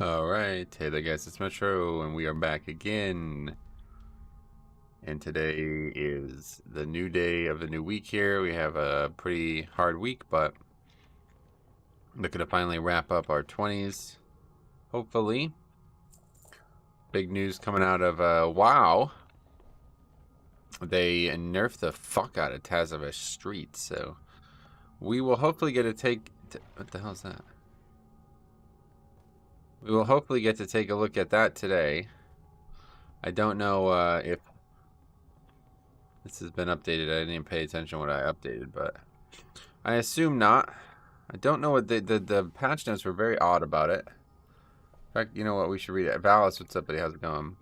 Alright, hey there guys, it's Metro, and we are back again. And today is the new day of the new week here. We have a pretty hard week, but looking to finally wrap up our 20s, hopefully. Big news coming out of WoW. They nerfed the fuck out of Tazovish Street, so we will hopefully get to take... What the hell is that? We will hopefully get to take a look at that today. I don't know if this has been updated. I didn't even pay attention to what I updated, but I assume not. I don't know what the patch notes were very odd about it. In fact, you know what? We should read it. Valis, what's up, buddy? How's it going?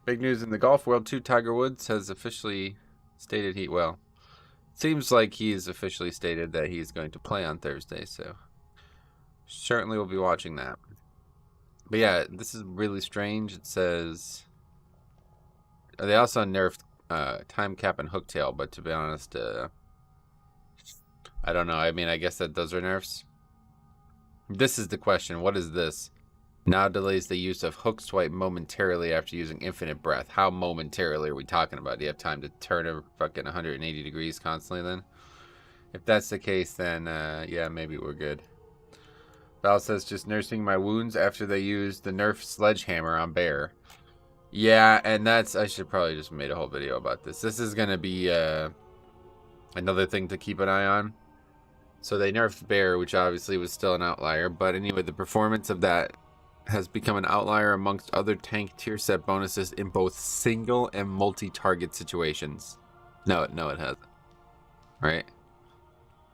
Big news in the golf world, too. Tiger Woods has officially stated well, seems like he's officially stated that he's going to play on Thursday, so certainly we'll be watching that. But yeah, this is really strange. It says they also nerfed time cap and hooktail, but to be honest, I don't know. I mean, I guess that those are nerfs. This is the question. What is this? Now delays the use of hook swipe momentarily after using infinite breath. How momentarily are we talking about? Do you have time to turn a fucking 180 degrees constantly then? If that's the case, then yeah, maybe we're good. Val says, just nursing my wounds after they used the nerf sledgehammer on Bear. Yeah, and that's... I should probably just made a whole video about this. This is going to be another thing to keep an eye on. So they nerfed Bear, which obviously was still an outlier. But anyway, the performance of that has become an outlier amongst other tank tier set bonuses in both single and multi-target situations. No, it hasn't. Right?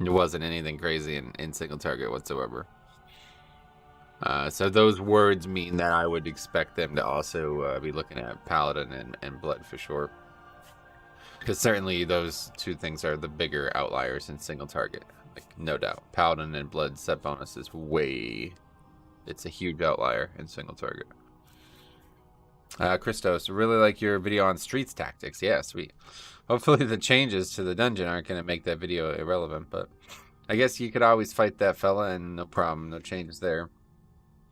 It wasn't anything crazy in single target whatsoever. So those words mean that I would expect them to also be looking at Paladin and Blood for sure. Because certainly those two things are the bigger outliers in single target. Like, no doubt. Paladin and Blood set bonus is way... It's a huge outlier in single target. Christos, really like your video on streets tactics. Yeah, sweet. Hopefully the changes to the dungeon aren't going to make that video irrelevant. But I guess you could always fight that fella and no problem. No changes there.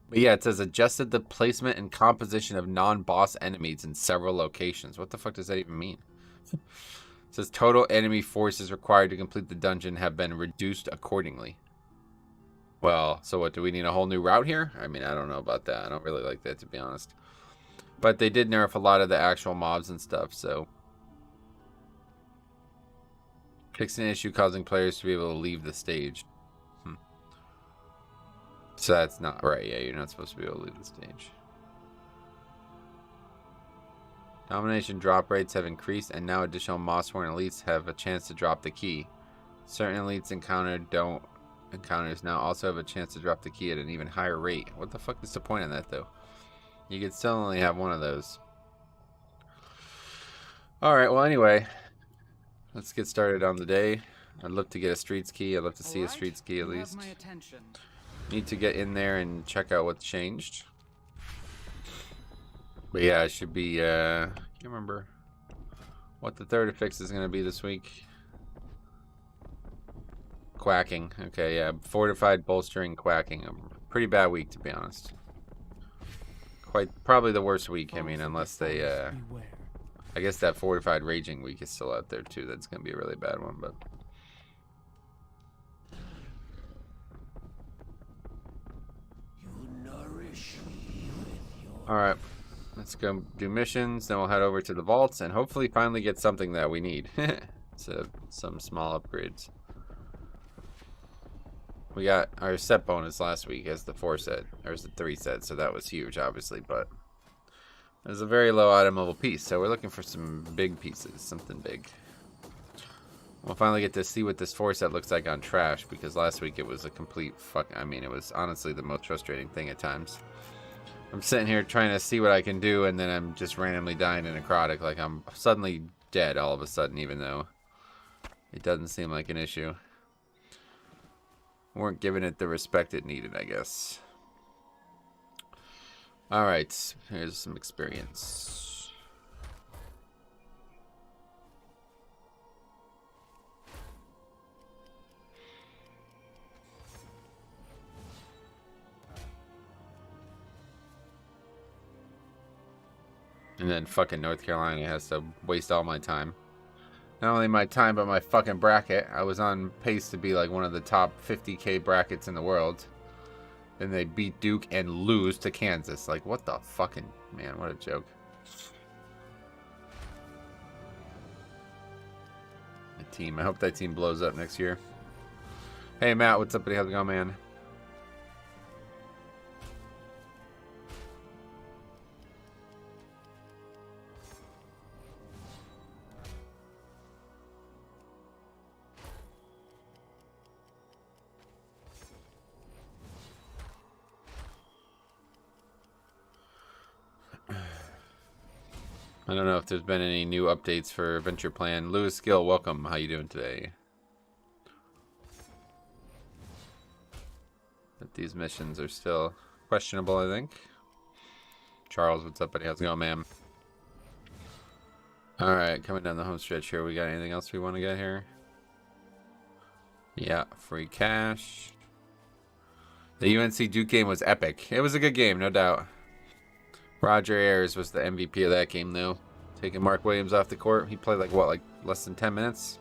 But yeah, it says adjusted the placement and composition of non-boss enemies in several locations. What the fuck does that even mean? It says total enemy forces required to complete the dungeon have been reduced accordingly. Well, so what, do we need a whole new route here? I mean, I don't know about that. I don't really like that, to be honest. But they did nerf a lot of the actual mobs and stuff, so. Fixing an issue causing players to be able to leave the stage. So that's not right. Yeah, you're not supposed to be able to leave the stage. Domination drop rates have increased, and now additional Mossworn elites have a chance to drop the key. Certain elites encounters now also have a chance to drop the key at an even higher rate. What the fuck is the point of that, though? You could still only have one of those. Alright, well, anyway. Let's get started on the day. I'd love to get a streets key. I'd love to see a streets key at least. Need to get in there and check out what's changed. But yeah, it should be, I can't remember what the third affix is going to be this week. Quacking. Okay, yeah. Fortified, bolstering, quacking. A pretty bad week, to be honest. Probably the worst week, I mean, unless they, I guess that fortified raging week is still out there, too. That's going to be a really bad one, but... Alright, let's go do missions, then we'll head over to the vaults and hopefully finally get something that we need. So, some small upgrades. We got our set bonus last week as the 4 set, or as the 3 set, so that was huge, obviously, but it was a very low item level piece, so we're looking for some big pieces, something big. We'll finally get to see what this 4 set looks like on trash, because last week it was a complete I mean, it was honestly the most frustrating thing at times. I'm sitting here trying to see what I can do, and then I'm just randomly dying in necrotic. Like, I'm suddenly dead all of a sudden, even though it doesn't seem like an issue. Weren't giving it the respect it needed, I guess. Alright, here's some experience. And then fucking North Carolina has to waste all my time. Not only my time, but my fucking bracket. I was on pace to be like one of the top 50K brackets in the world. Then they beat Duke and lose to Kansas. Like, what the fucking... Man, what a joke. The team. I hope that team blows up next year. Hey, Matt. What's up, buddy? How's it going, man? I don't know if there's been any new updates for Venture Plan. Lewis Gill, welcome. How you doing today? But these missions are still questionable, I think. Charles, what's up, buddy? How's it going, man? Alright, coming down the home stretch here. We got anything else we want to get here? Yeah, free cash. The UNC Duke game was epic. It was a good game, no doubt. Roger Ayers was the MVP of that game, though. Taking Mark Williams off the court. He played like, what, like less than 10 minutes?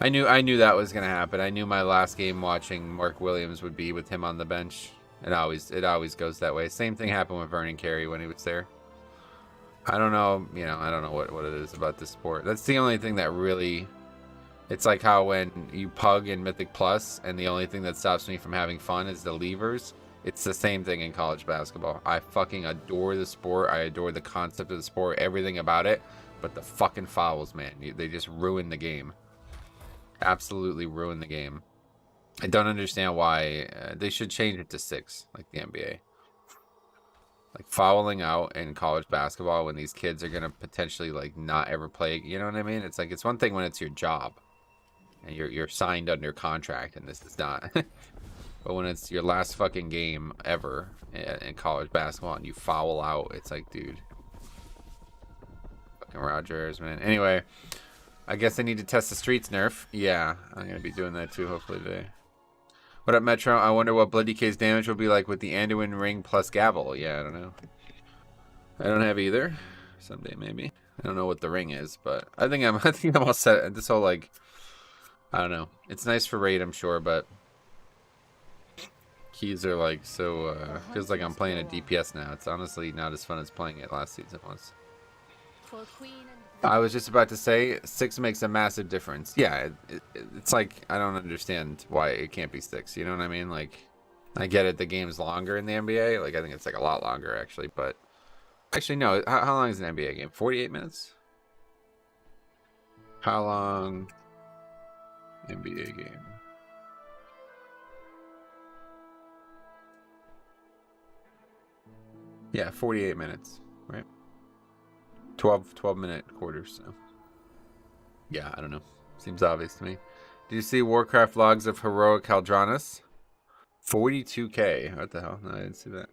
I knew that was going to happen. I knew my last game watching Mark Williams would be with him on the bench. It always goes that way. Same thing happened with Vernon Carey when he was there. I don't know, I don't know what it is about this sport. That's the only thing that really... It's like how when you pug in Mythic Plus and the only thing that stops me from having fun is the levers. It's the same thing in college basketball. I fucking adore the sport. I adore the concept of the sport, everything about it. But the fucking fouls, man. They just ruin the game. Absolutely ruin the game. I don't understand why. They should change it to 6, like the NBA. Like fouling out in college basketball when these kids are going to potentially like not ever play. You know what I mean? It's like, it's one thing when it's your job. And you're signed under contract and this is not... But when it's your last fucking game ever in college basketball and you foul out, it's like, dude. Fucking Rogers, man. Anyway, I guess I need to test the streets nerf. Yeah, I'm going to be doing that too, hopefully today. What up, Metro? I wonder what Blood DK's damage will be like with the Anduin ring plus Gavel. Yeah, I don't know. I don't have either. Someday, maybe. I don't know what the ring is, but I think I'm all set. This whole, like, I don't know. It's nice for raid, I'm sure, but... Keys are like so feels like I'm playing a DPS now. It's honestly not as fun as playing it last season was. I was just about to say 6 makes a massive difference. Yeah, it's like I don't understand why it can't be 6. You know what I mean? Like I get it, the game's longer in the NBA. Like I think it's like a lot longer actually, but actually no. How long is an NBA game? 48 minutes? How long NBA game? Yeah, 48 minutes, right? 12-minute quarters, so. Yeah, I don't know. Seems obvious to me. Did you see Warcraft logs of Heroic Haldranus? 42k. What the hell? No, I didn't see that.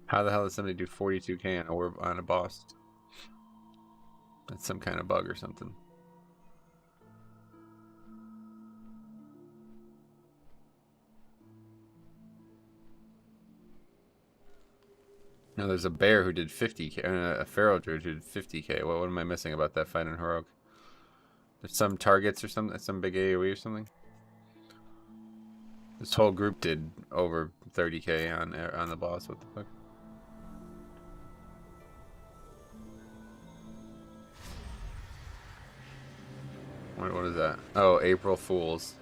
How the hell does somebody do 42k on a boss? That's some kind of bug or something. No, there's a bear who did 50k, a feral druid who did 50k. What am I missing about that fight in Heroic? There's some targets or something, some big AoE or something. This whole group did over 30k on the boss. What the fuck? What is that? Oh, April Fools.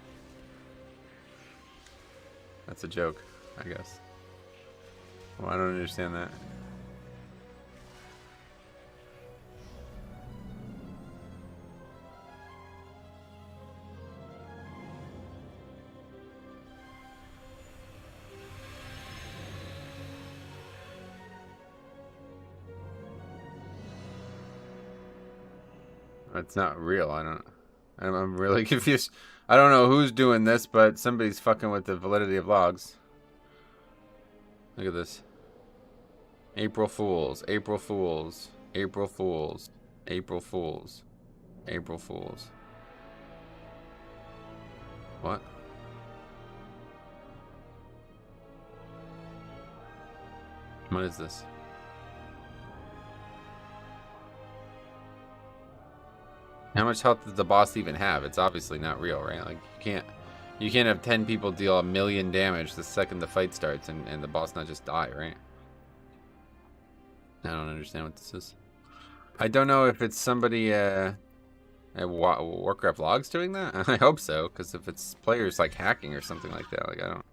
That's a joke, I guess. Well, I don't understand that. It's not real. I'm really confused. I don't know who's doing this, but somebody's fucking with the validity of logs. Look at this. April Fools. April Fools. April Fools. April Fools. April Fools. What? What is this? How much health does the boss even have? It's obviously not real, right? Like, you can't have 10 people deal 1,000,000 damage the second the fight starts and the boss not just die, right? I don't understand what this is. I don't know if it's somebody at Warcraft Logs doing that. I hope so, because if it's players like hacking or something like that, like I don't.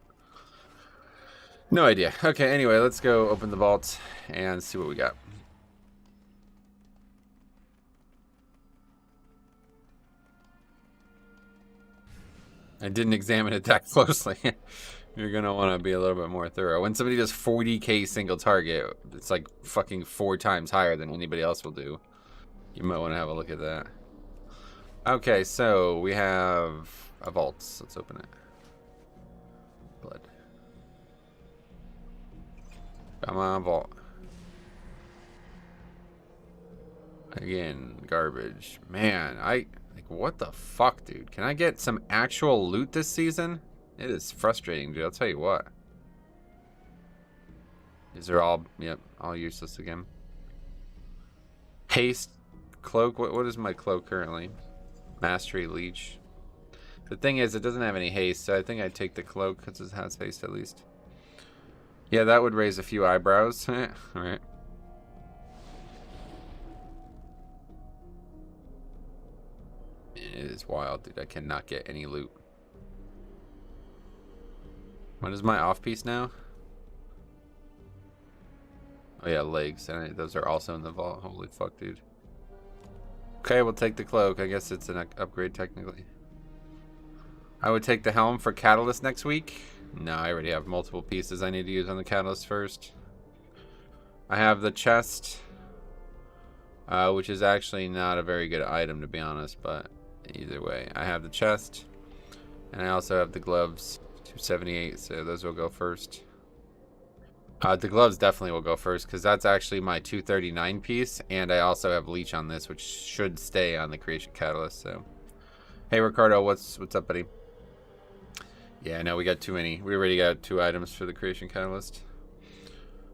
No idea. Okay, anyway, let's go open the vault and see what we got. I didn't examine it that closely. You're gonna want to be a little bit more thorough. When somebody does 40k single target, it's like fucking 4 times higher than anybody else will do. You might want to have a look at that. Okay, so we have a vault. Let's open it. Blood. Come on, vault. Again, garbage. Man, like, what the fuck, dude? Can I get some actual loot this season? It is frustrating, dude. I'll tell you what. These are all, yep, all useless again. Haste, cloak. What is my cloak currently? Mastery, leech. The thing is, it doesn't have any haste, so I think I'd take the cloak because it has haste at least. Yeah, that would raise a few eyebrows. Alright. It is wild, dude. I cannot get any loot. What is my off piece now? Oh yeah, legs. And those are also in the vault. Holy fuck, dude. Okay, we'll take the cloak. I guess it's an upgrade technically. I would take the helm for catalyst next week. No, I already have multiple pieces I need to use on the catalyst first. I have the chest, which is actually not a very good item to be honest, but either way, I have the chest, and I also have the gloves, 278, so those will go first. The gloves definitely will go first because that's actually my 239 piece, and I also have leech on this, which should stay on the creation catalyst. So, hey Ricardo, what's up, buddy? Yeah, no, we got too many. We already got 2 items for the creation catalyst.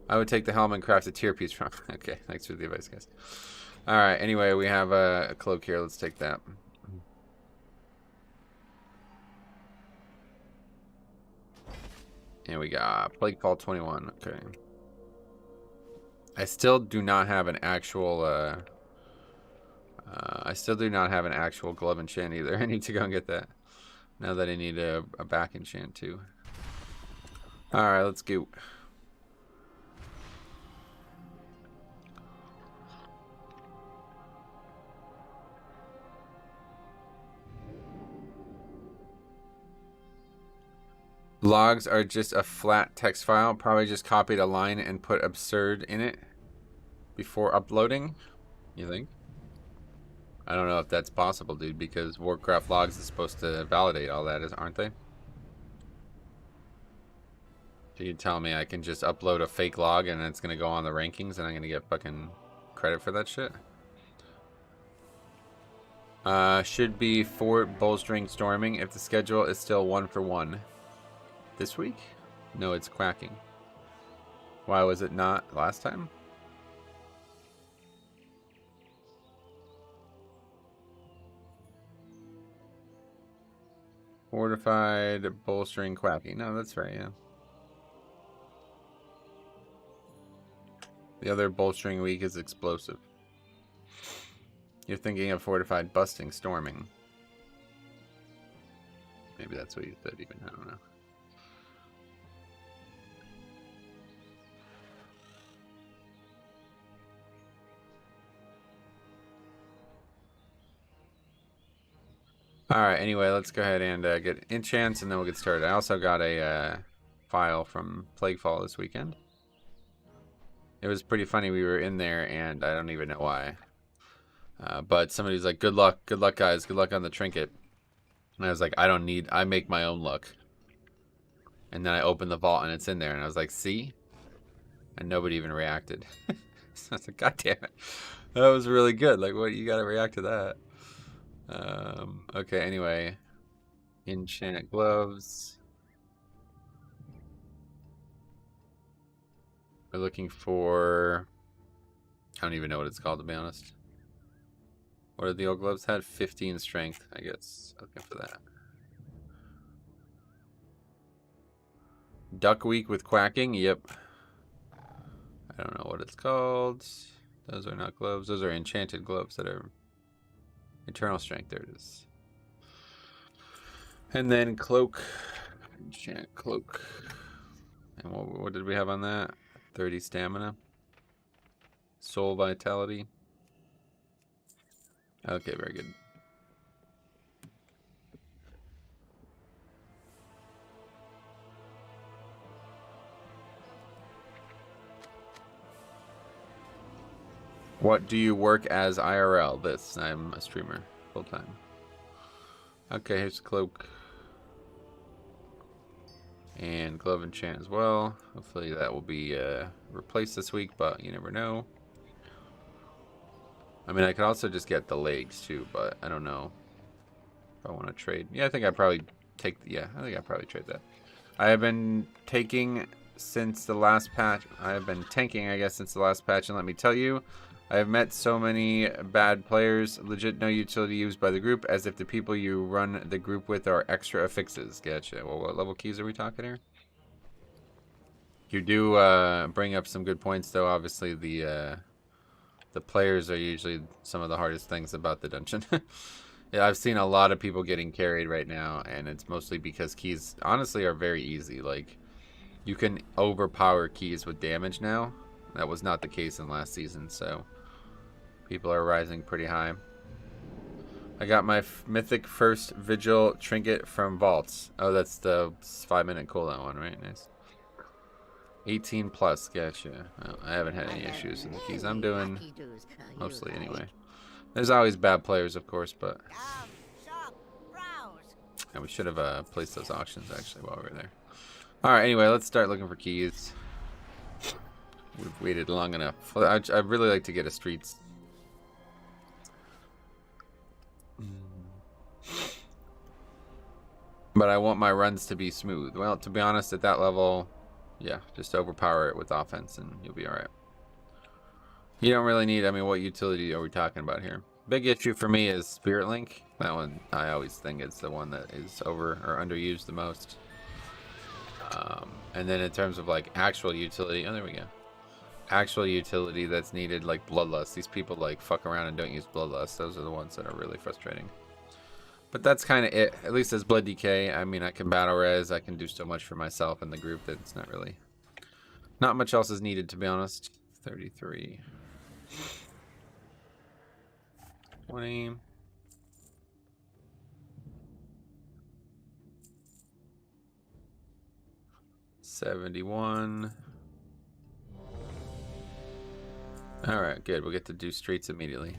I would take the helmet and craft a tier piece from. Okay, thanks for the advice, guys. All right. Anyway, we have a cloak here. Let's take that. And we got Plaguefall 21. Okay. I still do not have an actual. I still do not have an actual glove enchant either. I need to go and get that. Now that I need a back enchant too. All right, let's go. Logs are just a flat text file. Probably just copied a line and put absurd in it before uploading. You think? I don't know if that's possible, dude, because Warcraft Logs is supposed to validate all that, aren't they? So you tell me I can just upload a fake log and it's gonna go on the rankings and I'm gonna get fucking credit for that shit? Should be Fort Bolstering Storming if the schedule is still 1 for 1. This week? No, it's quacking. Why was it not last time? Fortified, bolstering, quacking. No, that's right, yeah. The other bolstering week is explosive. You're thinking of fortified, busting, storming. Maybe that's what you said even, I don't know. Alright, anyway, let's go ahead and get enchants and then we'll get started. I also got a file from Plaguefall this weekend. It was pretty funny. We were in there and I don't even know why. But somebody's like, good luck guys, good luck on the trinket. And I was like, I make my own luck. And then I opened the vault and it's in there and I was like, see? And nobody even reacted. So I was like, God damn it. That was really good. Like, what, you gotta react to that. Okay, anyway. Enchant gloves. We're looking for... I don't even know what it's called, to be honest. What did the old gloves had? 15 strength, I guess. Looking for that. Duck week with quacking. Yep. I don't know what it's called. Those are not gloves. Those are enchanted gloves that are eternal strength. There it is. And then cloak. Enchant cloak. And what did we have on that? 30 stamina. Soul vitality. Okay, very good. What do you work as IRL? This. I'm a streamer full time. Okay, here's the cloak. And glove enchant as well. Hopefully that will be replaced this week, but you never know. I mean, I could also just get the legs too, but I don't know if I want to trade. Yeah, I think I'd probably take. Yeah, I think I'd probably trade that. I have been taking since the last patch. I have been tanking, I guess, since the last patch, and let me tell you, I have met so many bad players. Legit no utility used by the group, as if the people you run the group with are extra affixes. Gotcha. Well, what level keys are we talking here? You do bring up some good points, though. Obviously, the players are usually some of the hardest things about the dungeon. Yeah, I've seen a lot of people getting carried right now, and it's mostly because keys, honestly, are very easy. Like, you can overpower keys with damage now. That was not the case in last season, so people are rising pretty high. I got my Mythic first Vigil trinket from Vaults. Oh, that's the 5-minute cooldown one, right? Nice. 18 plus, gotcha. Well, I haven't had any issues with the keys. I'm doing mostly anyway. There's always bad players, of course, but... And we should have placed those auctions, actually, while we were there. Alright, anyway, let's start looking for keys. We've waited long enough. I'd really like to get a streets. But I want my runs to be smooth. Well, to be honest, at that level, yeah, just overpower it with offense and you'll be alright. You don't really need, I mean, what utility are we talking about here? Big issue for me is Spirit Link. That one, I always think it's the one that is over or underused the most. And then in terms of like actual utility, oh, there we go. Actual utility that's needed, like Bloodlust. These people like fuck around and don't use Bloodlust. Those are the ones that are really frustrating. But that's kind of it. At least as Blood DK, I mean, I can battle res. I can do so much for myself and the group that it's not really... Not much else is needed, to be honest. 33. 20. $71. Alright, good. We'll get to do streets immediately.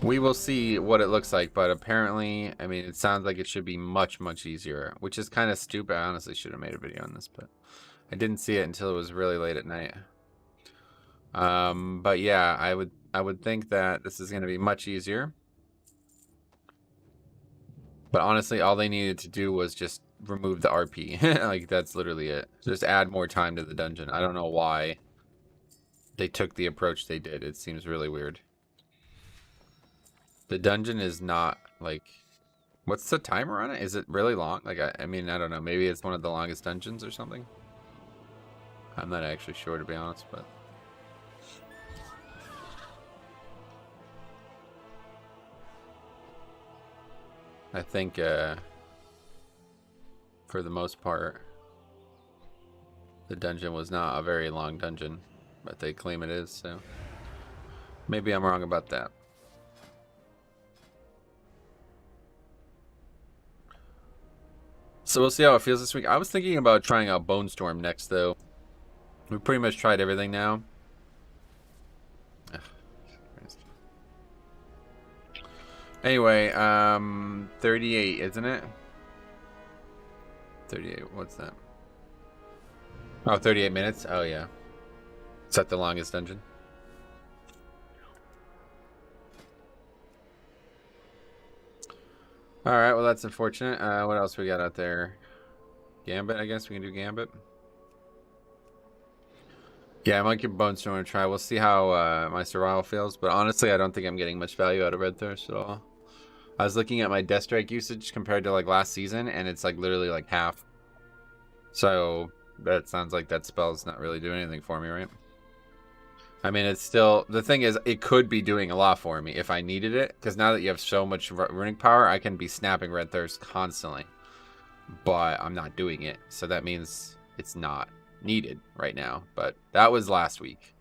We will see what it looks like, but apparently, I mean, it sounds like it should be much, much easier, which is kind of stupid. I honestly should have made a video on this, but I didn't see it until it was really late at night. But yeah, I would think that this is going to be much easier. But honestly, all they needed to do was just remove the RP. Like, that's literally it. Just add more time to the dungeon. I don't know why they took the approach they did. It seems really weird. The dungeon is not, like... What's the timer on it? Is it really long? Like, I mean, I don't know. Maybe it's one of the longest dungeons or something. I'm not actually sure, to be honest, but... I think, for the most part, the dungeon was not a very long dungeon, but they claim it is, so maybe I'm wrong about that. So we'll see how it feels this week. I was thinking about trying out Bone Storm next, though. We pretty much tried everything now. Anyway, 38, isn't it? 38, what's that? Oh, 38 minutes? Oh, yeah. Is that the longest dungeon? Alright, well, that's unfortunate. What else we got out there? Gambit, I guess we can do Gambit. Yeah, I might give Bone Storm a try. We'll see how my survival feels, but honestly, I don't think I'm getting much value out of Red Thirst at all. I was looking at my Death Strike usage compared to like last season, and it's like literally like half. So that sounds like that spell's not really doing anything for me, right? I mean, it's still, the thing is, it could be doing a lot for me if I needed it, because now that you have so much runic power, I can be snapping Red Thirst constantly, but I'm not doing it, so that means it's not needed right now. But that was last week.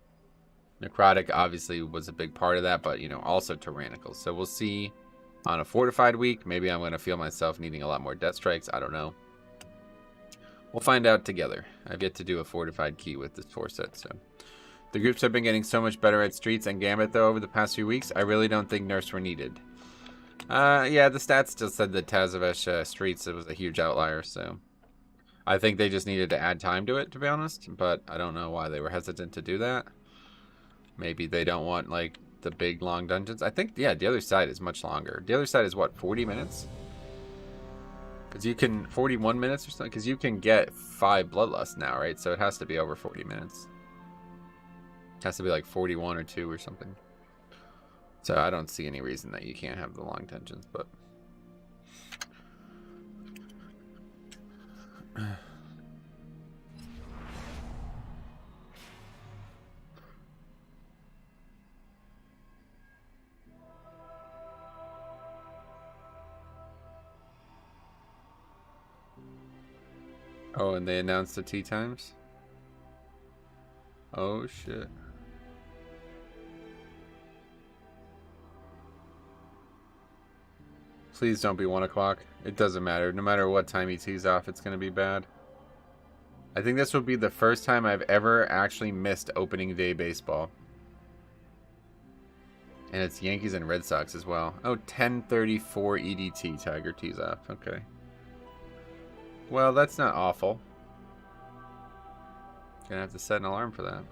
Necrotic obviously was a big part of that, but you know, also tyrannical. So we'll see on a fortified week. Maybe I'm going to feel myself needing a lot more death strikes. I don't know. We'll find out together. I've yet to do a fortified key with this 4 set, so. The groups have been getting so much better at Streets and Gambit, though, over the past few weeks. I really don't think nerfs were needed. Yeah, the stats still said that Tazavesh Streets was a huge outlier, so I think they just needed to add time to it, to be honest. But I don't know why they were hesitant to do that. Maybe they don't want, like, the big, long dungeons. I think, yeah, the other side is much longer. The other side is, what, 40 minutes? Because you can, 41 minutes or something? Because you can get 5 Bloodlust now, right? So it has to be over 40 minutes. Has to be like 41 or 2 or something. So I don't see any reason that you can't have the long dungeons, but oh, and they announced the tea times? Oh shit. Please don't be 1 o'clock. It doesn't matter. No matter what time he tees off, it's going to be bad. I think this will be the first time I've ever actually missed opening day baseball. And it's Yankees and Red Sox as well. Oh, 10:34 EDT. Tiger tees off. Okay. Well, that's not awful. Gonna have to set an alarm for that.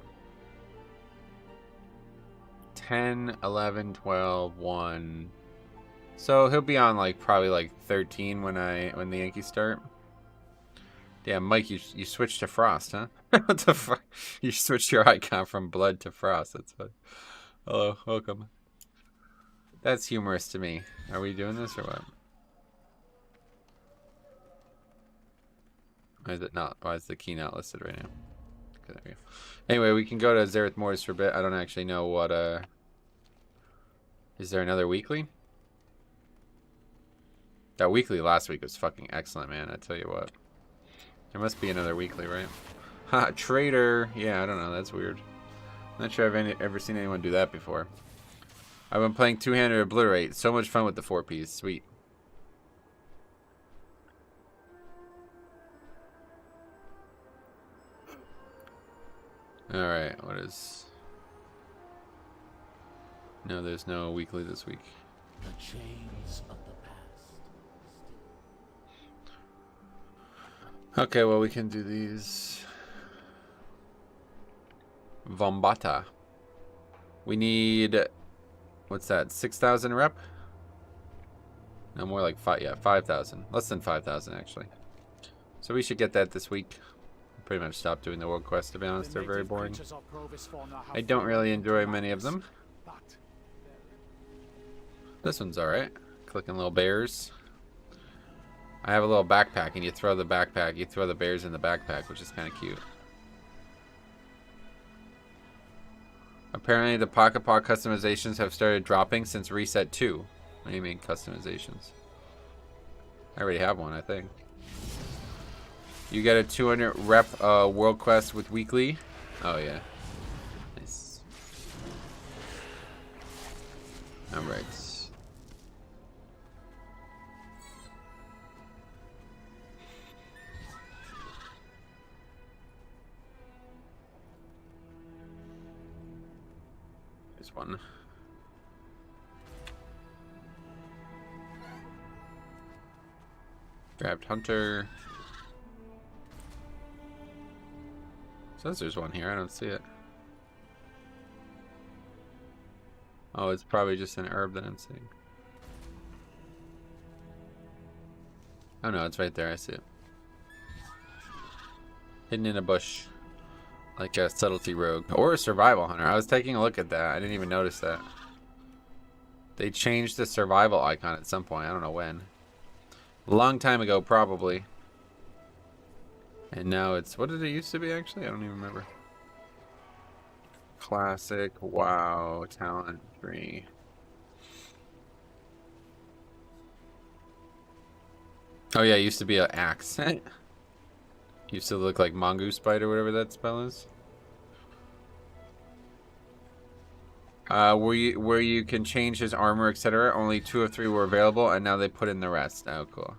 10, 11, 12, 1... So he'll be on like probably like 13 when the Yankees start. Damn, Mike, you switched to Frost, huh? What the fuck? You switched your icon from Blood to Frost. That's fun. Hello, welcome. That's humorous to me. Are we doing this or what? Why is it not? Why is the key not listed right now? Okay, there we go. Anyway, we can go to Zareth Mortis for a bit. I don't actually know what. Is there another weekly? That weekly last week was fucking excellent, man. I tell you what. There must be another weekly, right? Ha, traitor. Yeah, I don't know. That's weird. I'm not sure I've ever seen anyone do that before. I've been playing two-handed obliterate. So much fun with the 4-piece. Sweet. Alright, what is... No, there's no weekly this week. The chains of the past. Okay, well, we can do these. Vombata. We need... What's that? 6,000 rep? No, more like 5,000. Less than 5,000, actually. So we should get that this week. Pretty much stopped doing the world quest, to be honest. They're very boring. I don't really enjoy many of them. This one's alright. Clicking little bears. I have a little backpack, and you throw the backpack. You throw the bears in the backpack, which is kind of cute. Apparently, the Pocket Paw customizations have started dropping since Reset 2. What do you mean, customizations? I already have one, I think. You get a 200 rep world quest with weekly. Oh, yeah. Nice. Alright. There's one. Grabbed Hunter. Says there's one here. I don't see it. Oh, it's probably just an herb that I'm seeing. Oh no, it's right there. I see it. Hidden in a bush. Like a subtlety rogue or a survival hunter. I was taking a look at that. I didn't even notice that. They changed the survival icon at some point. I don't know when. A long time ago, probably. And now it's... What did it used to be, actually? I don't even remember. Classic. Wow. Talent free. Oh, yeah. It used to be an axe. Used to look like mongoose bite or whatever that spell is. Where you can change his armor, etc. Only 2 of 3 were available, and now they put in the rest. Oh, cool.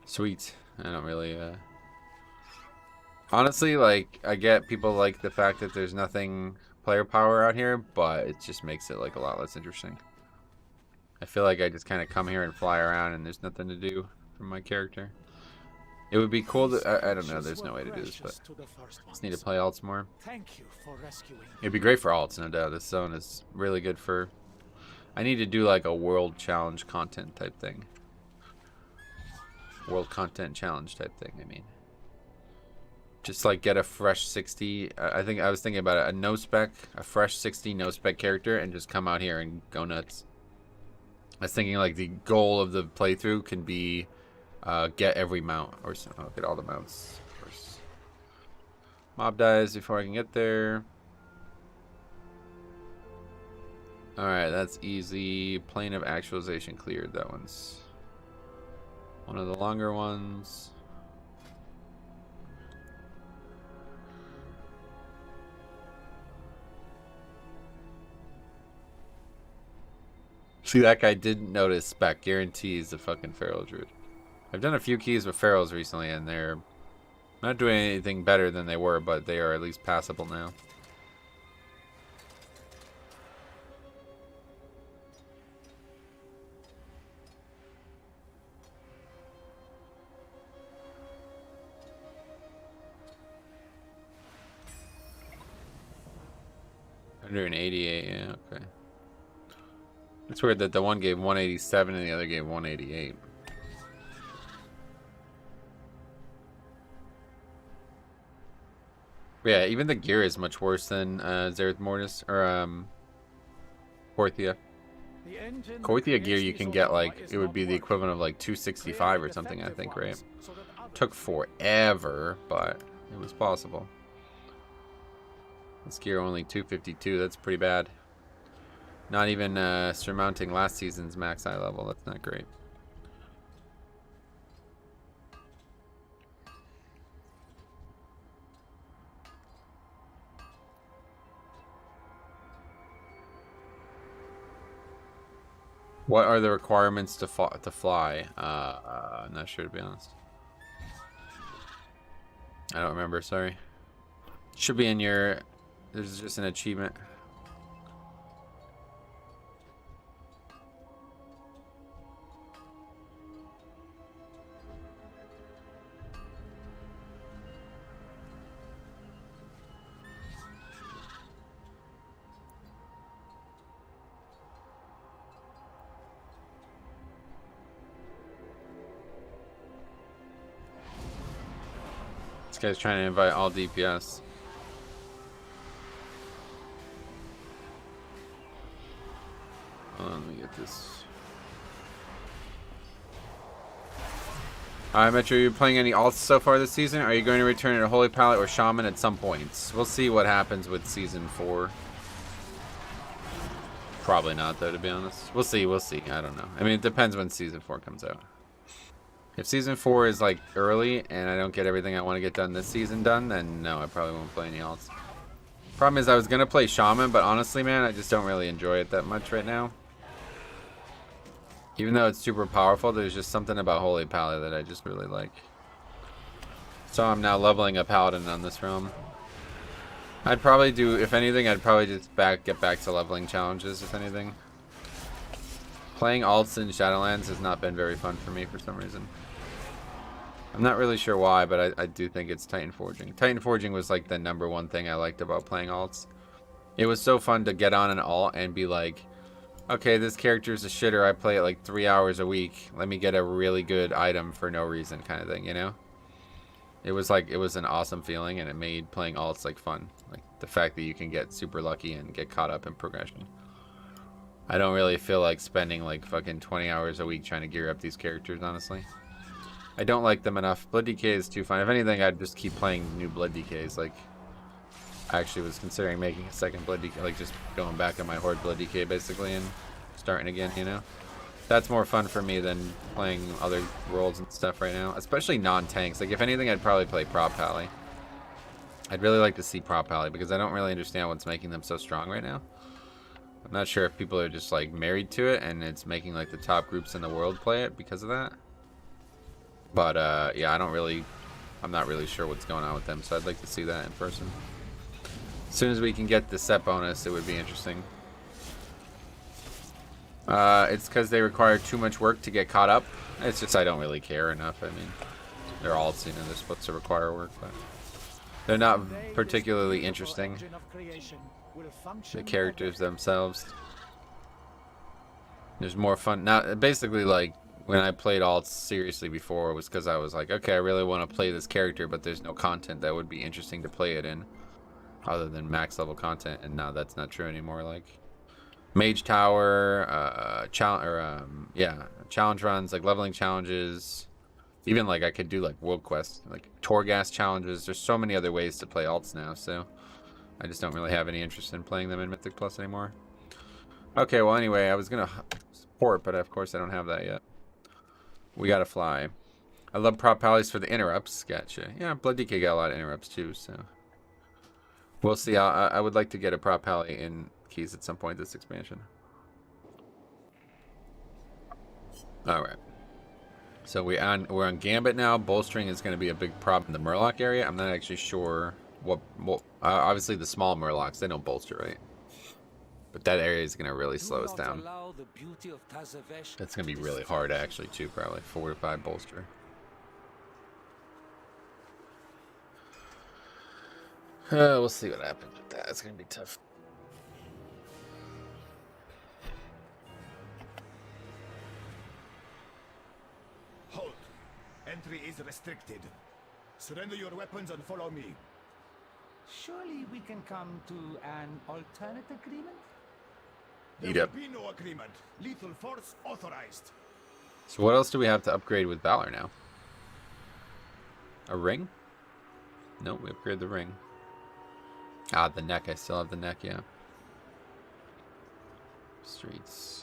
Sweet. I don't really, honestly, like, I get people like the fact that there's nothing player power out here, but it just makes it, like, a lot less interesting. I feel like I just kind of come here and fly around, and there's nothing to do for my character. It would be cool to... I don't know, there's no way to do this, but... Just need to play alts more. It'd be great for alts, no doubt. This zone is really good for... I need to do like a world challenge content type thing. World content challenge type thing, I mean. Just like get a fresh 60... I think I was thinking about it. A no-spec, a fresh 60 no-spec character and just come out here and go nuts. I was thinking like the goal of the playthrough can be... get every mount, or I'll get all the mounts first. Mob dies before I can get there. Alright, that's easy. Plane of actualization cleared. That one's one of the longer ones. See, that guy didn't notice spec. Guarantees the fucking Feral Druid. I've done a few keys with Ferals recently, and they're not doing anything better than they were, but they are at least passable now. $188, yeah, okay. It's weird that the one gave 187 and the other gave 188. Yeah, even the gear is much worse than Zereth Mortis or Korthia. Korthia gear you can get like it would be the equivalent of like 265 or something, I think, right? Took forever, but it was possible. This gear only 252. That's pretty bad. Not even surmounting last season's max eye level. That's not great. What are the requirements to fly? I'm not sure, to be honest. I don't remember, sorry. Should be in your... There's just an achievement. This guy's trying to invite all DPS. Hold on, let me get this. Alright, Metro, are you playing any alts so far this season? Are you going to return to Holy Palette or Shaman at some points? We'll see what happens with Season 4. Probably not, though, to be honest. We'll see, we'll see. I don't know. I mean, it depends when Season 4 comes out. If Season 4 is, like, early and I don't get everything I want to get done this season done, then no, I probably won't play any alts. Problem is, I was going to play Shaman, but honestly, man, I just don't really enjoy it that much right now. Even though it's super powerful, there's just something about Holy Palette that I just really like. So I'm now leveling a Paladin on this realm. I'd probably do, if anything, I'd probably just get back to leveling challenges, if anything. Playing alts in Shadowlands has not been very fun for me for some reason. I'm not really sure why, but I do think it's Titan Forging. Titan Forging was like the #1 thing I liked about playing alts. It was so fun to get on an alt and be like, okay, this character's a shitter. I play it like 3 hours a week. Let me get a really good item for no reason kind of thing, you know? It was like, it was an awesome feeling, and it made playing alts like fun. Like the fact that you can get super lucky and get caught up in progression. I don't really feel like spending like fucking 20 hours a week trying to gear up these characters, honestly. I don't like them enough. Blood DK is too fun. If anything, I'd just keep playing new Blood DKs. Like, I actually was considering making a second Blood DK, like just going back on my Horde Blood DK basically and starting again, you know? That's more fun for me than playing other roles and stuff right now, especially non-tanks. Like, if anything, I'd probably play Prop Pally. I'd really like to see Prop Pally because I don't really understand what's making them so strong right now. I'm not sure if people are just like married to it and it's making like the top groups in the world play it because of that. But yeah, I'm not really sure what's going on with them, so I'd like to see that in person. As soon as we can get the set bonus, it would be interesting. It's because they require too much work to get caught up. It's just I don't really care enough. I mean, they're all seen and they're supposed to require work, but they're not particularly interesting. The characters themselves. There's more fun now. Basically, like when I played alts seriously before, it was because I was like, okay, I really want to play this character, but there's no content that would be interesting to play it in, other than max level content. And now that's not true anymore. Like Mage Tower, challenge runs, like leveling challenges. Even like I could do like world quests, like Torghast challenges. There's so many other ways to play alts now, so I just don't really have any interest in playing them in Mythic Plus anymore. Okay, well anyway, I was gonna support, but of course I don't have that yet. We gotta fly. I love Prop Pallies for the interrupts. Gotcha. Yeah, Blood DK got a lot of interrupts too, so we'll see. I would like to get a Prop Pally in keys at some point this expansion. All right. So we're on Gambit now. Bolstering is going to be a big problem in the Murloc area. I'm not actually sure what obviously the small Murlocs, they don't bolster, right? But that area is going to really slow us down. That's going to be really hard actually too, probably 4 to 5 bolster. We'll see what happens with that. It's going to be tough. Halt! Entry is restricted. Surrender your weapons and follow me. Surely we can come to an alternate agreement? There will be no agreement. Lethal force authorized. So what else do we have to upgrade with Valor now? A ring? Nope, we upgrade the ring. Ah, the neck. I still have the neck, yeah. Streets.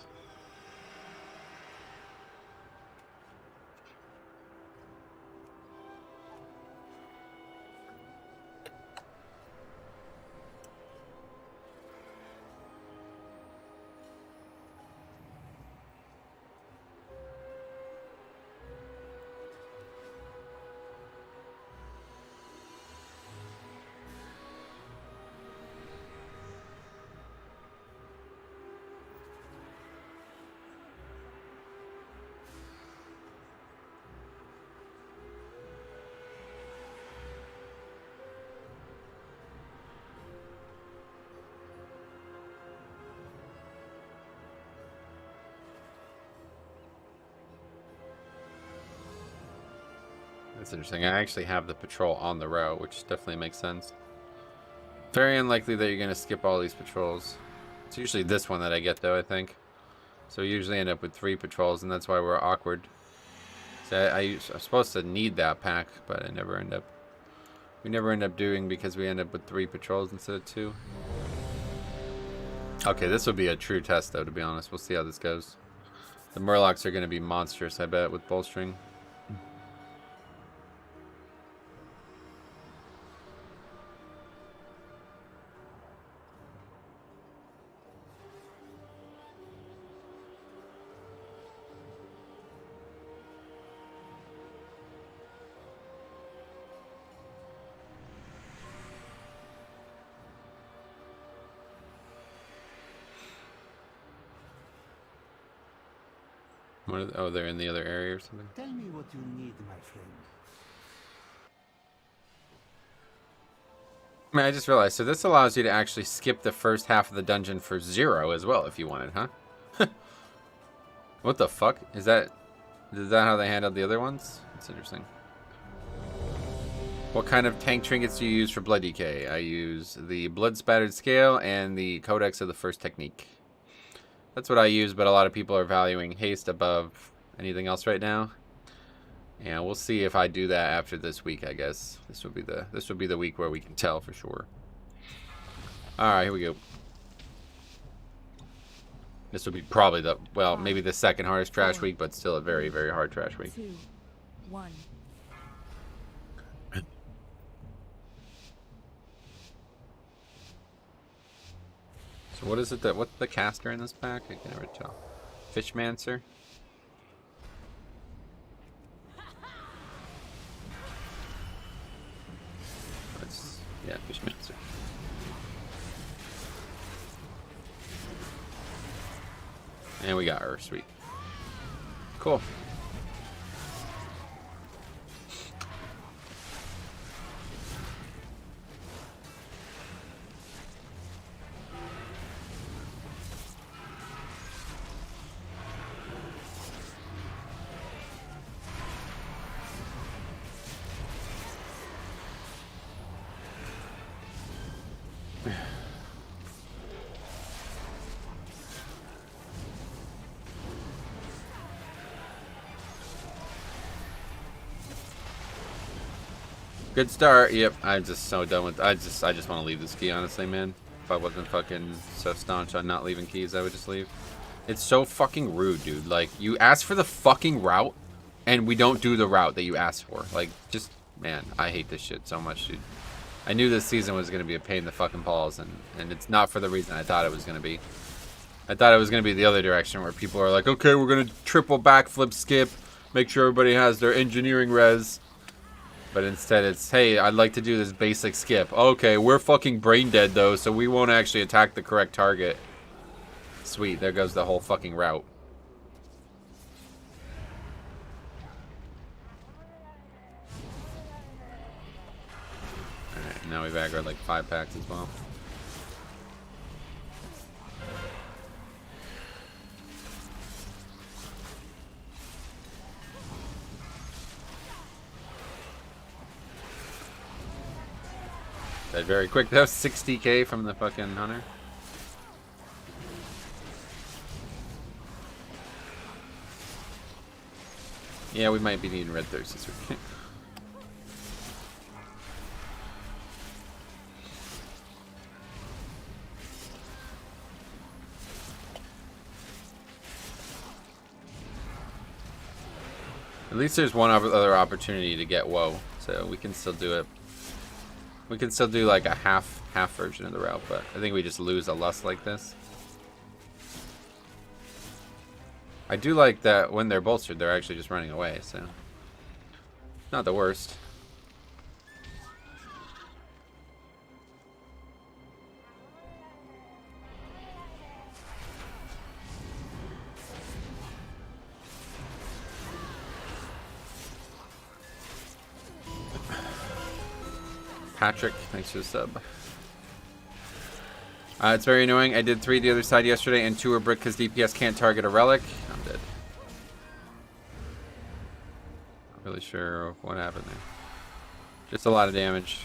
That's interesting. I actually have the patrol on the route, which definitely makes sense. Very unlikely that you're going to skip all these patrols. It's usually this one that I get, though, I think. So we usually end up with 3 patrols, and that's why we're awkward. So I'm supposed to need that pack, but we never end up doing because we end up with 3 patrols instead of 2. Okay, this will be a true test, though, to be honest. We'll see how this goes. The Murlocs are going to be monstrous, I bet, with bolstering. Oh, they're in the other area or something? Tell me what you need, my friend. I mean, I just realized, so this allows you to actually skip the first half of the dungeon for 0 as well, if you wanted, huh? What the fuck? Is that how they handled the other ones? That's interesting. What kind of tank trinkets do you use for blood decay? I use the blood spattered scale and the codex of the first technique. That's what I use, but a lot of people are valuing haste above anything else right now. And we'll see if I do that after this week, I guess. This would be the week where we can tell for sure. Alright, here we go. This would be probably the, well, maybe the second hardest trash week, but still a very, very hard trash week. 2, 1. So what is it that, what's the caster in this pack? I can never tell. Fishmancer? That's, yeah, Fishmancer. And we got her, sweet. Cool. Good start. Yep, I'm just so done with. I just want to leave this key, honestly, man. If I wasn't fucking so staunch on not leaving keys, I would just leave. It's so fucking rude, dude. Like, you ask for the fucking route, and we don't do the route that you asked for. Like, just, man, I hate this shit so much, dude. I knew this season was gonna be a pain in the fucking balls, and it's not for the reason I thought it was gonna be. I thought it was gonna be the other direction, where people are like, okay, we're gonna triple backflip skip, make sure everybody has their engineering res. But instead it's, hey, I'd like to do this basic skip. Okay, we're fucking brain dead though, so we won't actually attack the correct target. Sweet, there goes the whole fucking route. Alright, now we've aggroed like 5 packs as well. That very quick. That was 60k from the fucking hunter. Yeah, we might be needing red thirst this week. At least there's one other opportunity to get woe, so we can still do it. We can still do like a half version of the route, but I think we just lose a lust like this. I do like that when they're bolstered, they're actually just running away, so not the worst. Patrick, thanks for the sub. It's very annoying. I did 3 the other side yesterday and 2 are brick because DPS can't target a relic. I'm dead. Not really sure what happened there. Just a lot of damage.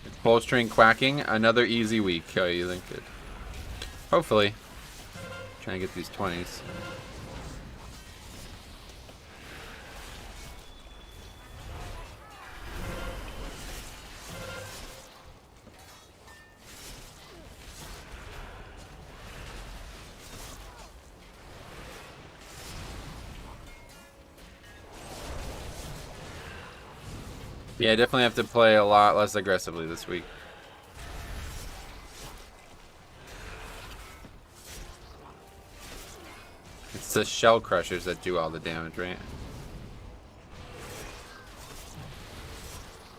It's bolstering, quacking. Another easy week. Oh, you think it? Hopefully. Trying to get these 20s. Yeah, I definitely have to play a lot less aggressively this week. It's the shell crushers that do all the damage, right?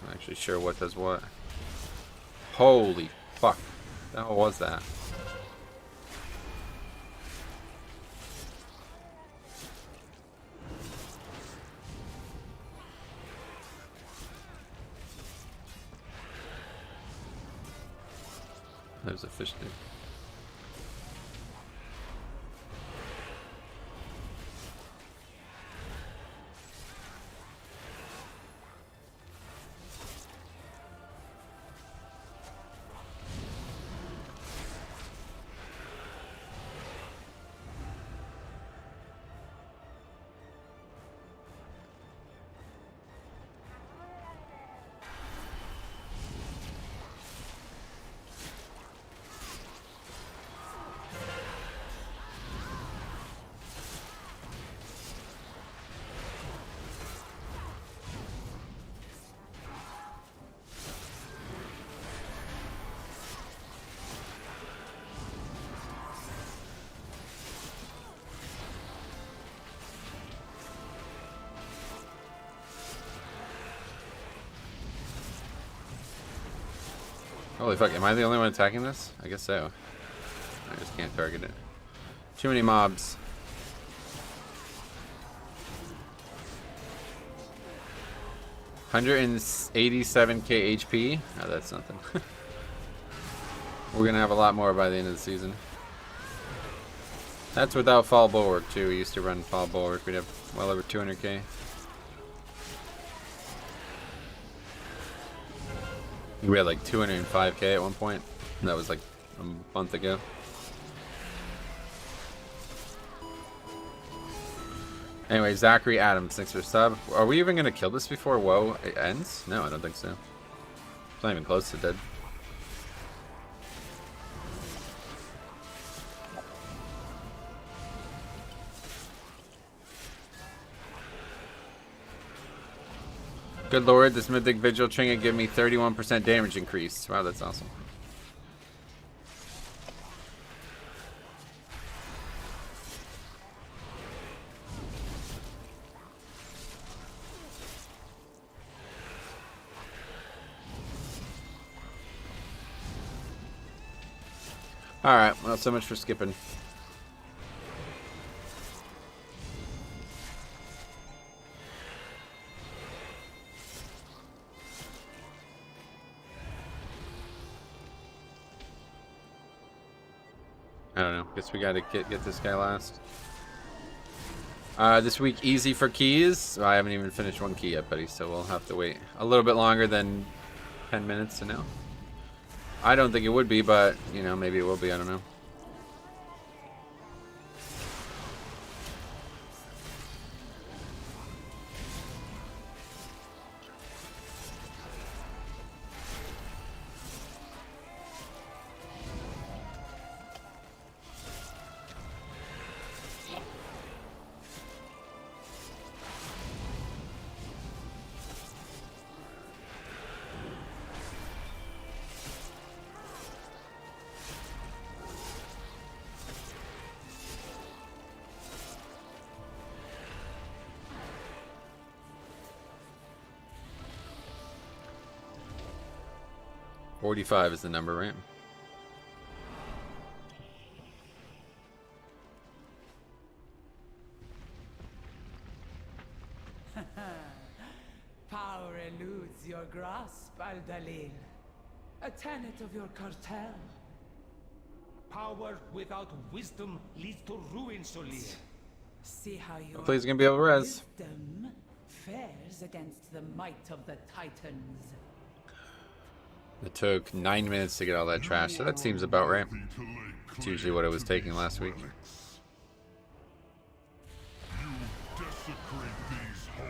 I'm not actually sure what does what. Holy fuck. The hell was that? There's a fish there. Holy fuck, am I the only one attacking this? I guess so. I just can't target it. Too many mobs. $187k HP. Oh, that's nothing. We're gonna have a lot more by the end of the season. That's without fall bulwark too. We used to run fall bulwark. We'd have well over 200k. We had like 205k at one point. That was like a month ago. Anyway, Zachary Adams, thanks for sub. Are we even gonna kill this before WoW ends? No, I don't think so. It's not even close to dead. Good lord, this Mythic Vigil trinket give me 31% damage increase. Wow, that's awesome. Alright, well, so much for skipping. I don't know. Guess we gotta get this guy last. This week easy for keys. I haven't even finished one key yet, buddy, so we'll have to wait a little bit longer than 10 minutes to know. I don't think it would be, but you know, maybe it will be. I don't know. $45 is the number, right? Power eludes your grasp, Al-Dalil. A tenet of your cartel. Power without wisdom leads to ruin, Solir. See how your Hopefully he's gonna be able to res. wisdom fares against the might of the Titans. It took 9 minutes to get all that trash, so that seems about right. It's usually what it was taking last week. You desecrate these halls.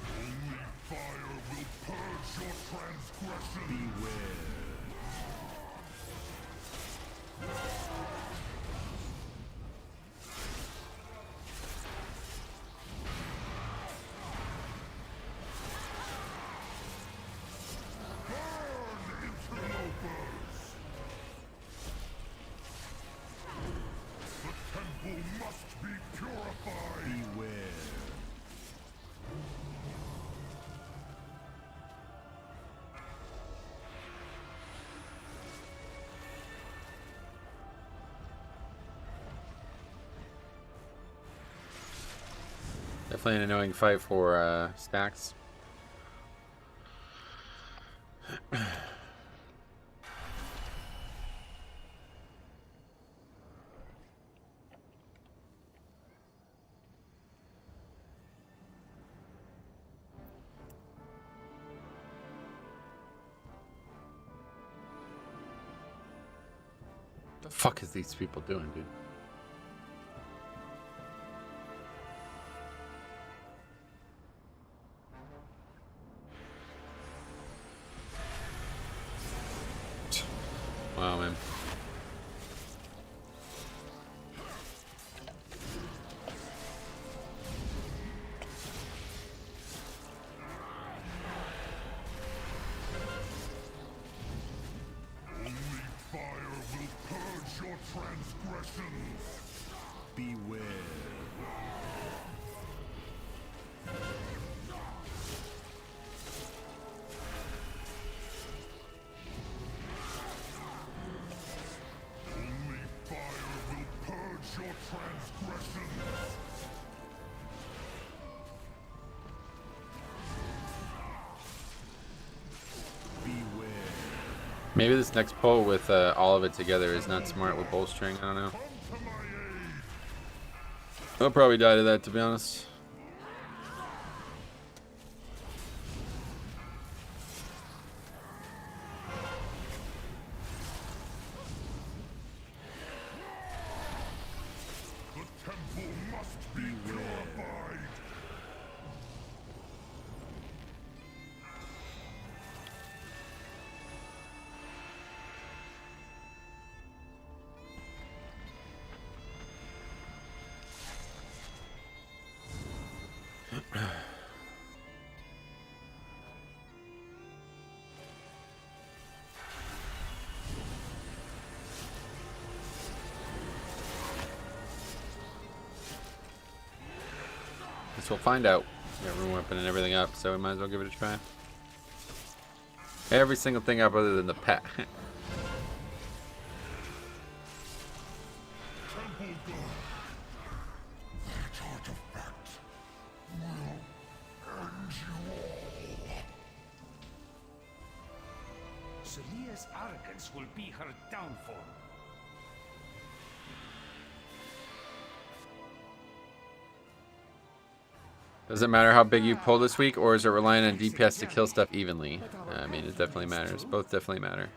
Only fire will purge your transgression. Beware. Definitely an annoying fight for stacks. The fuck is these people doing, dude? Wow, man. Only fire will purge your transgressions. Beware. Maybe this next pull with all of it together is not smart with bolstering. I don't know. I'll probably die to that, to be honest. The temple must be purified. Guess we'll find out. Got room weapon and everything up, so we might as well give it a try. Every single thing up other than the pet. Temple God. That artifact will end you all. Celia's arrogance will be her downfall. Does it matter how big you pull this week, or is it relying on DPS to kill stuff evenly? I mean, it definitely matters. Both definitely matter.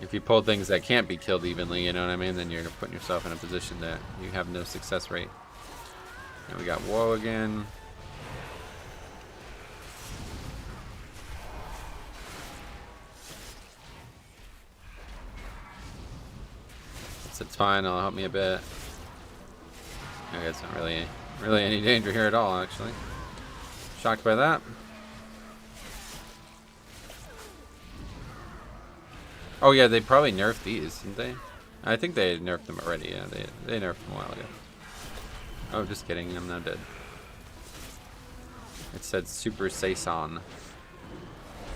If you pull things that can't be killed evenly, you know what I mean, then you're putting yourself in a position that you have no success rate. And we got Woe again. It's fine, it'll help me a bit. Okay, it's not really any danger here at all, actually. Shocked by that. Oh yeah, they probably nerfed these, didn't they? I think they nerfed them already, yeah, they nerfed them a while ago. Oh, just kidding, I'm not dead. It said Super Saison.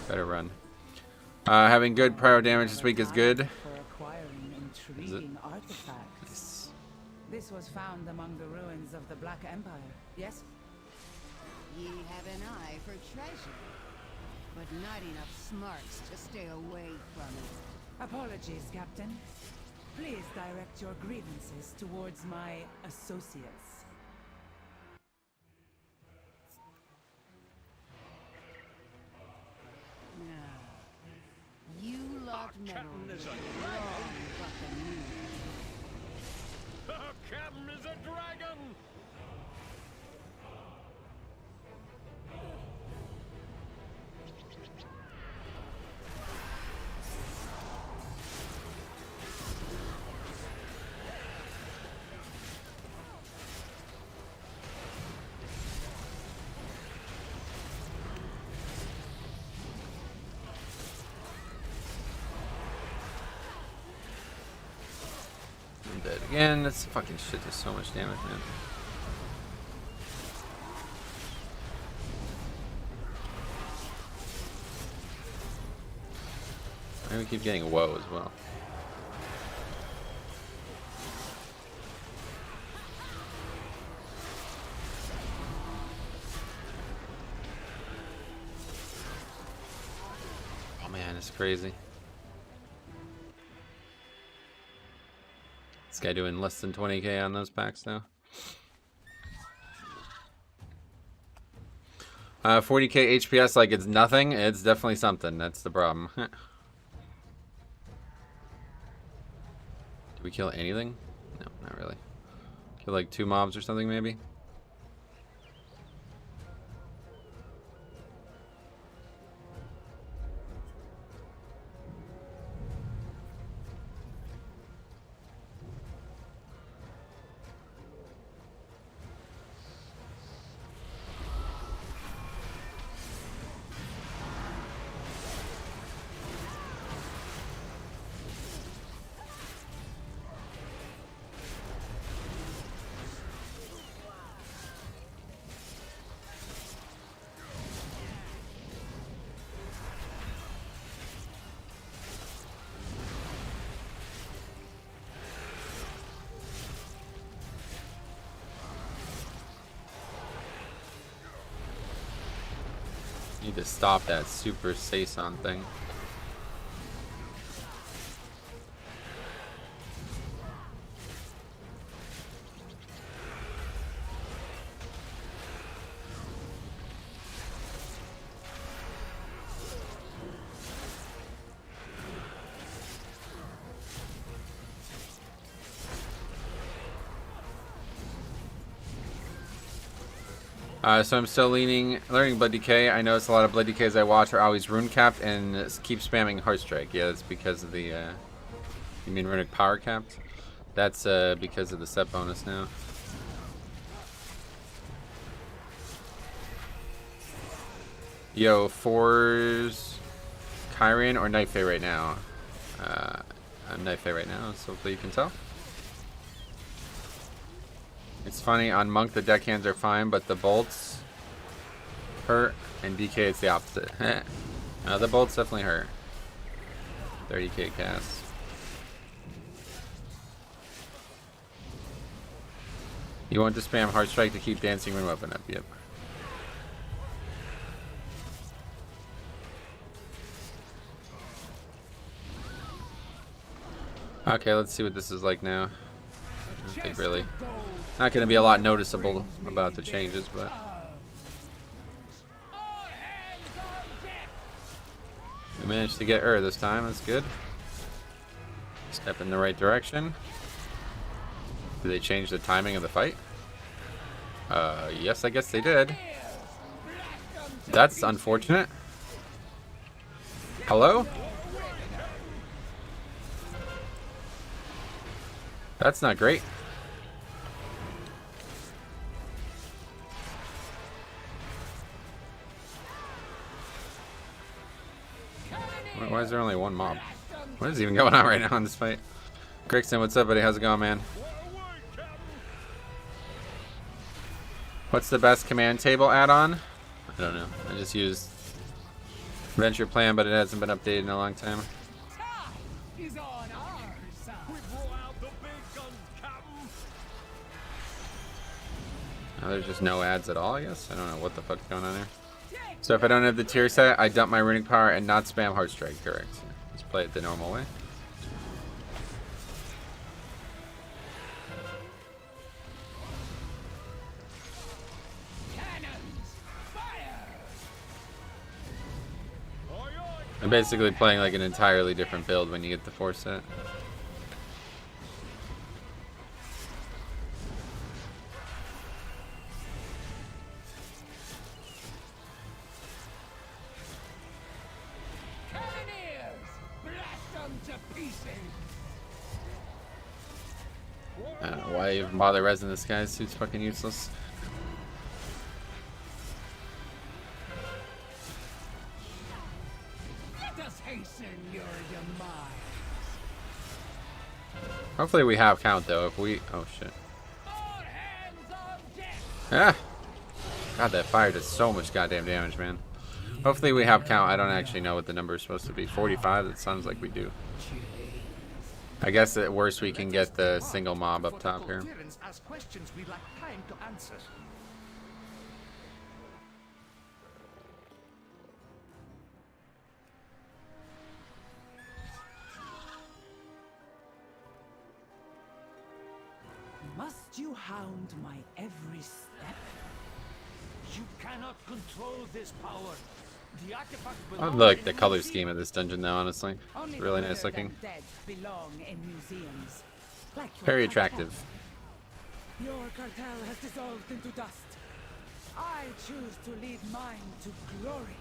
Better run. Having good pyro damage this week is good. Intriguing artifact. Nice. This was found among the ruins of the Black Empire, yes? Ye have an eye for treasure, but not enough smarts to stay away from it. Apologies, Captain. Please direct your grievances towards my associates. You locked metal Captain is a wrong, buccaneer. Our captain is a dragon! I'm dead again. This fucking shit does so much damage, man. And we keep getting a Woe as well. Oh man, it's crazy. This guy doing less than 20k on those packs now. 40k HPS like it's nothing. It's definitely something. That's the problem. Did we kill anything? No, not really. Kill like 2 mobs or something maybe? Need to stop that super saison thing. So I'm still learning Blood Decay. I notice a lot of Blood Decays I watch are always rune capped and keep spamming Heart Strike. Yeah, that's because of the, you mean runic power capped? That's because of the set bonus now. Yo, fours Kyrian or Night Fae right now? I'm Night Fae right now, so hopefully you can tell. It's funny, on Monk the deckhands are fine, but the bolts hurt, and DK it's the opposite. No, the bolts definitely hurt. 30k cast. You want to spam Heart Strike to keep Dancing Rune Weapon up, yep. Okay, let's see what this is like now. I don't think really. Not going to be a lot noticeable about the changes, but we managed to get this time. That's good. Step in the right direction. Did they change the timing of the fight? Yes, I guess they did. That's unfortunate. Hello? That's not great. Why is there only one mob? What is even going on right now in this fight? Grixon, what's up, buddy? How's it going, man? What's the best command table add-on? I don't know. I just used Venture Plan, but it hasn't been updated in a long time. Oh, there's just no ads at all, I guess? I don't know what the fuck's going on there. So if I don't have the tier set, I dump my runic power and not spam Heart Strike, correct. Just play it the normal way. I'm basically playing like an entirely different build when you get the 4 set. I don't know why I even bother resin this guy. This dude's fucking useless. Let us hasten your demise. Hopefully we have count though. If we, oh shit. Ah! God, that fire does so much goddamn damage, man. Hopefully we have count. I don't actually know what the number is supposed to be. 45? It sounds like we do. I guess at worst we can get the single mob up top here. Ask questions we lack time to answer. Must you hound my every step? You cannot control this power. The artifact I like the color scheme of this dungeon though, honestly. It's really nice looking. Belong in museums, like your Very cartel. attractive. Your cartel has dissolved into dust. I choose to lead mine to glory.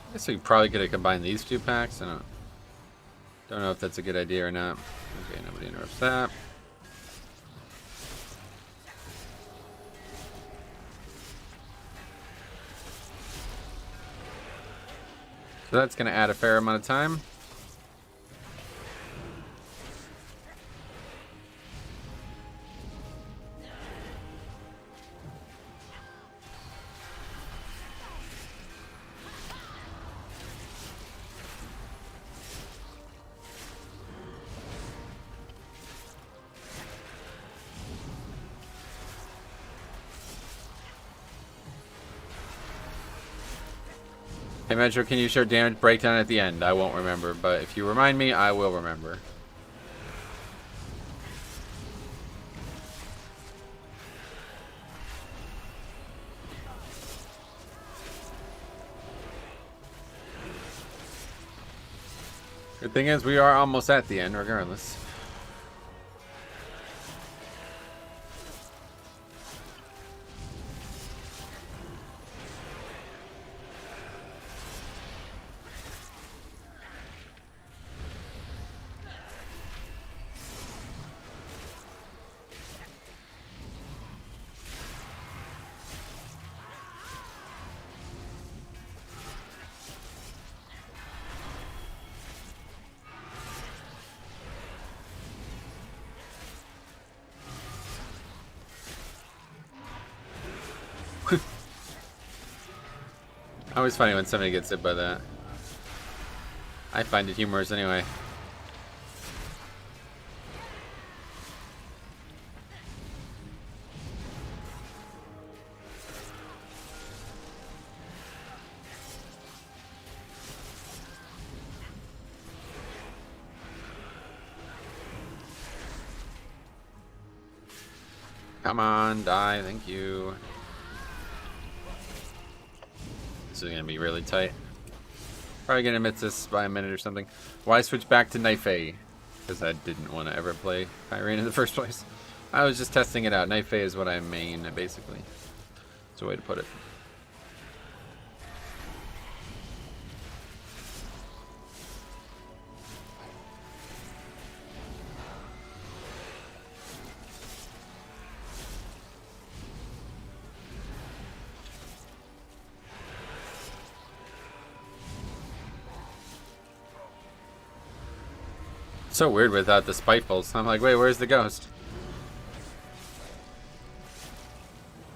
I guess we probably could have combined these 2 packs. I don't know if that's a good idea or not. Okay, nobody interrupts that. So that's going to add a fair amount of time. Hey Metro, can you show damage breakdown at the end? I won't remember, but if you remind me, I will remember. Good thing is we are almost at the end regardless. Always funny when somebody gets hit by that. I find it humorous anyway. Come on, die, thank you. This is gonna be really tight. Probably gonna miss this by a minute or something. Why switch back to Knife A? Because I didn't want to ever play Pyrene in the first place. I was just testing it out. Knife A is what I main, basically. That's a way to put it. So weird without the spitefuls. I'm like, wait, where's the ghost?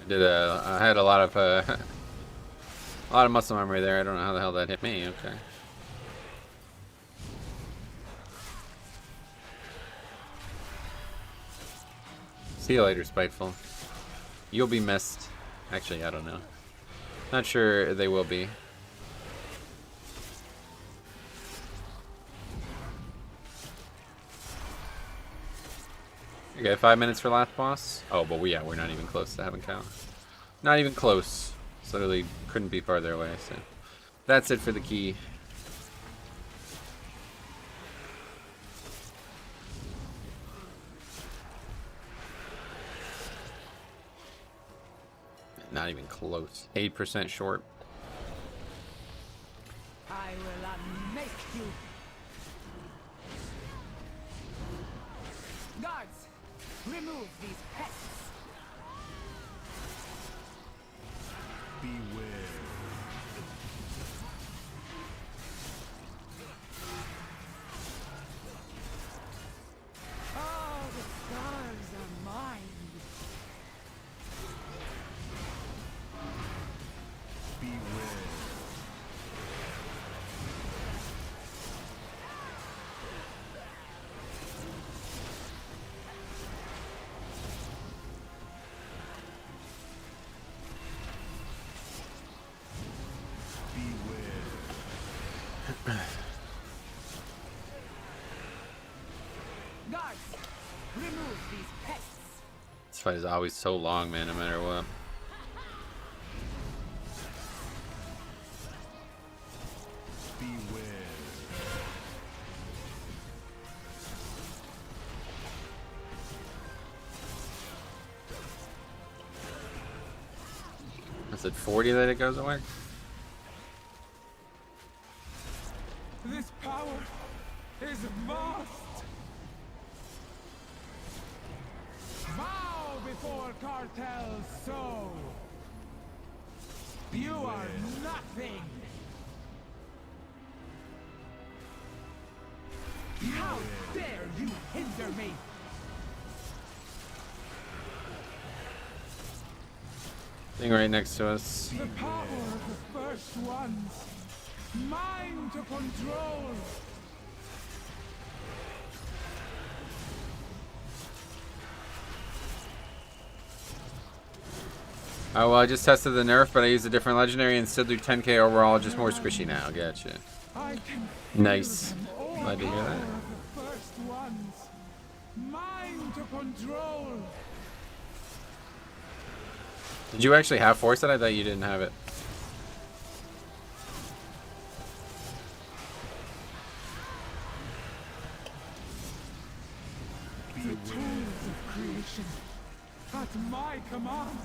I had a lot of muscle memory there. I don't know how the hell that hit me. Okay. See you later, Spiteful. You'll be missed. Actually, I don't know. Not sure they will be. Okay, 5 minutes for last boss. Oh, but we're not even close to having count. Not even close. It's literally couldn't be farther away. So that's it for the key. Not even close. 8% short. I will unmake you. Guards, remove these pests. Beware. All the stars are mine. Beware. Guards, remove these pests. This fight is always so long, man, no matter what. Beware. Is it 40 that it goes away? This power is vast. Bow before cartel's soul. You are nothing. How dare you hinder me? Thing right next to us. The power of the first ones. Mine to control. Oh, well, I just tested the nerf, but I used a different legendary and still do 10k overall, just more squishy now. Gotcha. Nice. Glad to hear that. The first ones. Mine to control. Did you actually have Force It? I thought you didn't have it. The tools of creation. At my command.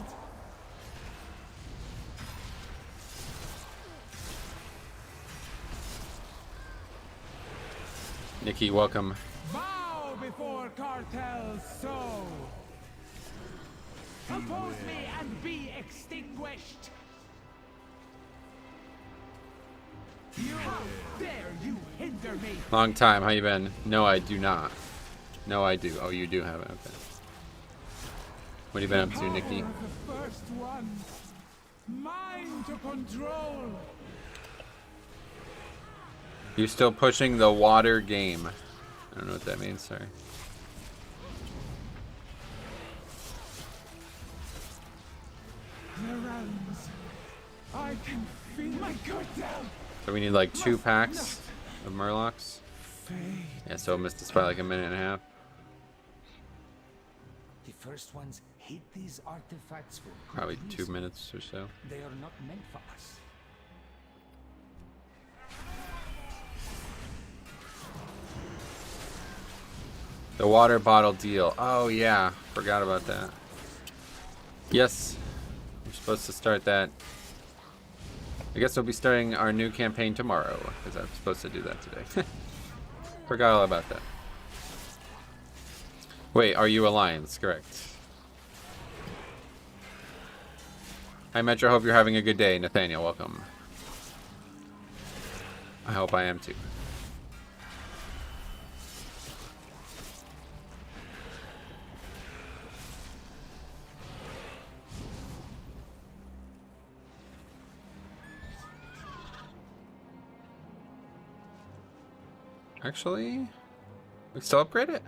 Nikki, welcome. Bow before cartel's soul. Oppose me and be extinguished. How dare you hinder me? Long time. How you been? No, I do not. No, I do. Oh, you do have it. Okay. What have you been up to, Nikki? The first ones. Mine to control. You still pushing the water game? I don't know what that means. Sorry. The realms. I can feel my cartel. So we need like 2 packs of Murlocs. Fade. Yeah, so I missed this by like a minute and a half. The first ones hid these artifacts for good Probably 2 reason. minutes or so. They are not meant for us. The water bottle deal. Oh yeah, forgot about that. Yes, we're supposed to start that. I guess we'll be starting our new campaign tomorrow, because I'm supposed to do that today. Forgot all about that. Wait, are you Alliance? Correct. Hi Metro, hope you're having a good day. Nathaniel, welcome. I hope I am too. Actually, we still upgrade it?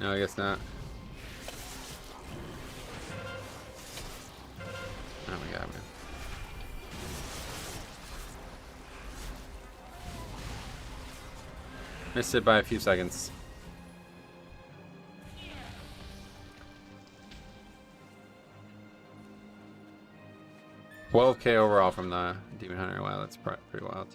No, I guess not. Oh my god, man. Missed it by a few seconds. $12K overall from the Demon Hunter. Wow, that's pretty wild.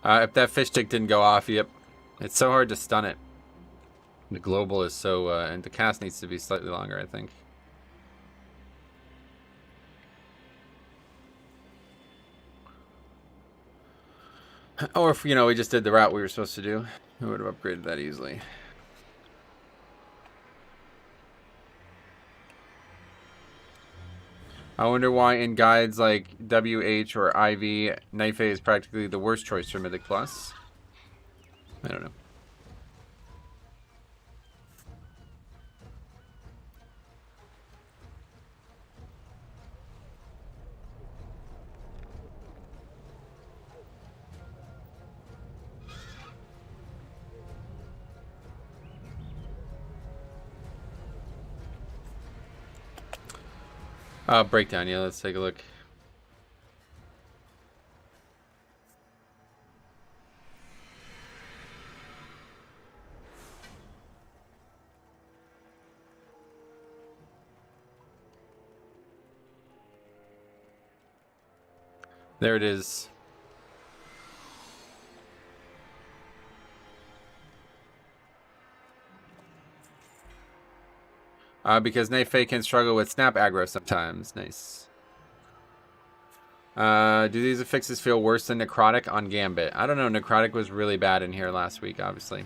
If that fish stick didn't go off, yep. It's so hard to stun it. The global is so, and the cast needs to be slightly longer, I think. Or if, you know, we just did the route we were supposed to do, we would have upgraded that easily. I wonder why in guides like WH or IV, Knife A is practically the worst choice for Mythic Plus. I don't know. Breakdown, yeah, let's take a look. There it is. Because Knife A can struggle with snap aggro sometimes. Nice. Do these affixes feel worse than Necrotic on Gambit? I don't know. Necrotic was really bad in here last week, obviously.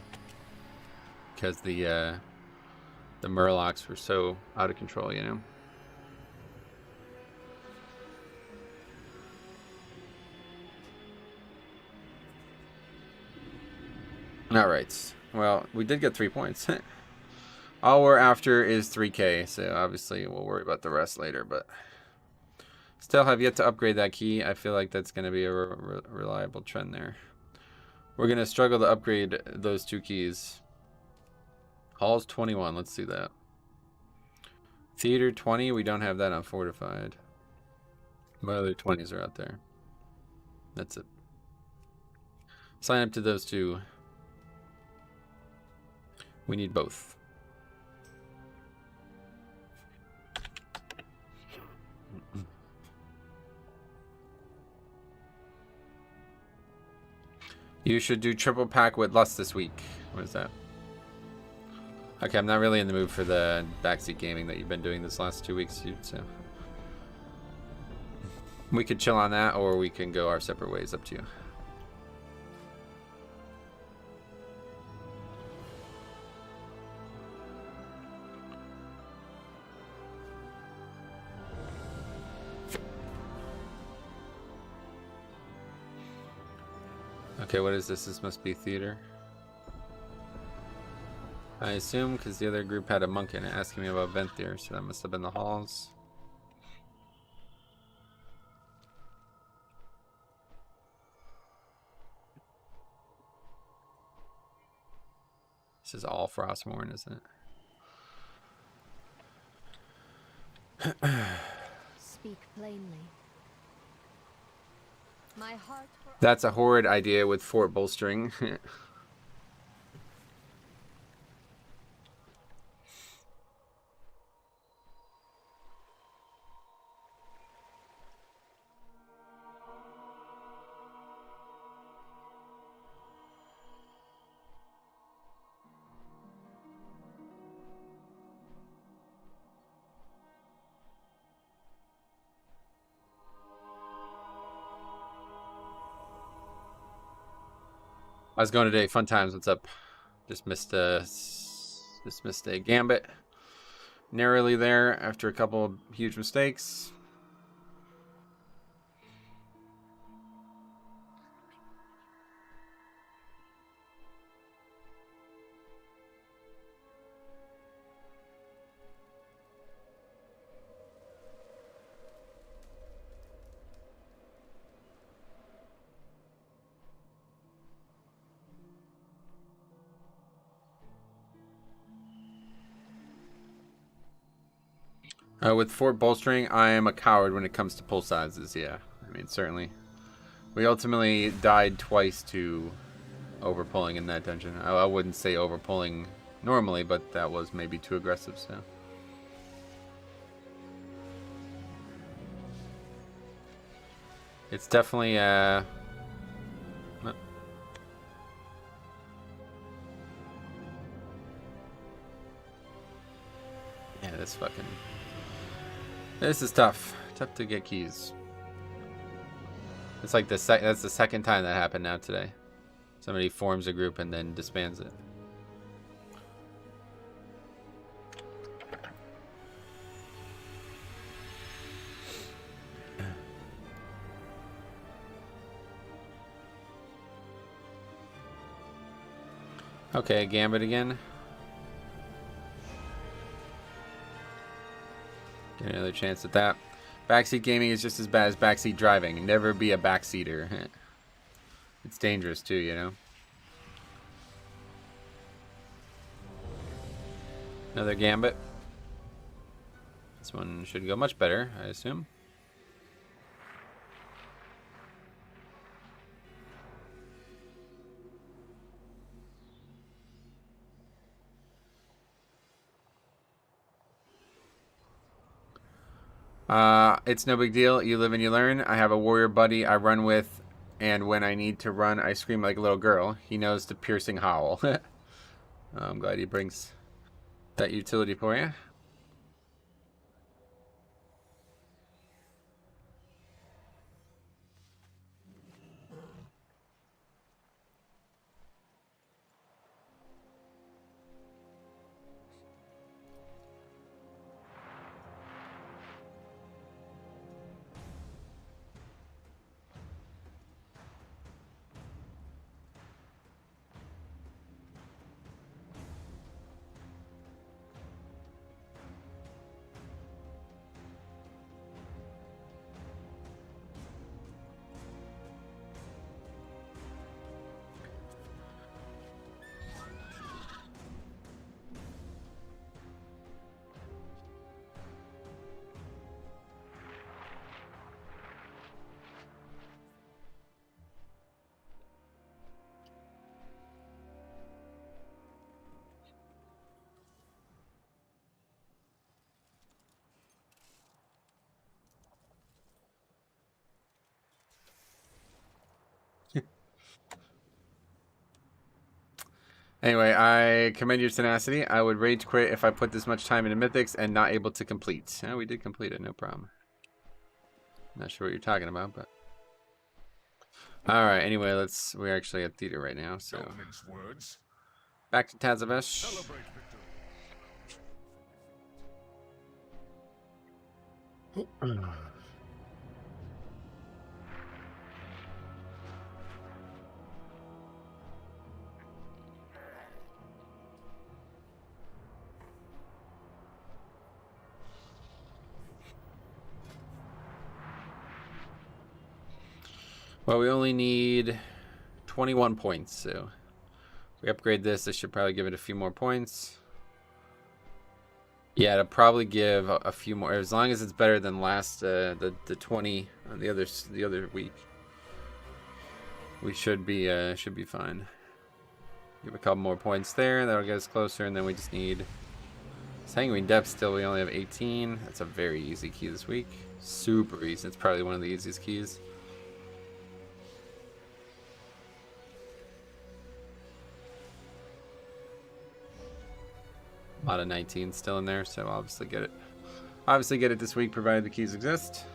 Because the Murlocs were so out of control, you know? Alright. Well, we did get 3 points. All we're after is 3k, so obviously we'll worry about the rest later, but... Still have yet to upgrade that key. I feel like that's going to be a reliable trend there. We're going to struggle to upgrade those 2 keys. Hall's 21. Let's do that. Theater 20. We don't have that on Fortified. What other 20s are out there? That's it. Sign up to those 2. We need both. You should do triple pack with Lust this week. What is that? Okay, I'm not really in the mood for the backseat gaming that you've been doing this last 2 weeks, dude, so... We could chill on that, or we can go our separate ways, up to you. Okay, what is this? This must be theater. I assume because the other group had a monk in it asking me about Venthyr, so that must have been the halls. This is all Frostmourne, isn't it? Speak plainly. My heart for... That's a horrid idea with fort bolstering. How's it going today? Fun times. What's up? Just missed a Gambit. Narrowly there after a couple of huge mistakes. With fort bolstering, I am a coward when it comes to pull sizes, yeah. I mean, certainly. We ultimately died twice to overpulling in that dungeon. I wouldn't say overpulling normally, but that was maybe too aggressive, so. It's definitely, yeah, this fucking... This is tough. Tough to get keys. It's like that's the second time that happened now today. Somebody forms a group and then disbands it. Okay, Gambit again. Get another chance at that. Backseat gaming is just as bad as backseat driving. Never be a backseater. It's dangerous too, you know. Another Gambit. This one should go much better, I assume. It's no big deal. You live and you learn. I have a warrior buddy I run with, and when I need to run, I scream like a little girl. He knows the piercing howl. I'm glad he brings that utility for you. Anyway, I commend your tenacity. I would rage quit if I put this much time into Mythics and not able to complete. Yeah, we did complete it, no problem. Not sure what you're talking about, but... Alright, anyway, we're actually at theater right now, so... Don't mince words. Back to Tazavesh. Celebrate victory. Well, we only need 21 points, so... If we upgrade this, this should probably give it a few more points. Yeah, it'll probably give a few more, as long as it's better than last the 20 on the other week. We should be fine. Give a couple more points there, that'll get us closer, and then we just need Sanguine Depth. Still, we only have 18. That's a very easy key this week. Super easy. It's probably one of the easiest keys. A lot of 19 still in there, so obviously get it. Obviously get it this week, provided the keys exist.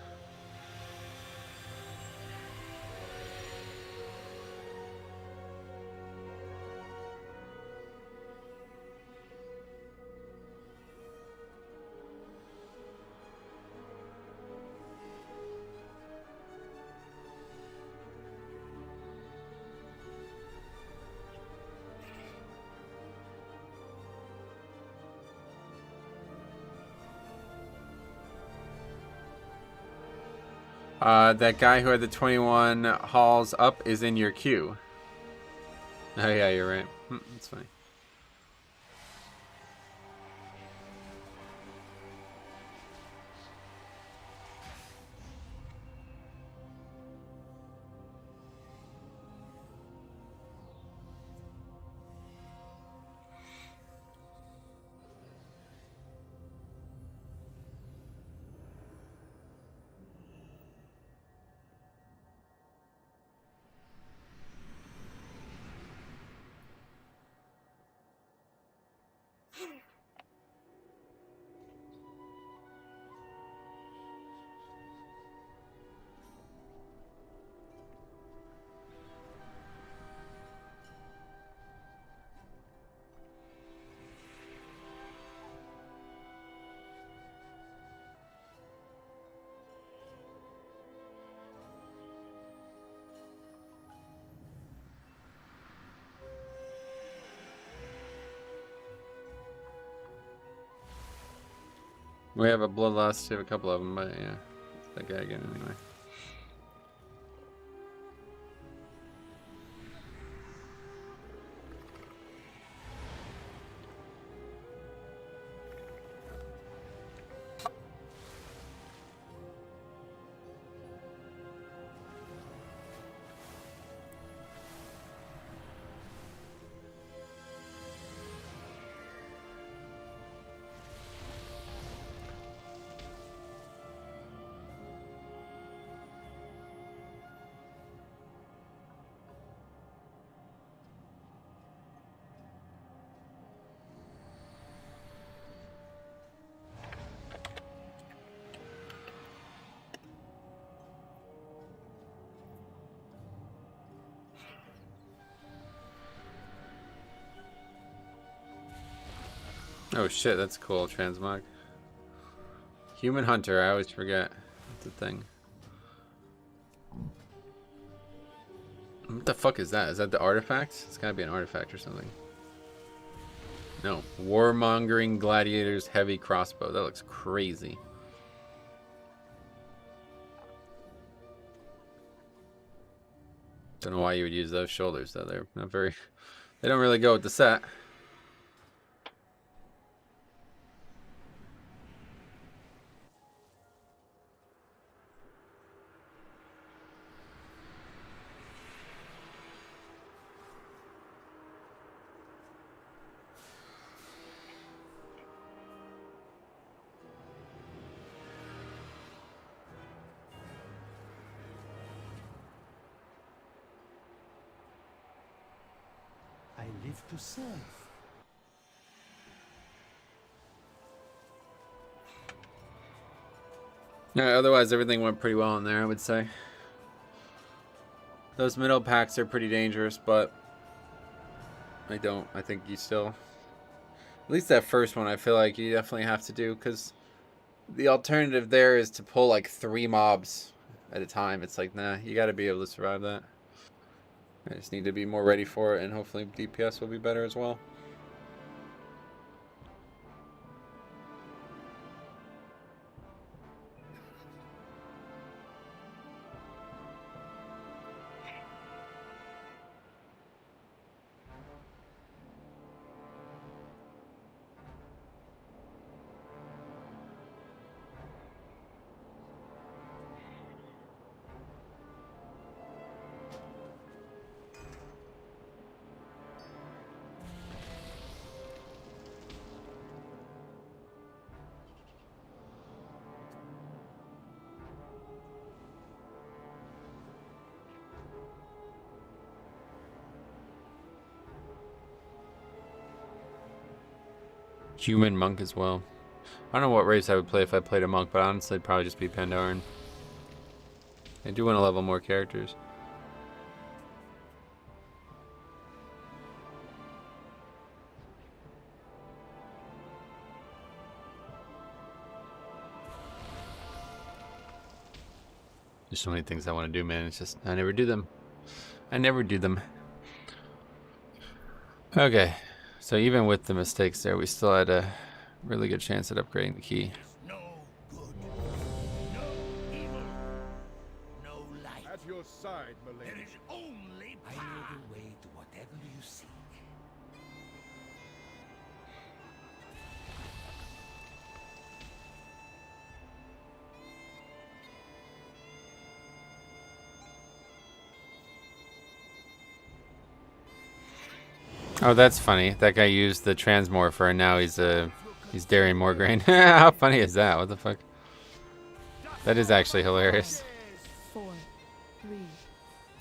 That guy who had the 21 hauls up is in your queue. Oh yeah, you're right. That's funny. We have a Bloodlust, we have a couple of them, but yeah, it's that guy again anyway. Oh shit, that's cool, transmog. Human Hunter, I always forget. That's a thing. What the fuck is that? Is that the artifact? It's gotta be an artifact or something. No. Warmongering Gladiator's Heavy Crossbow. That looks crazy. Don't know why you would use those shoulders though. They're not very... They don't really go with the set. I I live to serve. Yeah, otherwise everything went pretty well in there, I would say. Those middle packs are pretty dangerous, but I think you still, at least that first one, I feel like you definitely have to do, because the alternative there is to pull like 3 mobs at a time. It's like, nah, you got to be able to survive that. I just need to be more ready for it, and hopefully DPS will be better as well. Human monk as well. I don't know what race I would play if I played a monk, but honestly it'd probably just be Pandaren. I do want to level more characters. There's so many things I want to do, man. It's just, I never do them. I never do them. Okay. So even with the mistakes there, we still had a really good chance at upgrading the key. No good, no evil, no light. At your side, Malay. There is only power. I know the way to whatever you seek. Oh, that's funny. That guy used the transmorpher and now he's Darian Morgraine. How funny is that? What the fuck? That is actually hilarious. 4, 3.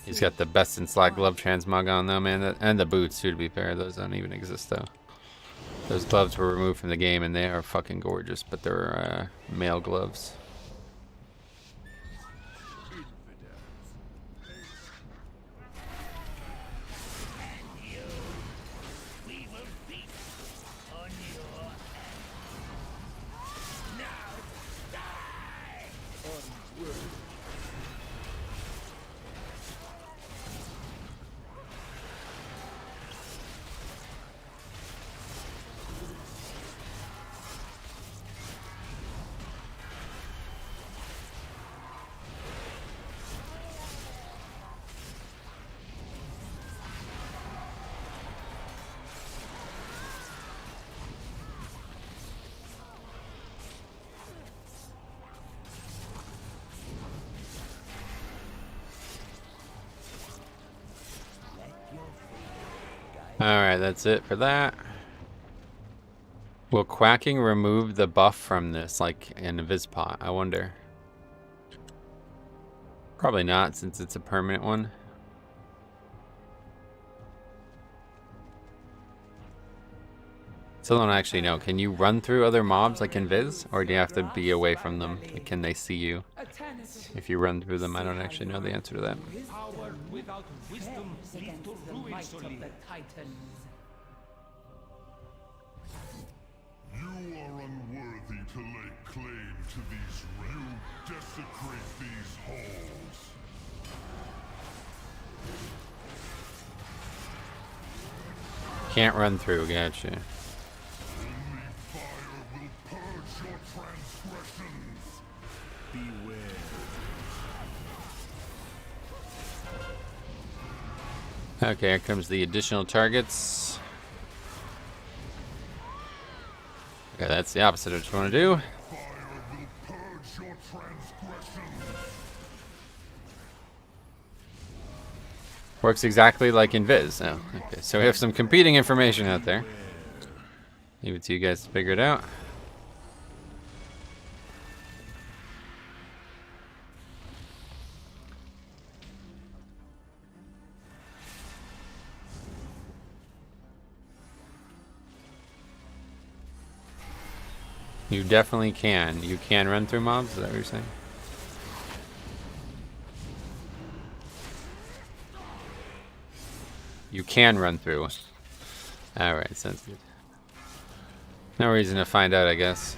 He's got the best in slot glove transmog on though, man. And the boots too, to be fair. Those don't even exist though. Those gloves were removed from the game and they are fucking gorgeous, but they're male gloves. Alright, that's it for that. Will quacking remove the buff from this, like in a Vizpot? I wonder. Probably not, since it's a permanent one. Still don't actually know. Can you run through other mobs like in Viz? Or do you have to be away from them? Like, can they see you if you run through them? I don't actually know the answer to that. Power without wisdom leads to ruin, Solid. You are unworthy to lay claim to these realms. You desecrate these halls. Can't run through, gotcha. Only fire will purge your transgressions. Beware. Okay, here comes the additional targets. Okay, that's the opposite of what you want to do. Fire will purge your transgressions. Works exactly like in Viz. Oh, okay, so we have some competing information out there. Leave it to you guys to figure it out. You definitely can. You can run through mobs? Is that what you're saying? You can run through. Alright, sounds good. No reason to find out, I guess.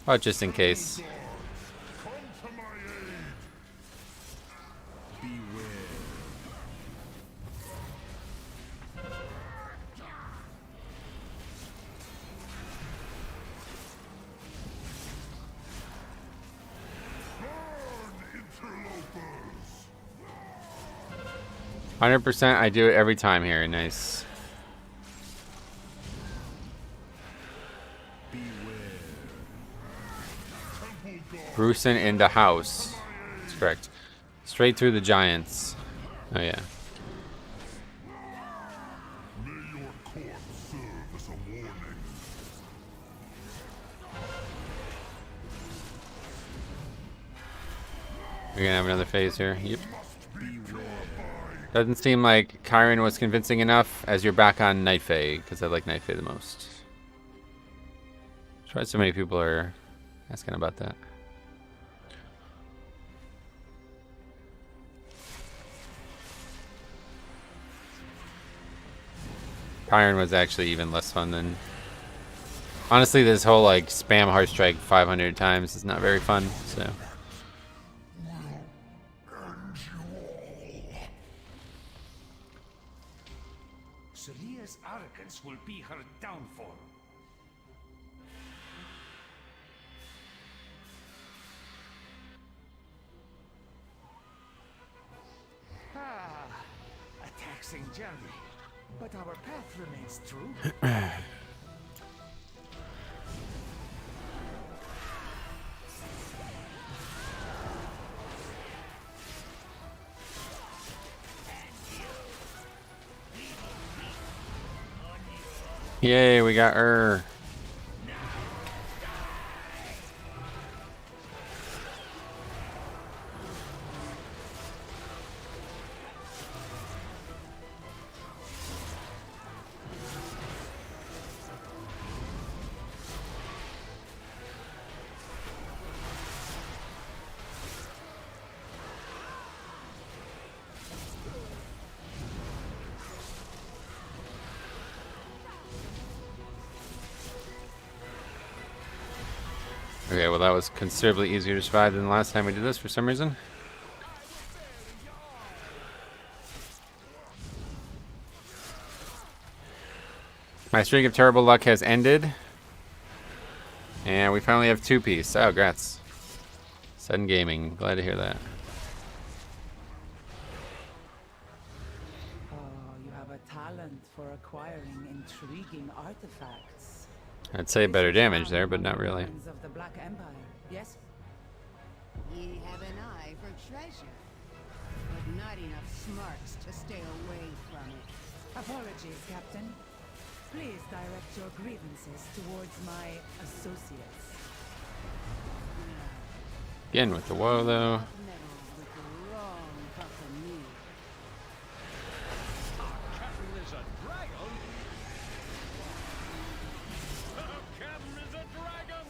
But just in case. Come to my aid. Beware. 100%, I do it every time here. Nice. Brucein in the house. That's correct. Straight through the giants. Oh yeah. May your corpse serve as a warning. We're gonna have another phase here. Yep. Doesn't seem like Kyron was convincing enough as you're back on Night Fae, because I like Night Fae the most. That's why so many people are asking about that. Kyron was actually even less fun than... Honestly, this whole like spam Heartstrike 500 times is not very fun, so... Selia's arrogance will be her downfall. A taxing journey, but our path remains true. Yay, we got her. Okay, well that was considerably easier to survive than the last time we did this for some reason. My streak of terrible luck has ended. And we finally have 2-piece. Oh, grats. Sudden Gaming. Glad to hear that. Oh, you have a talent for acquiring intriguing artifacts. I'd say better damage there, but not really. Of the Black Empire, yes? Ye have an eye for treasure, but not enough smarts to stay away from it. Apologies, Captain. Please direct your grievances towards my associates. Again with the woe, though. Meddled with the wrong buccaneer. Captain is a dragon. Captain is a dragon.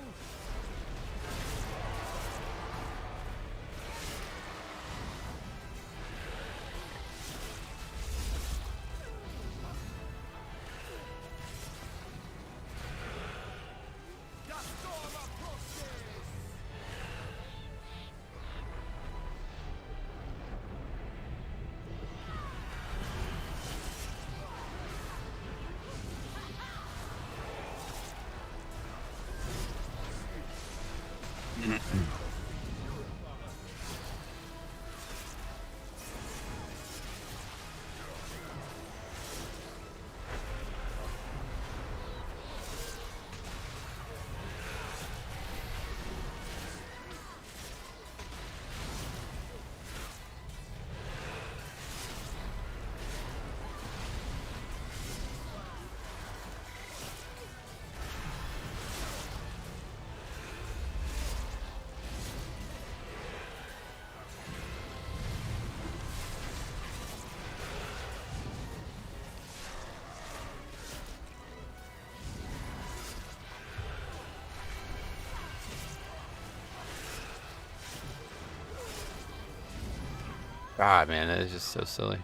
God, man, that is just so silly.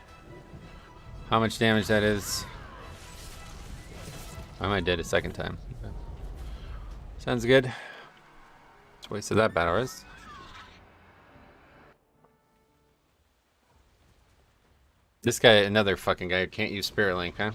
How much damage that is. I might did a second time. Sounds good. Let's wait till that battle is. This guy, another fucking guy who can't use Spirit Link, huh?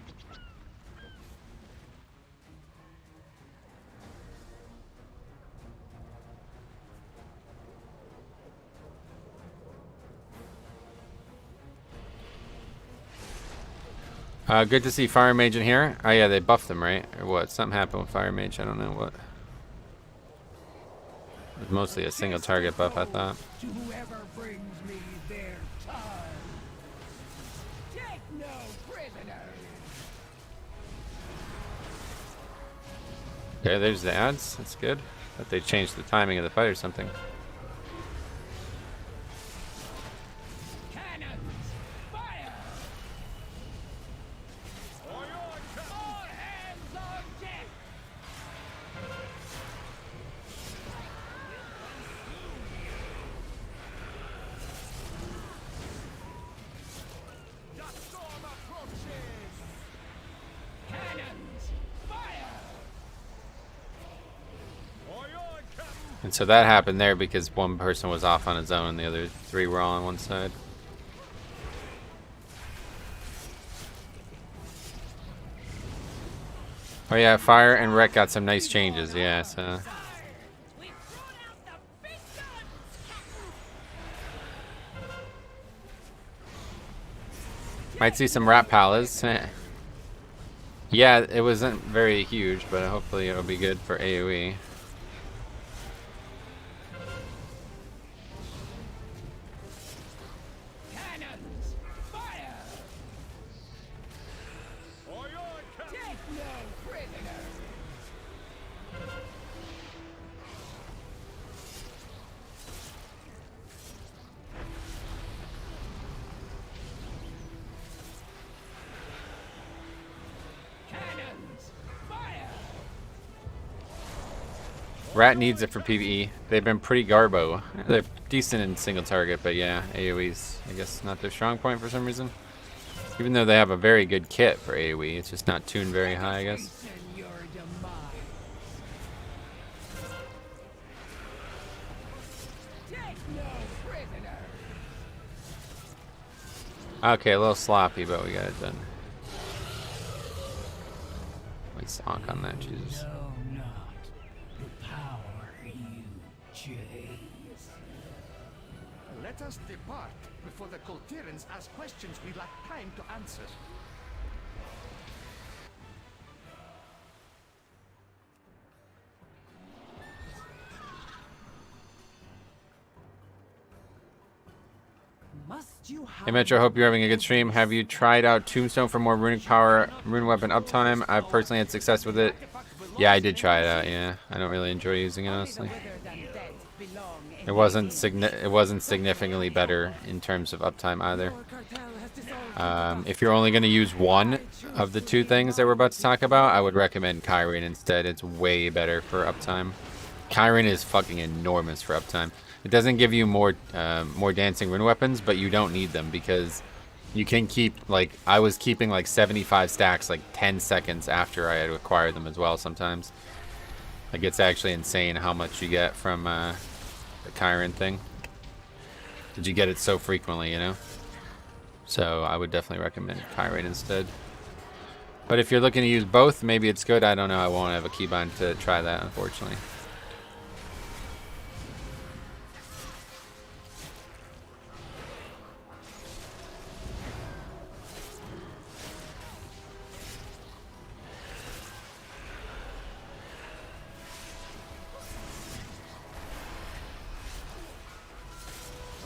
Good to see Fire Mage in here. Oh yeah, they buffed him, right? Or what? Something happened with Fire Mage, I don't know what. It was mostly a single target buff, I thought. To whoever brings me their time. Take no prisoners. Okay, there's the ads. That's good. But they changed the timing of the fight or something. Cannons, fire! All hands on deck! The storm approaches! Cannons, fire! And so that happened there because one person was off on his own and the other three were all on one side. Oh yeah, Fire and Wreck got some nice changes, yeah, so. We've brought out the big guns! Might see some Rat Palace. Yeah, it wasn't very huge, but hopefully it'll be good for AoE. Cannons, fire! Take no prisoners! Cannons, fire! Rat needs it for PvE. They've been pretty garbo. They're decent in single target, but yeah, AoE's, I guess, not their strong point for some reason. Even though they have a very good kit for AoE, it's just not tuned very high, I guess. Hasten your demise. Take no prisoners! Okay, a little sloppy, but we got it done. Wait, sonk on that, Jesus. No, not the power you chase. Let us depart before the Coltirans ask questions we lack time to answer. Must you Hey Metro, hope you're having a good stream. Have you tried out Tombstone for more runic power, rune weapon uptime? I've personally had success with it. Yeah, I did try it out, yeah. I don't really enjoy using it, honestly. It wasn't significantly better in terms of uptime either. If you're only going to use one of the two things that we're about to talk about, I would recommend Kyrene instead. It's way better for uptime. Kyrene is fucking enormous for uptime. It doesn't give you more dancing rune weapons, but you don't need them because you can keep, like, I was keeping like 75 stacks like 10 seconds after I had acquired them as well sometimes. Like, it's actually insane how much you get from the Kyrene thing. Did you get it so frequently, you know? So I would definitely recommend Kyrene instead. But if you're looking to use both, maybe it's good. I don't know. I won't have a keybind to try that, unfortunately.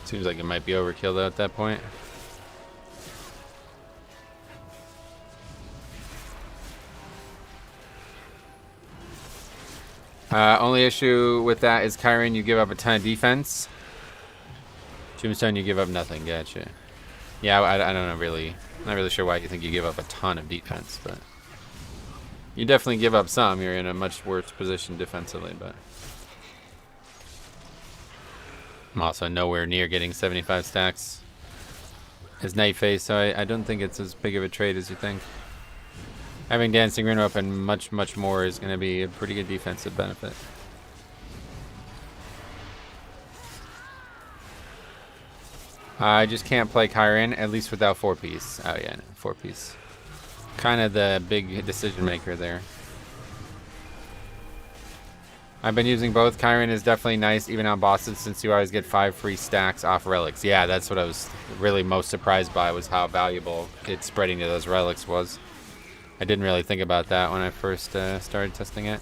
Seems like it might be overkill though at that point. Only issue with that is Kyrene, you give up a ton of defense. Tombstone, you give up nothing. Gotcha. Yeah, I don't know really. Not really sure why you think you give up a ton of defense, but you definitely give up some. You're in a much worse position defensively, but I'm also nowhere near getting 75 stacks. is Night Phase, so I don't think it's as big of a trade as you think. Having Dancing Rune up and much more is going to be a pretty good defensive benefit. I just can't play Kyron, at least without 4-piece. Oh yeah, no, 4-piece. Kind of the big decision maker there. I've been using both. Kyron is definitely nice, even on bosses, since you always get 5 free stacks off relics. Yeah, that's what I was really most surprised by, was how valuable it spreading to those relics was. I didn't really think about that when I first started testing it.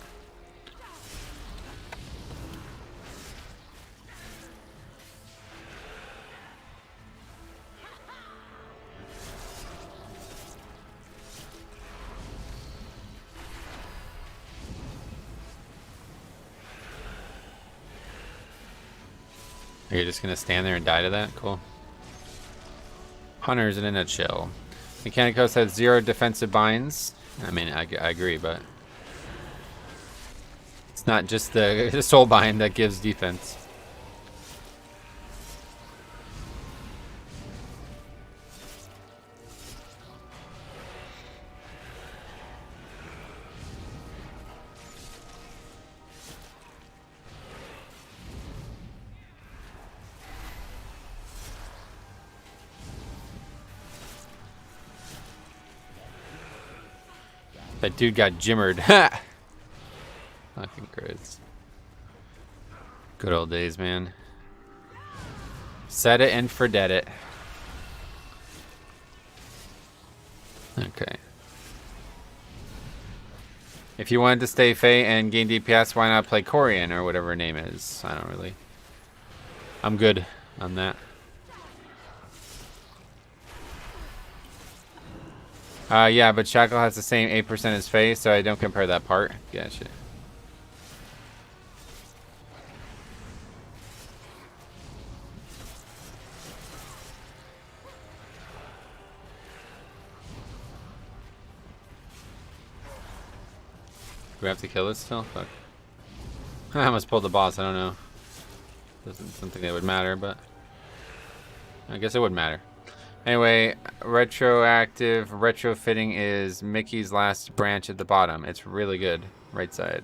You're just gonna stand there and die to that? Cool. Hunters in a nutshell. Mechanicos has 0 defensive binds. I mean, I agree, but it's not just the soul bind that gives defense. That dude got jimmered. Ha! Fucking crits. Good old days, man. Set it and forget it. Okay. If you wanted to stay Fae and gain DPS, why not play Corian or whatever her name is? I don't really. I'm good on that. Yeah, but Shackle has the same 8% as Faye, so I don't compare that part. Gotcha. Do we have to kill this still? Fuck. I almost pulled the boss, I don't know. Doesn't think that would matter, but I guess it would matter. Anyway, retrofitting is Mickey's last branch at the bottom. It's really good. Right side.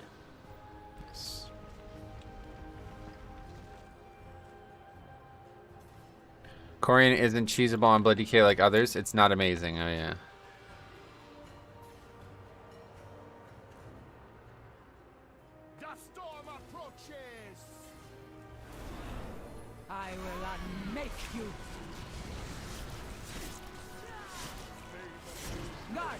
Yes. Corian isn't cheesable on Blood DK like others. It's not amazing. Oh yeah. The storm approaches. I will unmake you. Guard,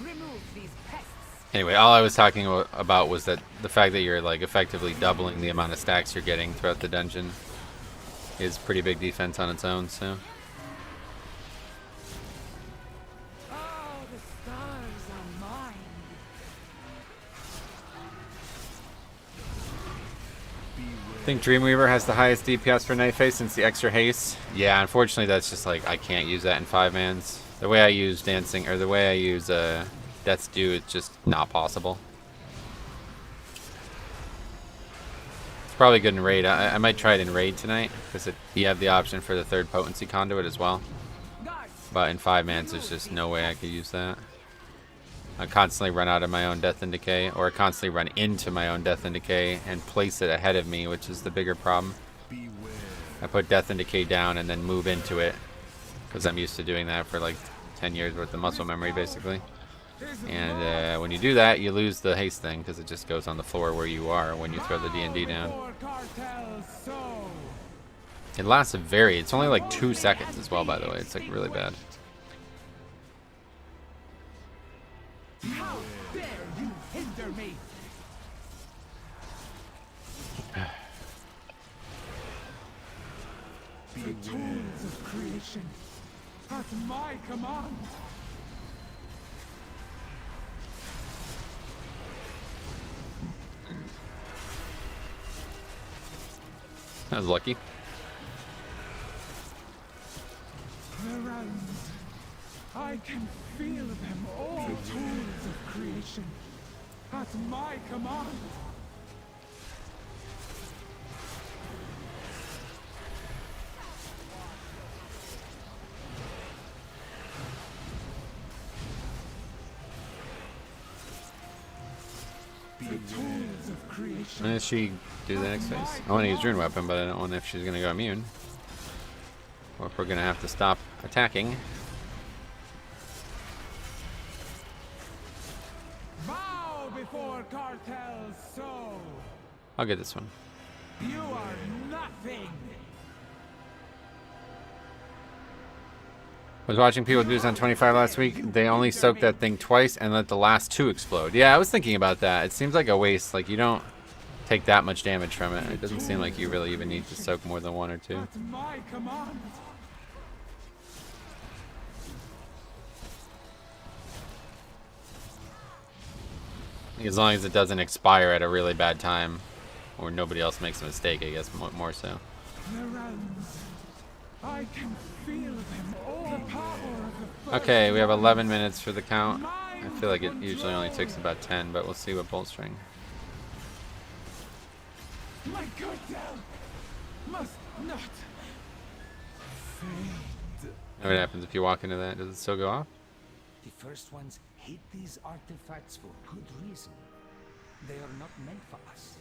remove these pests. Anyway, all I was talking about was that the fact that you're like effectively doubling the amount of stacks you're getting throughout the dungeon is pretty big defense on its own, so. Oh, the stars are mine. I think Dreamweaver has the highest DPS for Night Phase since the extra haste. Yeah, unfortunately that's just like, I can't use that in 5-mans. The way I use Dancing, or the way I use Death's Due, it's just not possible. It's probably good in Raid. I might try it in Raid tonight, because you have the option for the 3rd Potency Conduit as well. But in 5-mans, there's just no way I could use that. I constantly run out of my own Death and Decay, or I constantly run into my own Death and Decay and place it ahead of me, which is the bigger problem. I put Death and Decay down and then move into it, because I'm used to doing that for like 10 years worth of muscle memory, basically. And when you do that, you lose the haste thing, because it just goes on the floor where you are when you throw the D&D down. It lasts it's only like 2 seconds as well, by the way. It's like really bad. How dare you hinder me? The tools of creation at my command. That was lucky. Around, I can feel them, all tools of creation at my command. tools of creation. And she do the next phase? I want to use Rune Weapon, but I don't know if she's going to go immune. Or if we're going to have to stop attacking. Bow before Cartel's soul. I'll get this one. You are nothing. I was watching people do this on 25 last week. They only soak that thing twice and let the last 2 explode. Yeah, I was thinking about that. It seems like a waste. Like, you don't take that much damage from it. It doesn't seem like you really even need to soak more than 1 or 2. At my command. As long as it doesn't expire at a really bad time. Or nobody else makes a mistake, I guess, more so. The realms. I can feel them. All the power of the first Okay, we have 11 minutes for the count. I mind feel like it usually control. only takes about 10, but we'll see what Bolt String. My Cartel must not fade. What happens if you walk into that? Does it still go off? The first ones hate these artifacts for good reason. They are not meant for us.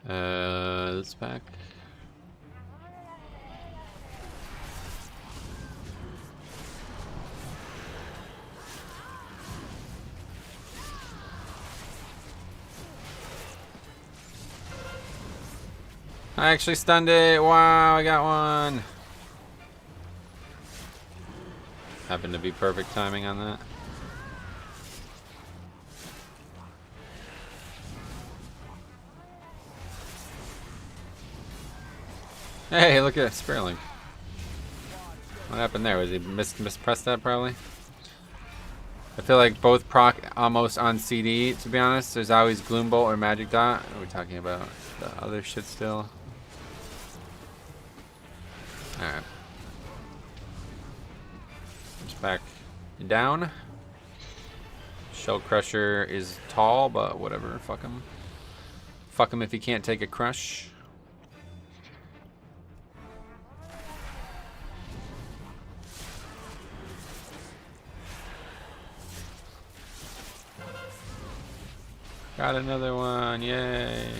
This back. I actually stunned it. Wow, I got one. Happened to be perfect timing on that. Hey, look at Sperling. What happened there? Was he mispressed that probably? I feel like both proc almost on CD, to be honest. There's always Gloom Bolt or Magic Dot. Are we talking about the other shit still? Alright. Just back down. Shell Crusher is tall, but whatever. Fuck him. Fuck him if he can't take a crush. Got another one, yay.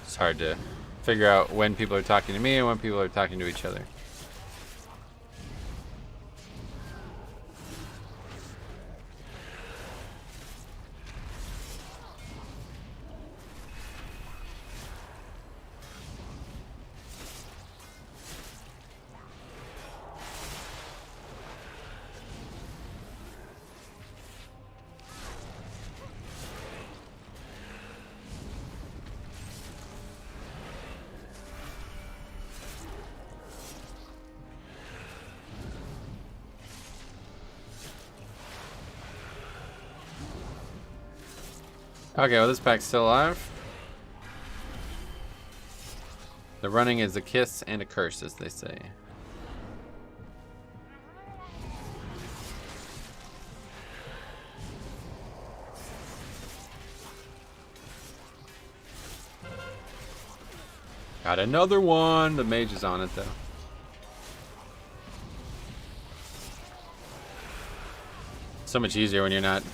It's hard to figure out when people are talking to me and when people are talking to each other. Okay, well this pack's still alive. The running is a kiss and a curse, as they say. Got another one. The mage is on it though. So much easier when you're not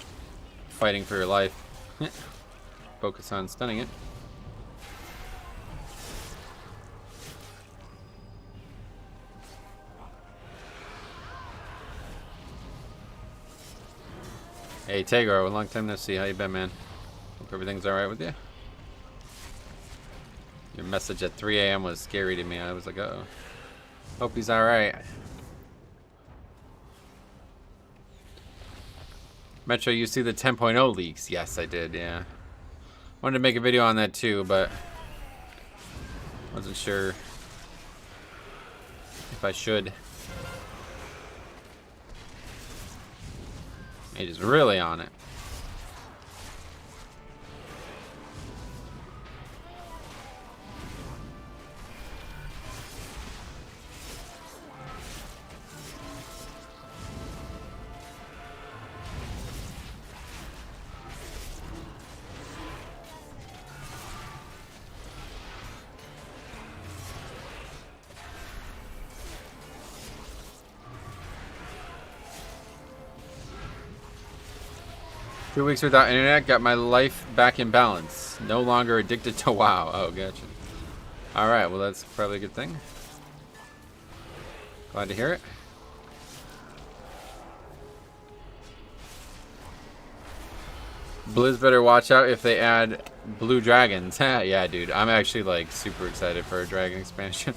fighting for your life. Focus on stunning it. Hey Tegro, long time no see. How you been, man? Hope everything's alright with you. Your message at 3 AM was scary to me. I was like, uh-oh. Hope he's alright. Metro, you see the 10.0 leaks? Yes, I did, yeah. Wanted to make a video on that too, but wasn't sure if I should. Mage is really on it. 2 weeks without internet, got my life back in balance. No longer addicted to WoW. Oh, gotcha. Alright, well that's probably a good thing. Glad to hear it. Blizz better watch out if they add blue dragons. Yeah, dude. I'm actually like super excited for a dragon expansion.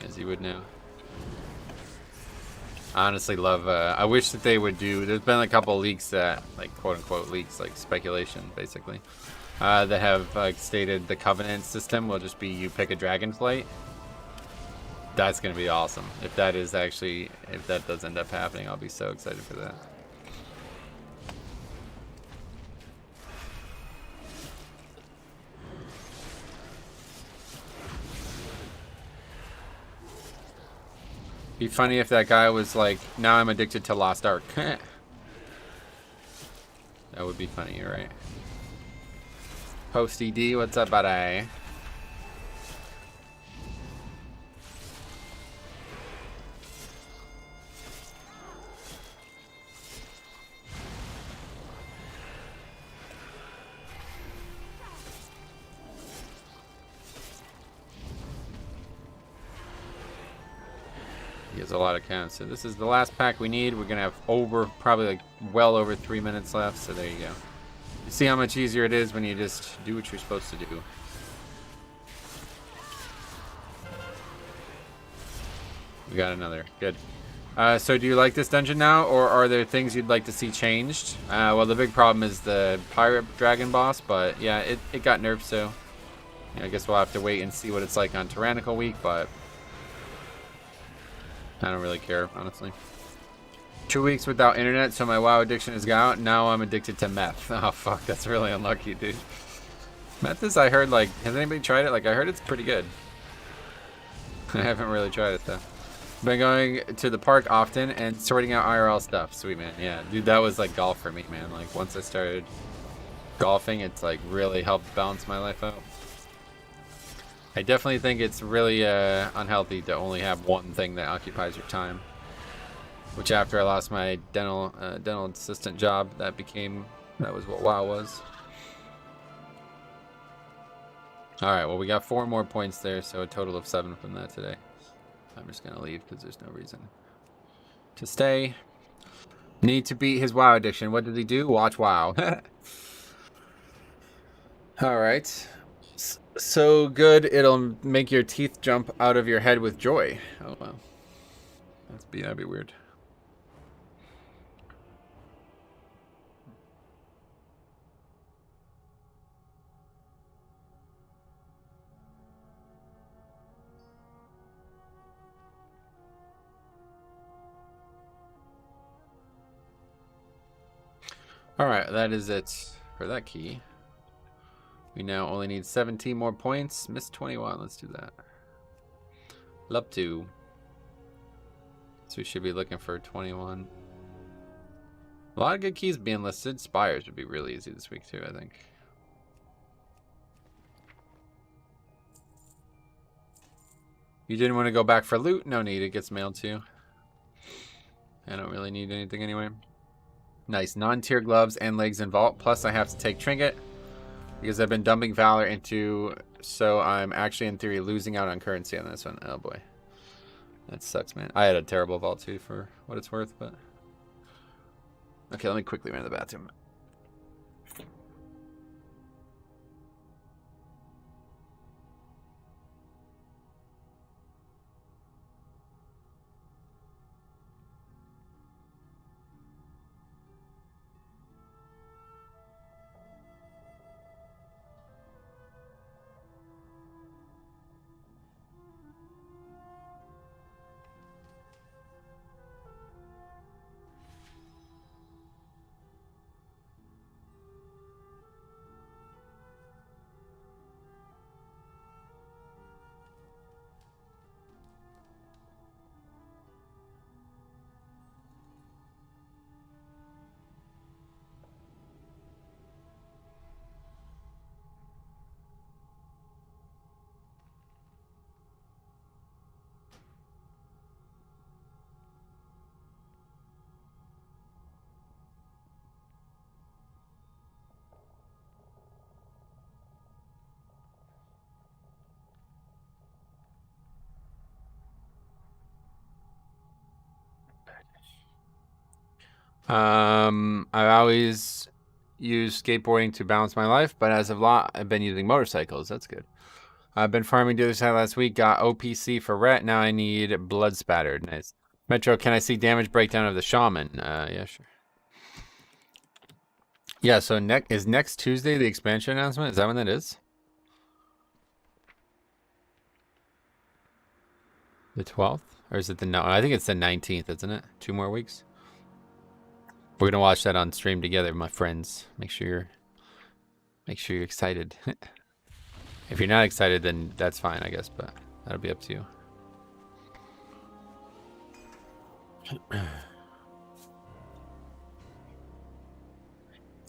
As you would know. I honestly love, I wish that they would do, there's been a couple leaks that, like quote unquote leaks, like speculation basically, that have like stated the Covenant system will just be you pick a dragon flight. That's going to be awesome. If that is actually, if that does end up happening, I'll be so excited for that. Be funny if that guy was like, now I'm addicted to Lost Ark. That would be funny, you're right. Post ED, what's up, buddy? He has a lot of counts. So this is the last pack we need. We're gonna have probably like well over 3 minutes left. So there you go. You see how much easier it is when you just do what you're supposed to do. We got another. Good. So do you like this dungeon now, or are there things you'd like to see changed? Well, the big problem is the pirate dragon boss, but yeah, it got nerfed, so yeah, I guess we'll have to wait and see what it's like on Tyrannical Week, but I don't really care, honestly. 2 weeks without internet, so my WoW addiction is gone. Now I'm addicted to meth. Oh, fuck, that's really unlucky, dude. Meth is, I heard, like, has anybody tried it? Like, I heard it's pretty good. I haven't really tried it, though. Been going to the park often and sorting out IRL stuff. Sweet, man. Yeah, dude, that was, like, golf for me, man. Like, once I started golfing, it's, like, really helped balance my life out. I definitely think it's really unhealthy to only have one thing that occupies your time. Which after I lost my dental assistant job, that was what WoW was. Alright, well we got 4 more points there, so a total of 7 from that today. I'm just gonna leave because there's no reason to stay. Need to beat his WoW addiction. What did he do? Watch WoW. Alright. So good it'll make your teeth jump out of your head with joy. Oh wow. That'd be weird. Alright, that is it for that key. We now only need 17 more points. Missed 21. Let's do that. Love to. So we should be looking for 21. A lot of good keys being listed. Spires would be really easy this week too, I think. You didn't want to go back for loot? No need. It gets mailed to you. I don't really need anything anyway. Nice. Non-tier gloves and legs in vault. Plus I have to take trinket. Because I've been dumping Valor into, so I'm actually in theory losing out on currency on this one. Oh boy. That sucks, man. I had a terrible vault too for what it's worth, but. Okay, let me quickly run to the bathroom. I always use skateboarding to balance my life, but as of late, I've been using motorcycles. That's good. I've been farming the other side last week. Got OPC for ret. Now I need blood spattered. Nice. Metro, can I see damage breakdown of the shaman? Yeah, sure. Yeah, so is next Tuesday the expansion announcement? Is that when that is? The 12th? Or is it the... No, I think it's the 19th, isn't it? 2 more weeks. We're gonna watch that on stream together, my friends. Make sure you're excited. If you're not excited, then that's fine, I guess, but that'll be up to you.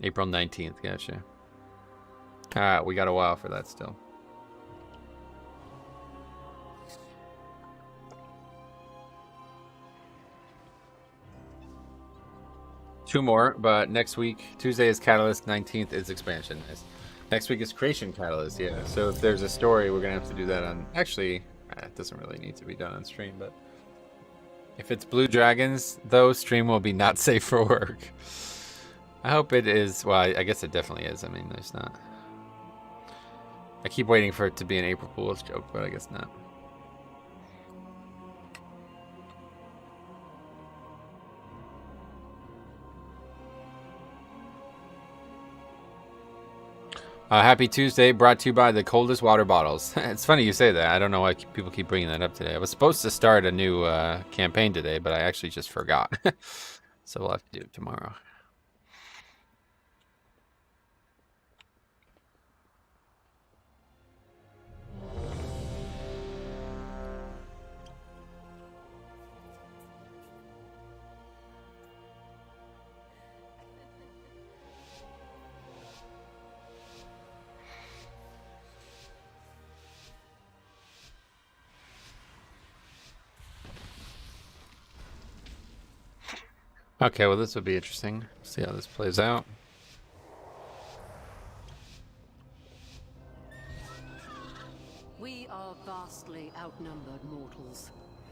April 19th, gotcha. We got a while for that still. Two more, but next week, Tuesday is Catalyst, 19th is Expansion. Next week is Creation Catalyst, yeah. So if there's a story, we're going to have to do that on... Actually, it doesn't really need to be done on stream, but... If it's Blue Dragons, though, stream will be not safe for work. I hope it is. Well, I guess it definitely is. I mean, there's not... I keep waiting for it to be an April Fool's joke, but I guess not. Happy Tuesday, brought to you by the coldest water bottles. It's funny you say that. I don't know why people keep bringing that up today. I was supposed to start a new campaign today, but I actually just forgot. So we'll have to do it tomorrow. Okay, well this will be interesting. See how this plays out. We are vastly outnumbered mortals.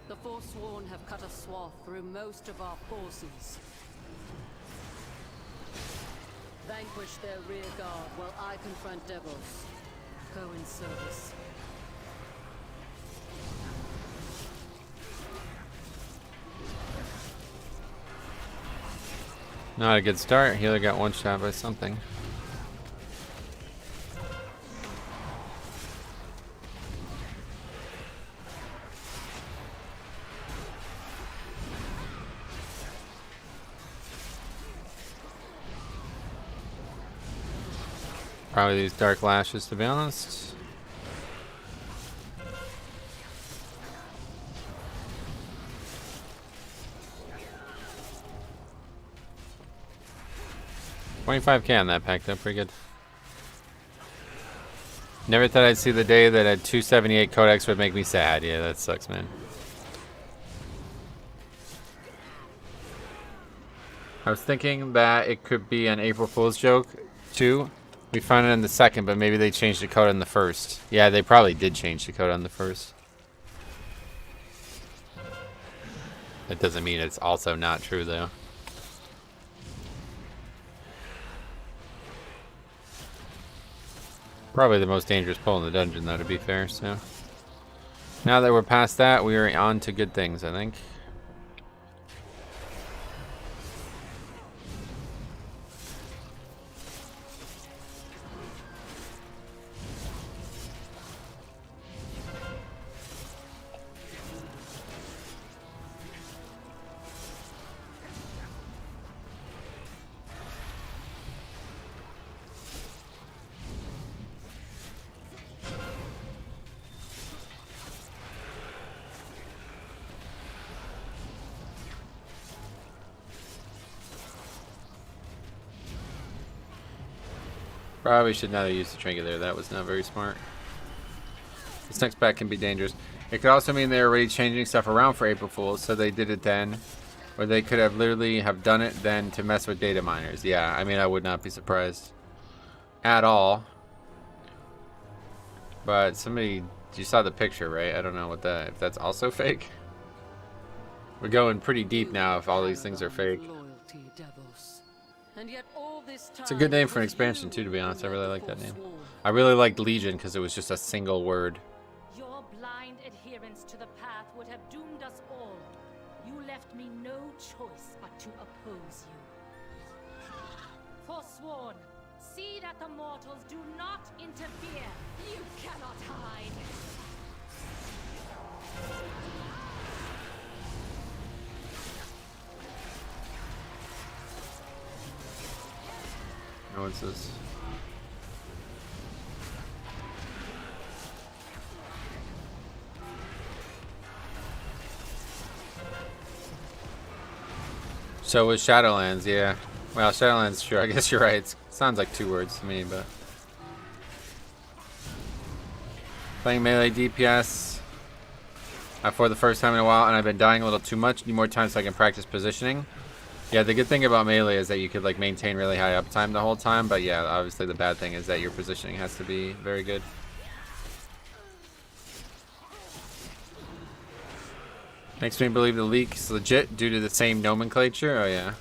The Forsworn have cut a swath through most of our forces. Vanquish their rear guard while I confront devils. Go in service. Not a good start. Healer got one shot by something. Probably these dark lashes, to be honest. $25K on that pack though, pretty good. Never thought I'd see the day that a 278 codex would make me sad. Yeah, that sucks, man. I was thinking that it could be an April Fool's joke too. We found it in the second, but maybe they changed the code on the first. Yeah, they probably did change the code on the first. That doesn't mean it's also not true though. Probably the most dangerous pull in the dungeon, though, to be fair, so... Now that we're past that, we are on to good things, I think. Probably should not have used the trinket there. That was not very smart. This next pack can be dangerous. It could also mean they're already changing stuff around for April Fools, so they did it then. Or they could have literally have done it then to mess with data miners. Yeah, I mean, I would not be surprised at all. But somebody, you saw the picture, right? I don't know what that, if that's also fake. We're going pretty deep now if all these things are fake. Loyalty, devil. And yet all this time, It's a good name for an expansion too, to be honest. I really like that name. I really liked Legion because it was just a single word. Your blind adherence to the path would have doomed us all. You left me no choice but to oppose you. Forsworn, see that the mortals do not interfere. You cannot hide. Oh, what's this? So with Shadowlands, yeah. Well, Shadowlands, sure. I guess you're right. It sounds like 2 words to me, but playing melee DPS for the first time in a while, and I've been dying a little too much. Need more time so I can practice positioning. Yeah, the good thing about melee is that you could like maintain really high uptime the whole time, but yeah, obviously the bad thing is that your positioning has to be very good. Makes me believe the leak's legit due to the same nomenclature. Oh yeah.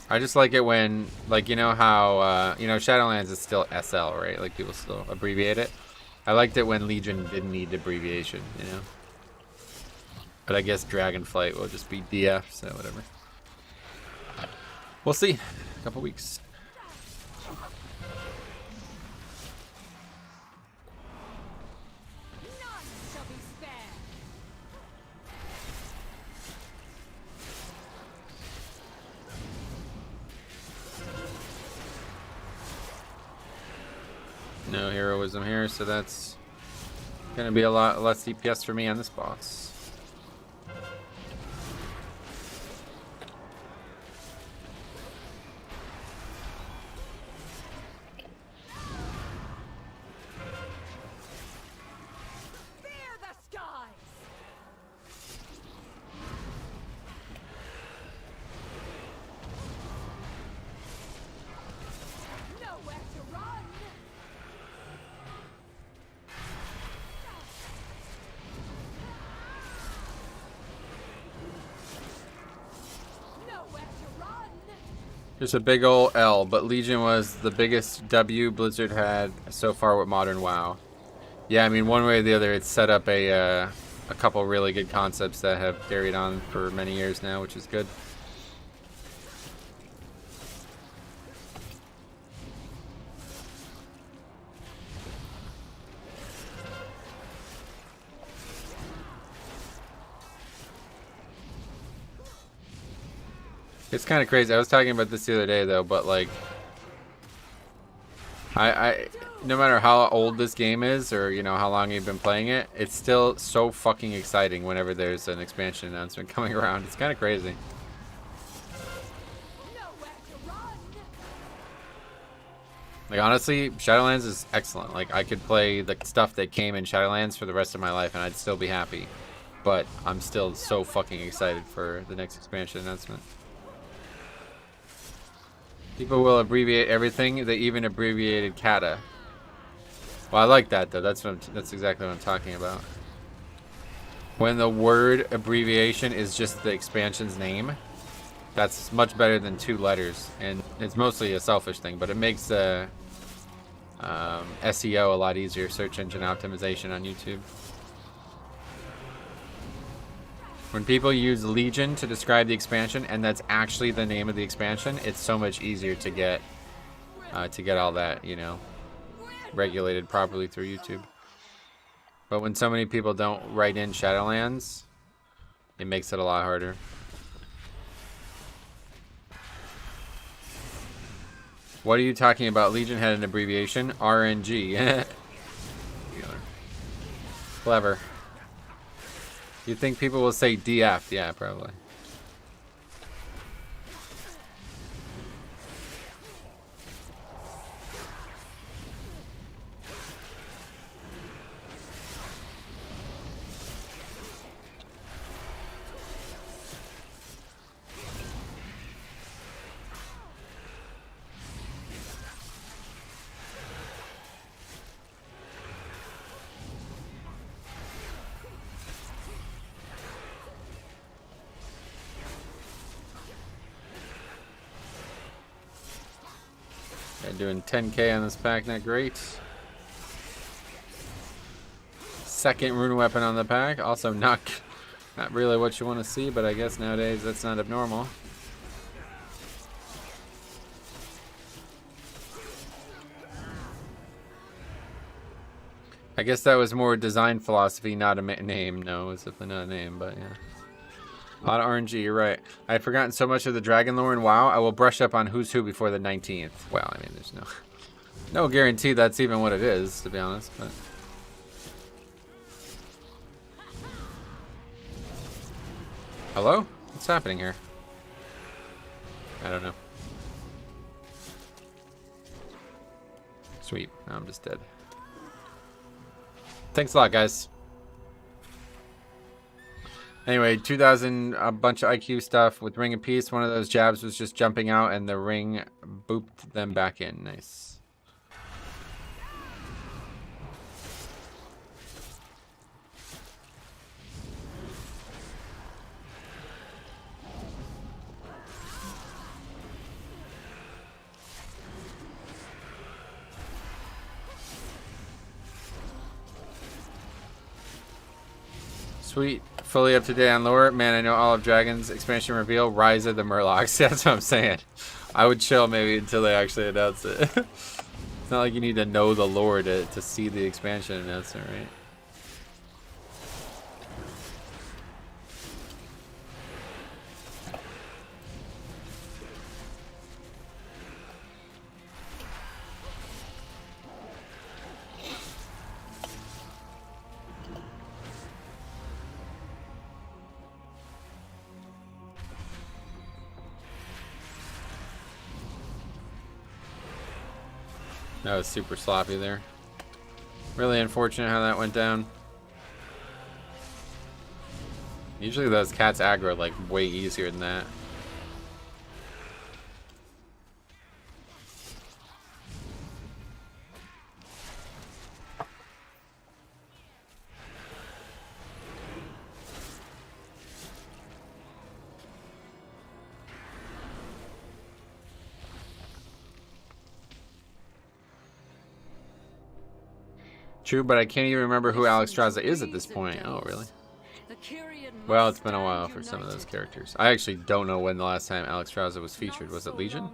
I just like it when, like, you know how, you know, Shadowlands is still SL, right? Like, people still abbreviate it. I liked it when Legion didn't need abbreviation, you know? But I guess Dragonflight will just be DF, so whatever. We'll see. A couple weeks. No heroism here, so that's gonna be a lot less DPS for me on this boss. Just a big ol' L, but Legion was the biggest W Blizzard had so far with modern WoW. Yeah, I mean, one way or the other, it's set up a couple really good concepts that have carried on for many years now, which is good. It's kind of crazy. I was talking about this the other day, though, but like, no matter how old this game is, or you know how long you've been playing it, it's still so fucking exciting whenever there's an expansion announcement coming around. It's kind of crazy. Like, honestly, Shadowlands is excellent. Like, I could play the stuff that came in Shadowlands for the rest of my life, and I'd still be happy. But I'm still so fucking excited for the next expansion announcement. People will abbreviate everything. They even abbreviated kata. Well, I like that though. That's exactly what I'm talking about. When the word abbreviation is just the expansion's name, that's much better than 2 letters. And it's mostly a selfish thing, but it makes SEO a lot easier. Search engine optimization on YouTube. When people use Legion to describe the expansion, and that's actually the name of the expansion, it's so much easier to get all that, you know, regulated properly through YouTube. But when so many people don't write in Shadowlands, it makes it a lot harder. What are you talking about? Legion had an abbreviation, RNG. Clever. You think people will say DF? Yeah, probably. Okay, doing 10k on this pack, not great. Second rune weapon on the pack, also not really what you want to see, but I guess nowadays that's not abnormal. I guess that was more design philosophy, not a name. No, it's definitely not a name, but yeah. A lot of RNG, you're right. I've forgotten so much of the dragon lore in WoW. I will brush up on who's who before the 19th. Well, I mean, there's no guarantee that's even what it is, to be honest, but... Hello? What's happening here? I don't know. Sweet. Now I'm just dead. Thanks a lot, guys. Anyway, 2000, a bunch of IQ stuff with Ring of Peace. One of those jabs was just jumping out and the ring booped them back in. Nice. Sweet. Fully up to date on lore. Man, I know all of Dragon's expansion reveal. Rise of the Murlocs. That's what I'm saying. I would chill maybe until they actually announce it. It's not like you need to know the lore to see the expansion announcement, right? That was super sloppy there. Really unfortunate how that went down. Usually those cats aggro like way easier than that. True, but I can't even remember who Alexstrasza is at this point. Oh, really? Well, it's been a while for some of those characters. I actually don't know when the last time Alexstrasza was featured. Was it Legion?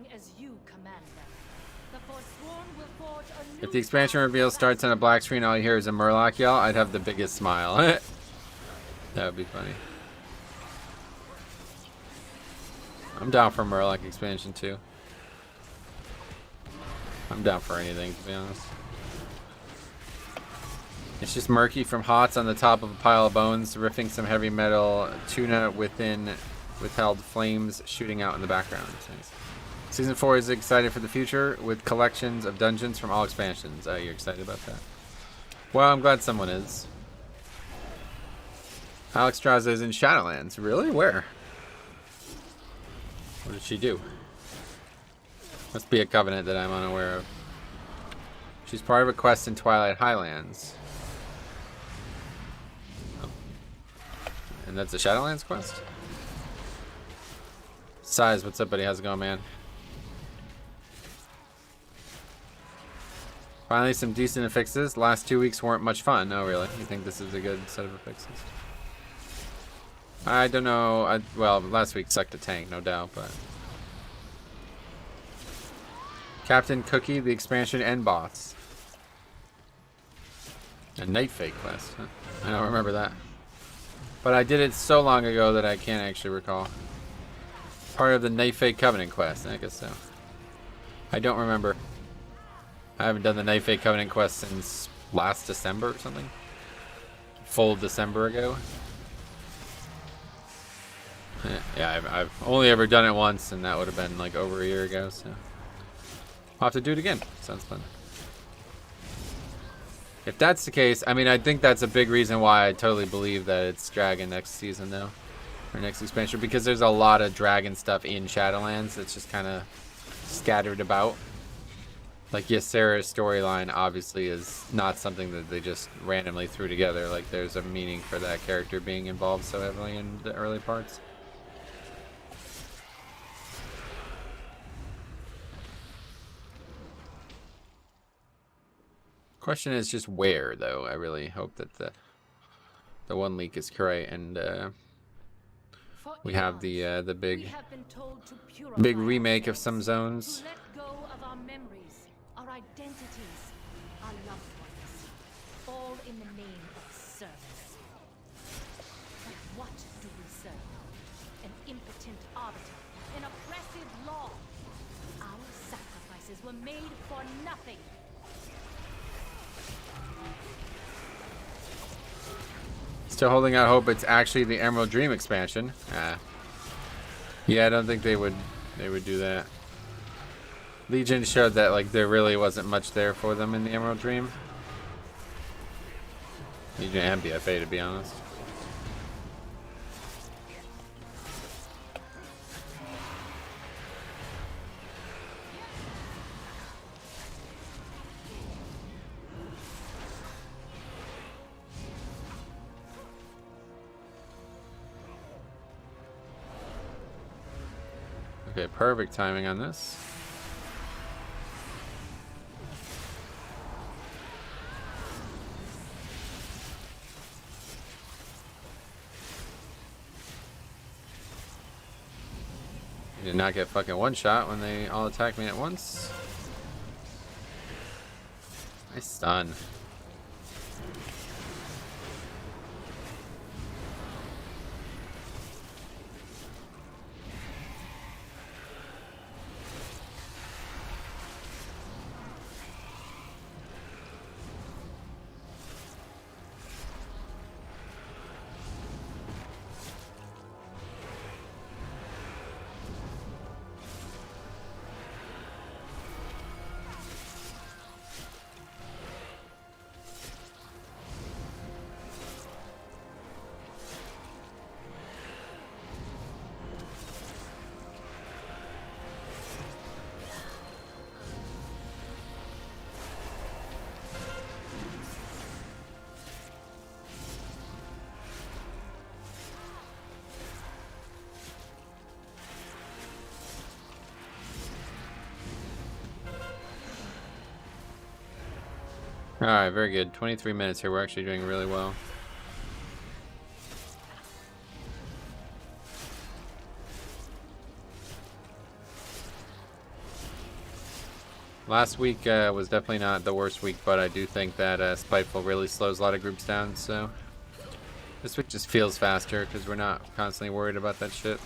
If the expansion reveal starts on a black screen, all you hear is a Murloc yell, I'd have the biggest smile. That would be funny. I'm down for Murloc expansion too. I'm down for anything, to be honest. It's just murky from Hots on the top of a pile of bones, riffing some heavy metal tuna within withheld flames shooting out in the background. Season 4 is excited for the future with collections of dungeons from all expansions. Oh, you're excited about that? Well, I'm glad someone is. Alexstrasza is in Shadowlands. Really? Where? What did she do? Must be a covenant that I'm unaware of. She's part of a quest in Twilight Highlands. And that's a Shadowlands quest? Size, what's up, buddy? How's it going, man? Finally, some decent affixes. Last 2 weeks weren't much fun. Oh, really? You think this is a good set of affixes? I don't know. Well, last week sucked a tank, no doubt, but... Captain Cookie, the expansion and boss. A Night Fate quest, huh? I don't remember that. But I did it so long ago that I can't actually recall. Part of the Night Fate Covenant quest, I guess so. I don't remember. I haven't done the Night Fate Covenant quest since last December or something. Full December ago. Yeah, I've only ever done it once, and that would have been like over a year ago, so. I'll have to do it again. Sounds fun. If that's the case, I mean, I think that's a big reason why I totally believe that it's Dragon next season, though. Or next expansion, because there's a lot of Dragon stuff in Shadowlands that's just kind of scattered about. Like, Ysera's storyline obviously is not something that they just randomly threw together. Like, there's a meaning for that character being involved so heavily in the early parts. Question is just where, though. I really hope that the one leak is correct, and we have the big remake of some zones. Let go of our memories, our identities, our loved ones, all in the name of service. But what do we serve? An impotent arbiter, an oppressive law. Our sacrifices were made for nothing. Still holding out hope it's actually the Emerald Dream expansion. Yeah, I don't think they would do that. Legion showed that like there really wasn't much there for them in the Emerald Dream. Legion and BFA, to be honest. Okay, perfect timing on this. Did not get fucking one shot when they all attack me at once. Nice stun. Alright, very good. 23 minutes here. We're actually doing really well. Last week was definitely not the worst week, but I do think that Spiteful really slows a lot of groups down, so this week just feels faster because we're not constantly worried about that shit.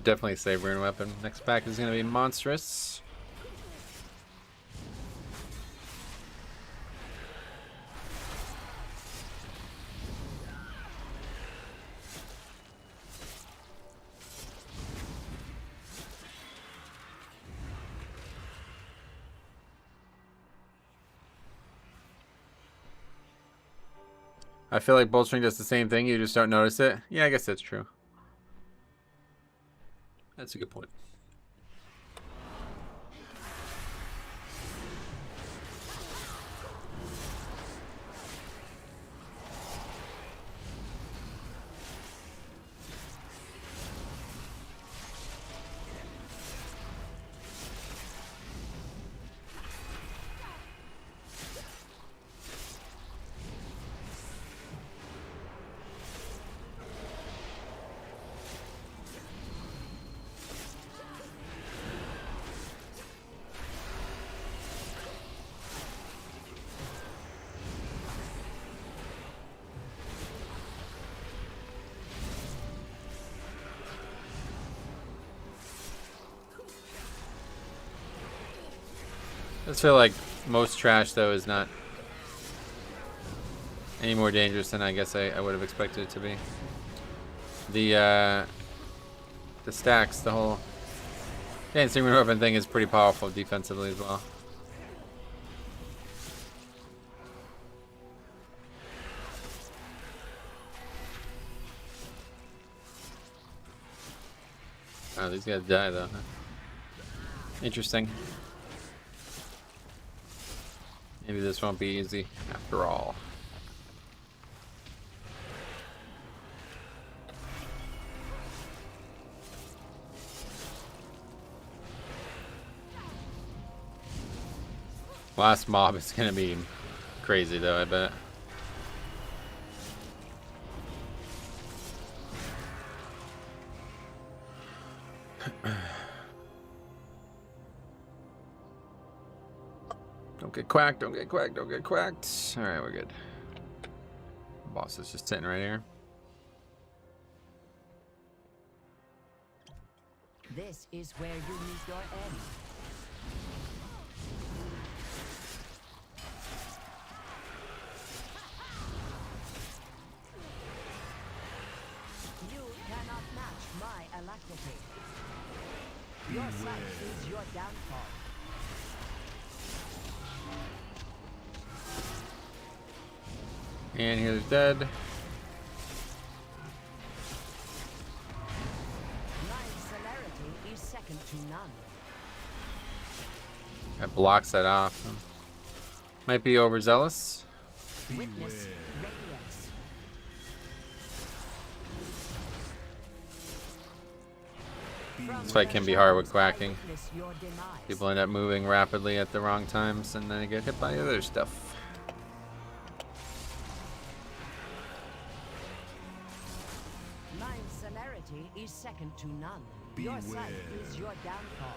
Definitely save rune weapon. Next pack is going to be monstrous. I feel like bolstering does the same thing, you just don't notice it. Yeah, I guess that's true. That's a good point. I just feel like most trash, though, is not any more dangerous than I guess I would have expected it to be. The stacks, the whole dancing weapon thing is pretty powerful defensively as well. Oh, these guys die though. Interesting. Maybe this won't be easy after all. Last mob is gonna be crazy though, I bet. Don't get quacked, don't get quacked, don't get quacked. Alright, we're good. Boss is just sitting right here. This is where you meet your end. You cannot match my alacrity. Your sight is your downfall. And here's dead. My celerity is second to none. That blocks that off. Might be overzealous. Witness radiance. This fight can be hard with quacking. Witness your demise. People end up moving rapidly at the wrong times and then they get hit by other stuff. My celerity is second to none. Your sight is your downfall.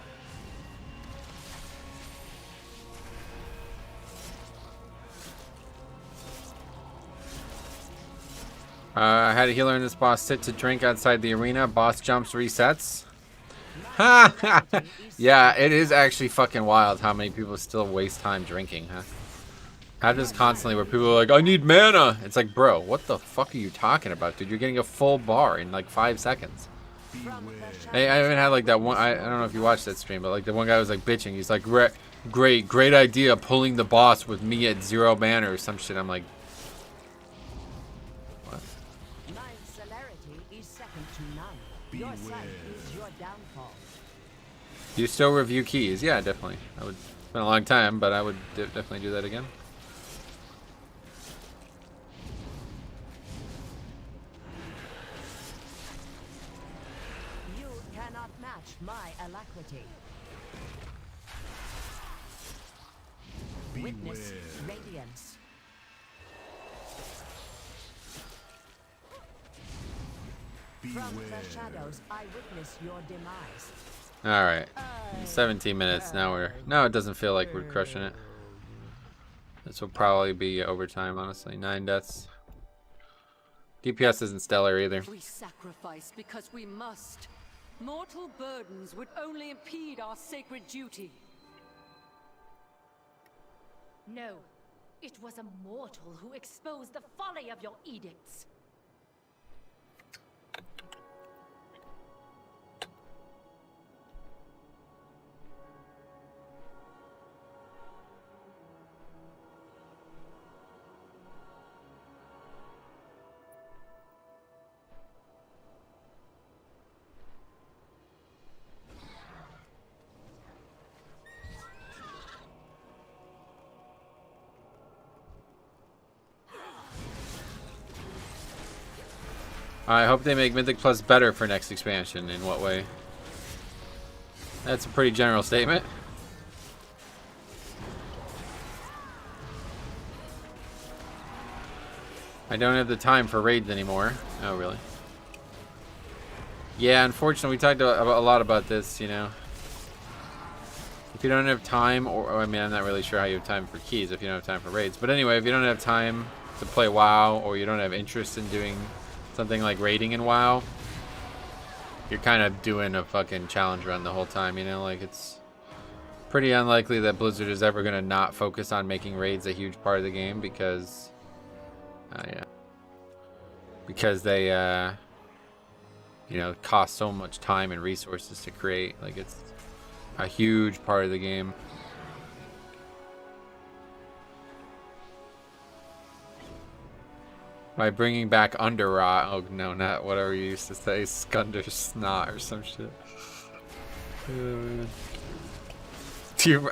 I had a healer in this boss sit to drink outside the arena. Boss jumps, resets. Ha! Yeah, it is actually fucking wild how many people still waste time drinking, huh? I have this constantly where people are like, I need mana! It's like, bro, what the fuck are you talking about, dude? You're getting a full bar in like 5 seconds. I even had like that one, I don't know if you watched that stream, but like the one guy was like bitching. He's like, great idea pulling the boss with me at 0 mana or some shit. I'm like, what? My celerity is second to none. Your sight is your downfall. Do you still review keys? Yeah, definitely. I would. It's been a long time, but I would definitely do that again. You cannot match my alacrity. Witness radiance. From the shadows, I witness your demise. All right, 17 minutes. Now it doesn't feel like we're crushing it. This will probably be overtime, honestly. 9 deaths. DPS isn't stellar either. We sacrifice because we must. Mortal burdens would only impede our sacred duty. No, it was a mortal who exposed the folly of your edicts. I hope they make Mythic Plus better for next expansion. In what way? That's a pretty general statement. I don't have the time for raids anymore. Oh, really? Yeah, unfortunately, we talked a lot about this, you know. If you don't have time, or I mean, I'm not really sure how you have time for keys if you don't have time for raids. But anyway, if you don't have time to play WoW, or you don't have interest in doing something like raiding in WoW, you're kind of doing a fucking challenge run the whole time, you know? Like, it's pretty unlikely that Blizzard is ever going to not focus on making raids a huge part of the game because... yeah. Because they, you know, cost so much time and resources to create. Like, it's a huge part of the game. By bringing back Underrot. Oh, no, not whatever you used to say. Scunder Snot or some shit.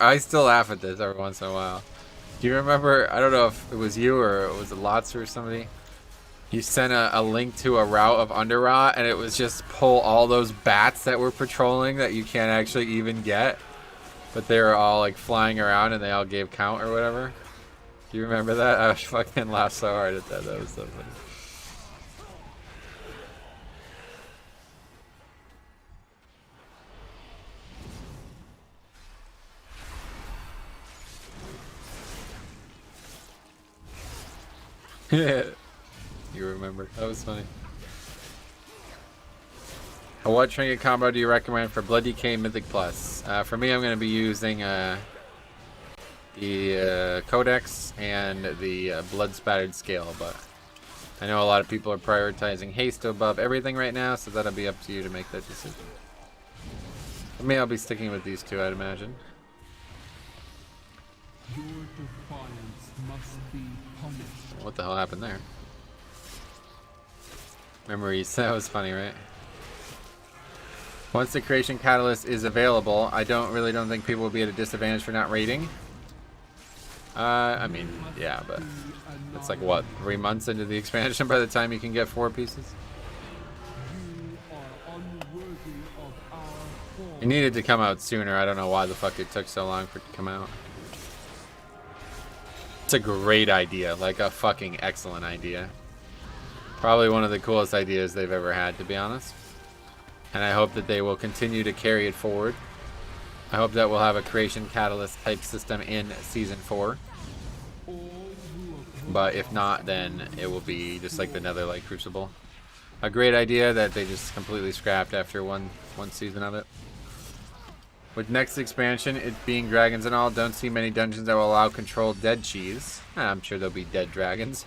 I still laugh at this every once in a while. Do you remember, I don't know if it was you or it was Lots or somebody, you sent a link to a route of Underrot and it was just pull all those bats that were patrolling that you can't actually even get, but they were all like flying around and they all gave count or whatever. Do you remember that? I fucking laughed so hard at that. That was so funny. You remember? That was funny. What trinket combo do you recommend for Blood DK Mythic Plus? For me, I'm going to be using the Codex and the Blood Spattered Scale, but I know a lot of people are prioritizing haste above everything right now, so that'll be up to you to make that decision. For me, I'll be sticking with these two, I'd imagine. Your defiance must be punished. What the hell happened there? Memories. That was funny, right? Once the creation catalyst is available, I really don't think people will be at a disadvantage for not raiding. I mean, yeah, but it's like what, 3 months into the expansion by the time you can get 4 pieces? It needed to come out sooner. I don't know why the fuck it took so long for it to come out. It's a great idea, like a fucking excellent idea. Probably one of the coolest ideas they've ever had, to be honest. And I hope that they will continue to carry it forward. I hope that we'll have a creation catalyst type system in season 4. But if not, then it will be just like the Netherlight Crucible. A great idea that they just completely scrapped after one season of it. With next expansion, it being dragons and all, don't see many dungeons that will allow controlled dead cheese. I'm sure there'll be dead dragons.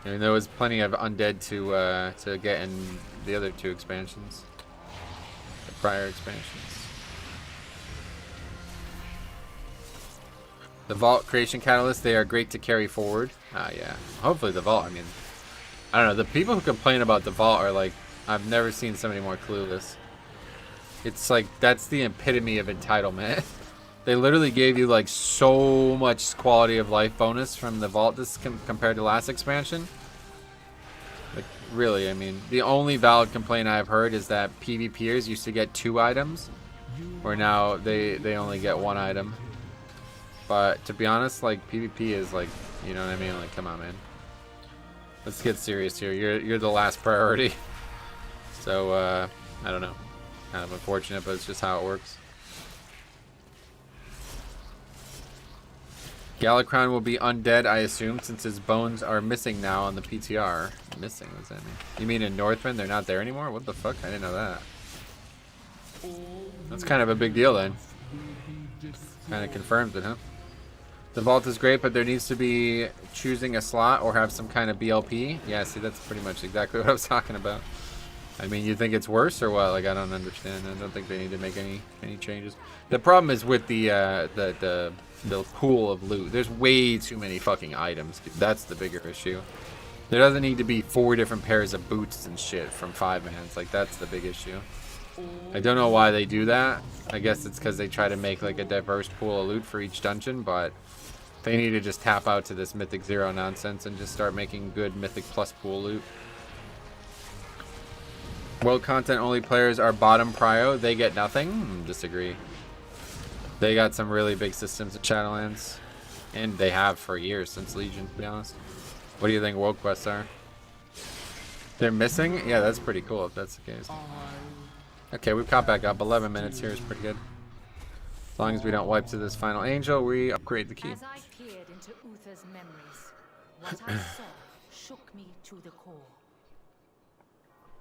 I mean, there was plenty of undead to get in the other 2 expansions. The prior expansions. The Vault Creation Catalyst, they are great to carry forward. Yeah. Hopefully the Vault, I mean, I don't know. The people who complain about the Vault are like, I've never seen somebody more clueless. It's like, that's the epitome of entitlement. They literally gave you like so much quality of life bonus from the Vault compared to last expansion. Like, really, I mean, the only valid complaint I've heard is that PvPers used to get 2 items, where now they only get 1 item. But to be honest, like, PvP is like, you know what I mean? Like, come on, man. Let's get serious here. You're the last priority. So, I don't know. Kind of unfortunate, but it's just how it works. Galakron will be undead, I assume, since his bones are missing now on the PTR. Missing? What does that mean? You mean in Northrend they're not there anymore? What the fuck? I didn't know that. That's kind of a big deal then. Kind of confirms it, huh? The Vault is great, but there needs to be choosing a slot or have some kind of BLP. Yeah, see, that's pretty much exactly what I was talking about. I mean, you think it's worse or what? Like, I don't understand. I don't think they need to make any changes. The problem is with the pool of loot. There's way too many fucking items. That's the bigger issue. There doesn't need to be 4 different pairs of boots and shit from 5-mans. Like, that's the big issue. I don't know why they do that. I guess it's because they try to make like a diverse pool of loot for each dungeon, but they need to just tap out to this Mythic 0 nonsense and just start making good Mythic Plus pool loot. World content only players are bottom prio. They get nothing? Disagree. They got some really big systems at Shadowlands. And they have for years, since Legion, to be honest. What do you think world quests are? They're missing? Yeah, that's pretty cool if that's the case. Okay, we've caught back up. 11 minutes here is pretty good. As long as we don't wipe to this final angel, we upgrade the key. As I peered into Uther's memories, what I saw shook me to the core.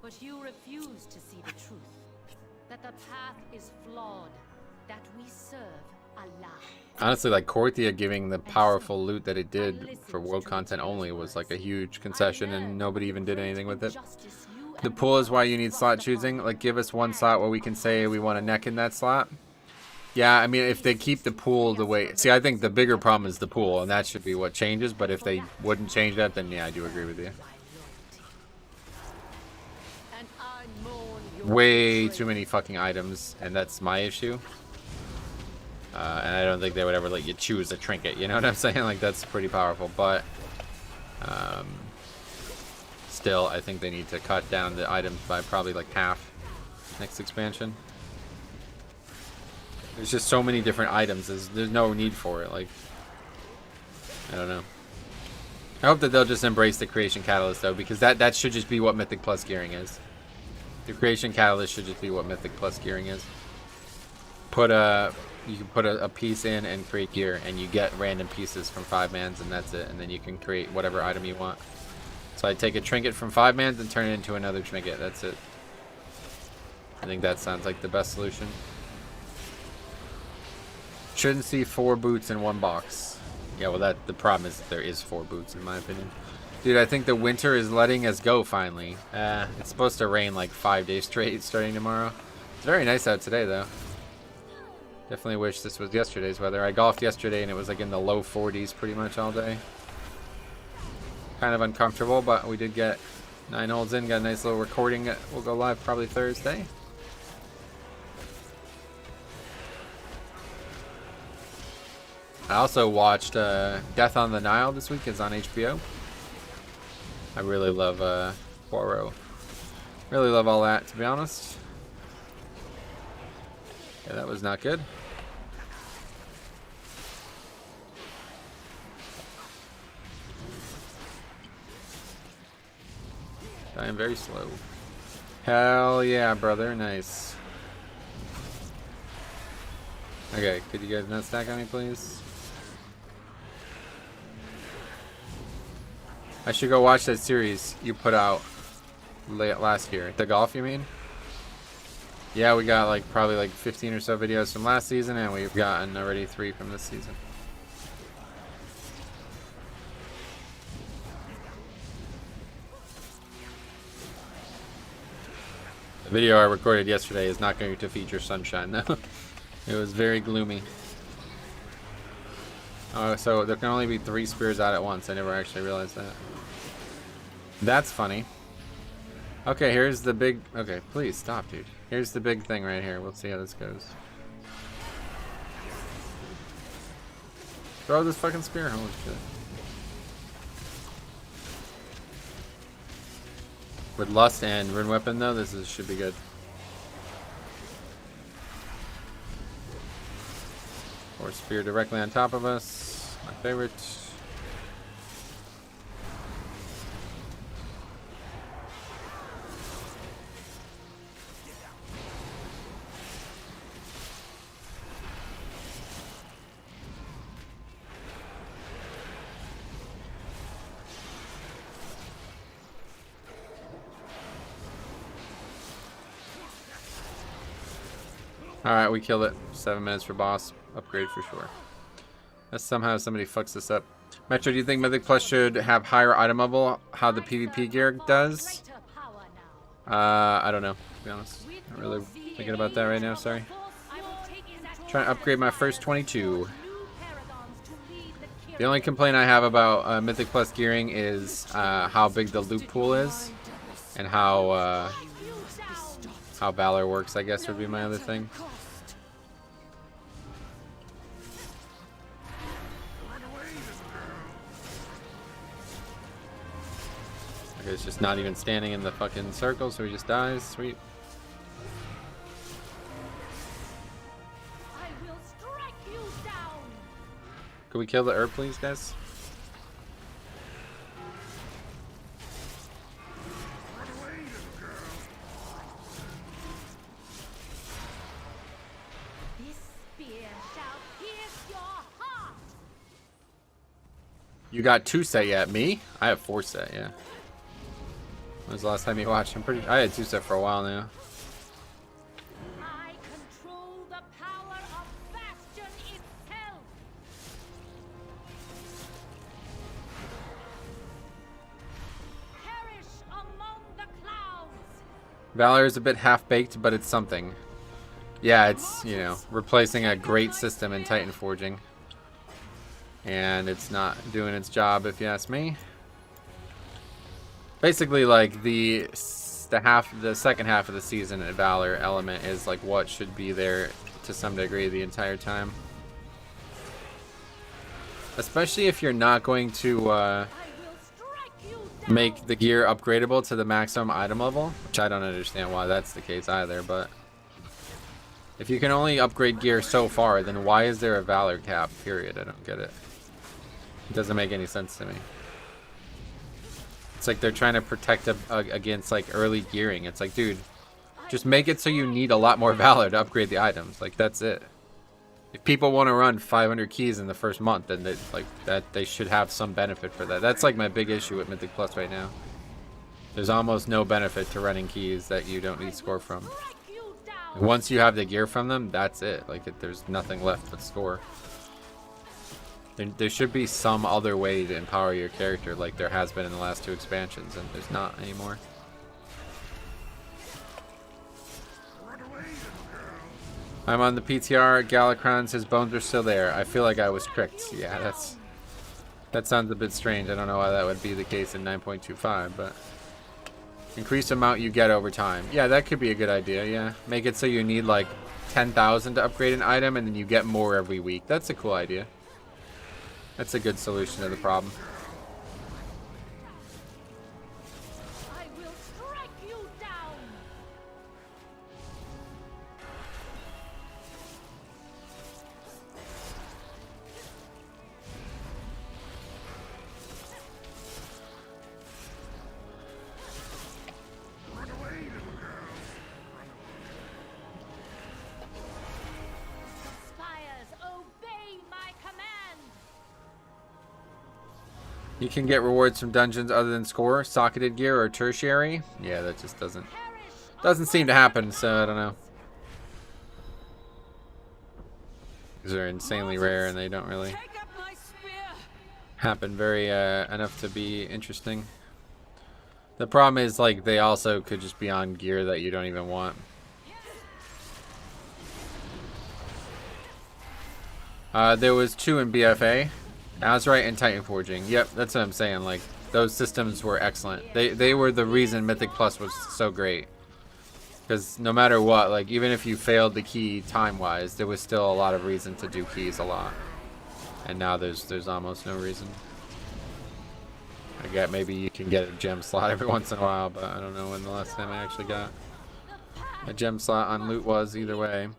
But you refuse to see the truth. That the path is flawed. That we serve a lie. Honestly, like Korthia giving the powerful loot that it did for world content only was like a huge concession and nobody even did anything with it. The pool is why you need slot choosing. Like, give us 1 slot where we can say we want a neck in that slot. Yeah, I mean, if they keep the pool the way... See, I think the bigger problem is the pool, and that should be what changes. But if they wouldn't change that, then yeah, I do agree with you. way too many fucking items, and that's my issue. And I don't think they would ever let you choose a trinket, you know what I'm saying? Like, that's pretty powerful, but still, I think they need to cut down the items by probably like half next expansion. There's just so many different items, there's no need for it. Like, I don't know. I hope that they'll just embrace the Creation Catalyst, though, because that should just be what Mythic Plus gearing is. The Creation Catalyst should just be what Mythic Plus gearing is. You can put a piece in and create gear, and you get random pieces from 5-mans, and that's it. And then you can create whatever item you want. So I take a trinket from 5-mans and turn it into another trinket. That's it. I think that sounds like the best solution. Shouldn't see 4 boots in one box. Yeah, well, the problem is there is 4 boots, in my opinion. Dude, I think the winter is letting us go, finally. It's supposed to rain like 5 days straight starting tomorrow. It's very nice out today, though. Definitely wish this was yesterday's weather. I golfed yesterday, and it was like in the low 40s pretty much all day. Kind of uncomfortable, but we did get 9 holes in. Got a nice little recording that will go live probably Thursday. I also watched Death on the Nile this week. It's on HBO. I really love Poirot. Really love all that, to be honest. Yeah, that was not good. I am very slow. Hell yeah, brother. Nice. Okay, could you guys not stack on me, please? I should go watch that series you put out late last year. The golf, you mean? Yeah, we got like probably like 15 or so videos from last season, and we've gotten already 3 from this season. The video I recorded yesterday is not going to feature sunshine, though. It was very gloomy. So there can only be 3 spears out at once. I never actually realized that. That's funny. Okay, here's the big... Okay, please stop, dude. Here's the big thing right here. We'll see how this goes. Throw this fucking spear. Holy shit. With Lust and Rune Weapon, though, this should be good. Or spear directly on top of us. My favorite. Alright, we killed it. 7 minutes for boss. Upgrade for sure. Unless somehow somebody fucks this up. Metro, do you think Mythic Plus should have higher item level? How the PvP gear does? I don't know, to be honest. Not really thinking about that right now, sorry. Trying to upgrade my first 22. The only complaint I have about Mythic Plus gearing is how big the loot pool is. And how Valor works, I guess, would be my other thing. Okay, it's just not even standing in the fucking circle, so he just dies. Sweet. I will strike you down. Could we kill the herb, please, guys? You got 2 set yet? Me? I have 4 set, yeah. When was the last time you watched? I had 2 set for a while now. I control the power of Bastion itself. Perish among the clouds. Valor is a bit half-baked, but it's something. Yeah, it's, you know, replacing a great system in Titan Forging. And it's not doing its job, if you ask me. Basically, like, the the second half of the season, a Valor element is like what should be there to some degree the entire time. Especially if you're not going to make the gear upgradable to the maximum item level, which I don't understand why that's the case either, but if you can only upgrade gear so far, then why is there a Valor cap, period? I don't get it. It doesn't make any sense to me. It's like they're trying to protect against like early gearing. It's like, dude, just make it so you need a lot more Valor to upgrade the items. Like, that's it. If people want to run 500 keys in the first month, then they should have some benefit for that. That's like my big issue with Mythic Plus right now. There's almost no benefit to running keys that you don't need score from. Once you have the gear from them, that's it. Like, there's nothing left but score. There should be some other way to empower your character, like there has been in the last 2 expansions, and there's not anymore. I'm on the PTR. Galacron says bones are still there. I feel like I was tricked. Yeah, that sounds a bit strange. I don't know why that would be the case in 9.25, but increase amount you get over time. Yeah, that could be a good idea. Yeah, make it so you need like 10,000 to upgrade an item, and then you get more every week. That's a cool idea. That's a good solution to the problem. I will strike you down. Spires, obey my command. You can get rewards from dungeons other than score, socketed gear, or tertiary. Yeah, that just doesn't seem to happen, so I don't know. These are insanely rare, and they don't really happen very enough to be interesting. The problem is, like, they also could just be on gear that you don't even want. There was 2 in BFA. Azurite and Titan Forging. Yep, that's what I'm saying. Like, those systems were excellent. They were the reason Mythic Plus was so great. Because no matter what, like, even if you failed the key time-wise, there was still a lot of reason to do keys a lot. And now there's almost no reason. I get maybe you can get a gem slot every once in a while, but I don't know when the last time I actually got a gem slot on loot was either way.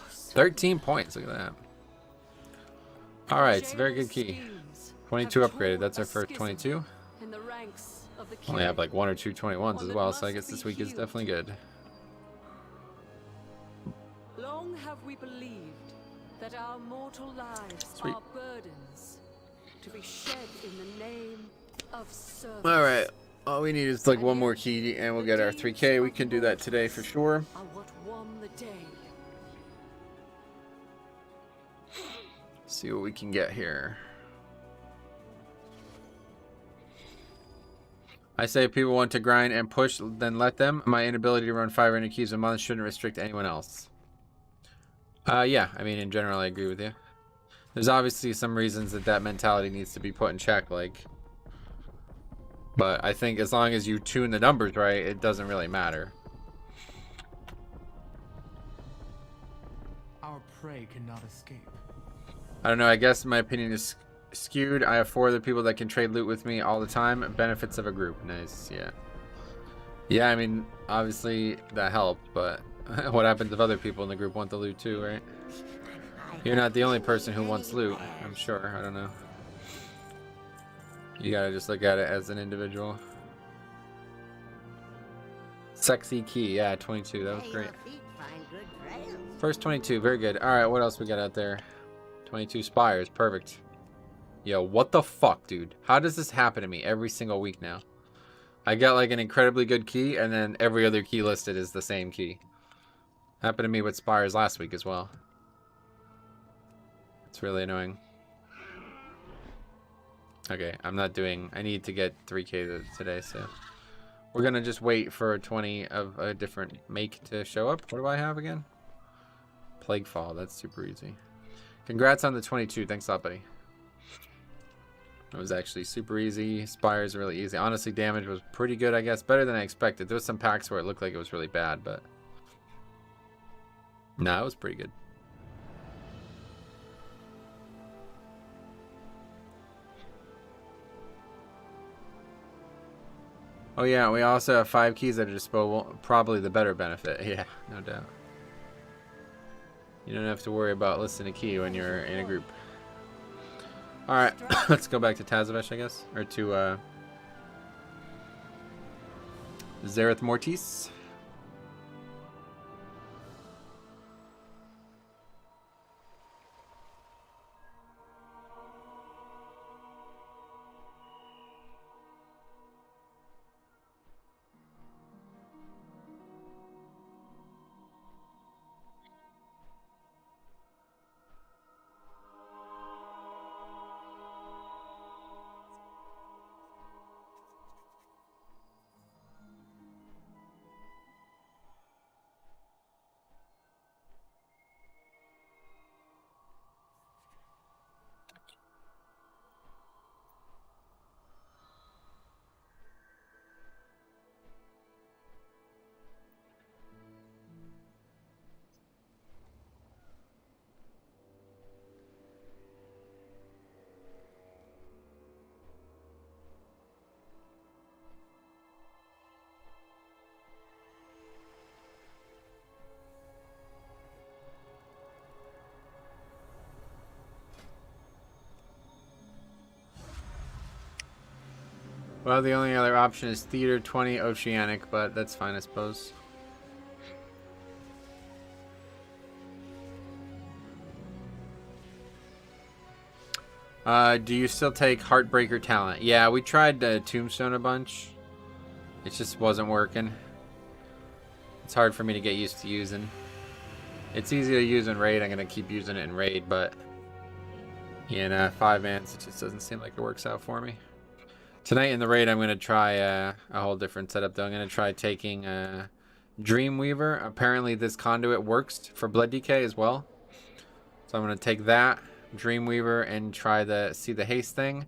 13 points, look at that. Alright, it's a very good key. 22 upgraded, that's our first 22. Only have like 1 or 2 21s as well, so I guess this week is definitely good. Long have we believed that our mortal lives Sweet. are burdens to be shed in the name of service. Alright, all we need is like 1 more key and we'll get our 3K. We can do that today for sure. Are what won the day. See what we can get here. I say if people want to grind and push, then let them. My inability to run 500 keys a month shouldn't restrict anyone else. Yeah, I mean, in general, I agree with you. There's obviously some reasons that mentality needs to be put in check, like. But I think as long as you tune the numbers right, it doesn't really matter. Our prey cannot escape. I don't know, I guess my opinion is skewed. I have 4 other people that can trade loot with me all the time. Benefits of a group. Nice, yeah. Yeah, I mean, obviously that helped, but what happens if other people in the group want the loot too, right? You're not the only person who wants loot, I'm sure. I don't know. You gotta just look at it as an individual. Sexy key, yeah, 22, that was great. First 22, very good. Alright, what else we got out there? 22 spires, perfect. Yo, what the fuck, dude? How does this happen to me every single week now? I got like an incredibly good key, and then every other key listed is the same key. Happened to me with spires last week as well. It's really annoying. Okay, I'm not doing... I need to get 3K today, so... We're gonna just wait for 20 of a different make to show up. What do I have again? Plaguefall, that's super easy. Congrats on the 22. Thanks a lot, buddy. It was actually super easy. Spire's really easy. Honestly, damage was pretty good, I guess. Better than I expected. There was some packs where it looked like it was really bad, but... no, it was pretty good. Oh yeah, we also have 5 keys at our disposal. Probably the better benefit. Yeah, no doubt. You don't have to worry about listing a key when you're in a group. Alright, let's go back to Tazavesh, I guess. Or to Zareth Mortis. Well, the only other option is Theater 20 Oceanic, but that's fine, I suppose. Do you still take Heartbreaker Talent? Yeah, we tried Tombstone a bunch. It just wasn't working. It's hard for me to get used to using. It's easy to use in Raid. I'm going to keep using it in Raid, but in 5-mans, it just doesn't seem like it works out for me. Tonight in the Raid, I'm going to try a whole different setup, though. I'm going to try taking Dreamweaver. Apparently, this conduit works for Blood Decay as well. So I'm going to take that, Dreamweaver, and try the See the Haste thing.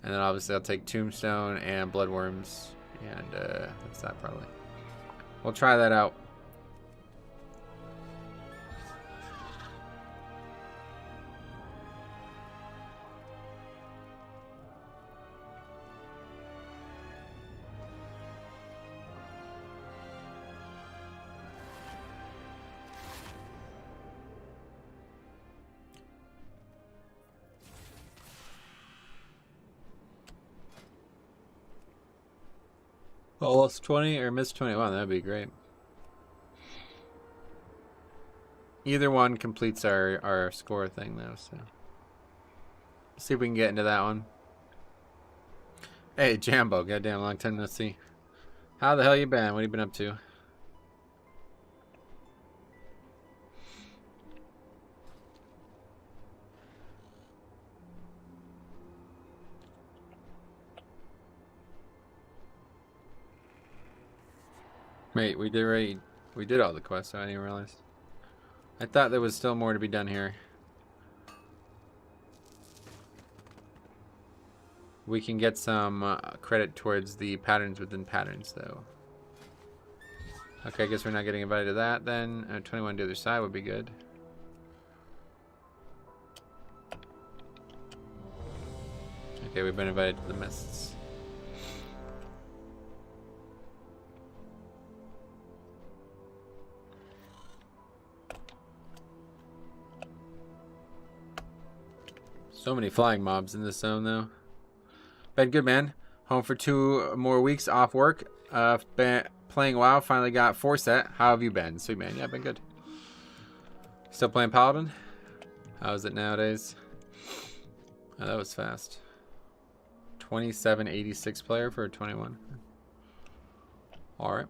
And then obviously I'll take Tombstone and Bloodworms. And that's that probably. We'll try that out. Oh, lost 20 or missed 21. That'd be great. Either one completes our score thing, though. So, see if we can get into that one. Hey, Jambo. Goddamn, long time no see. How the hell you been? What have you been up to? Wait, we did all the quests, so I didn't realize. I thought there was still more to be done here. We can get some credit towards the patterns within patterns, though. Okay, I guess we're not getting invited to that then. 21 to the other side would be good. Okay, we've been invited to the mists. So many flying mobs in this zone, though. Been good, man. Home for 2 more weeks off work. Been playing WoW. Finally got 4 set. How have you been? Sweet, man. Yeah, been good. Still playing Paladin? How is it nowadays? Oh, that was fast. 2786 player for a 21. All right.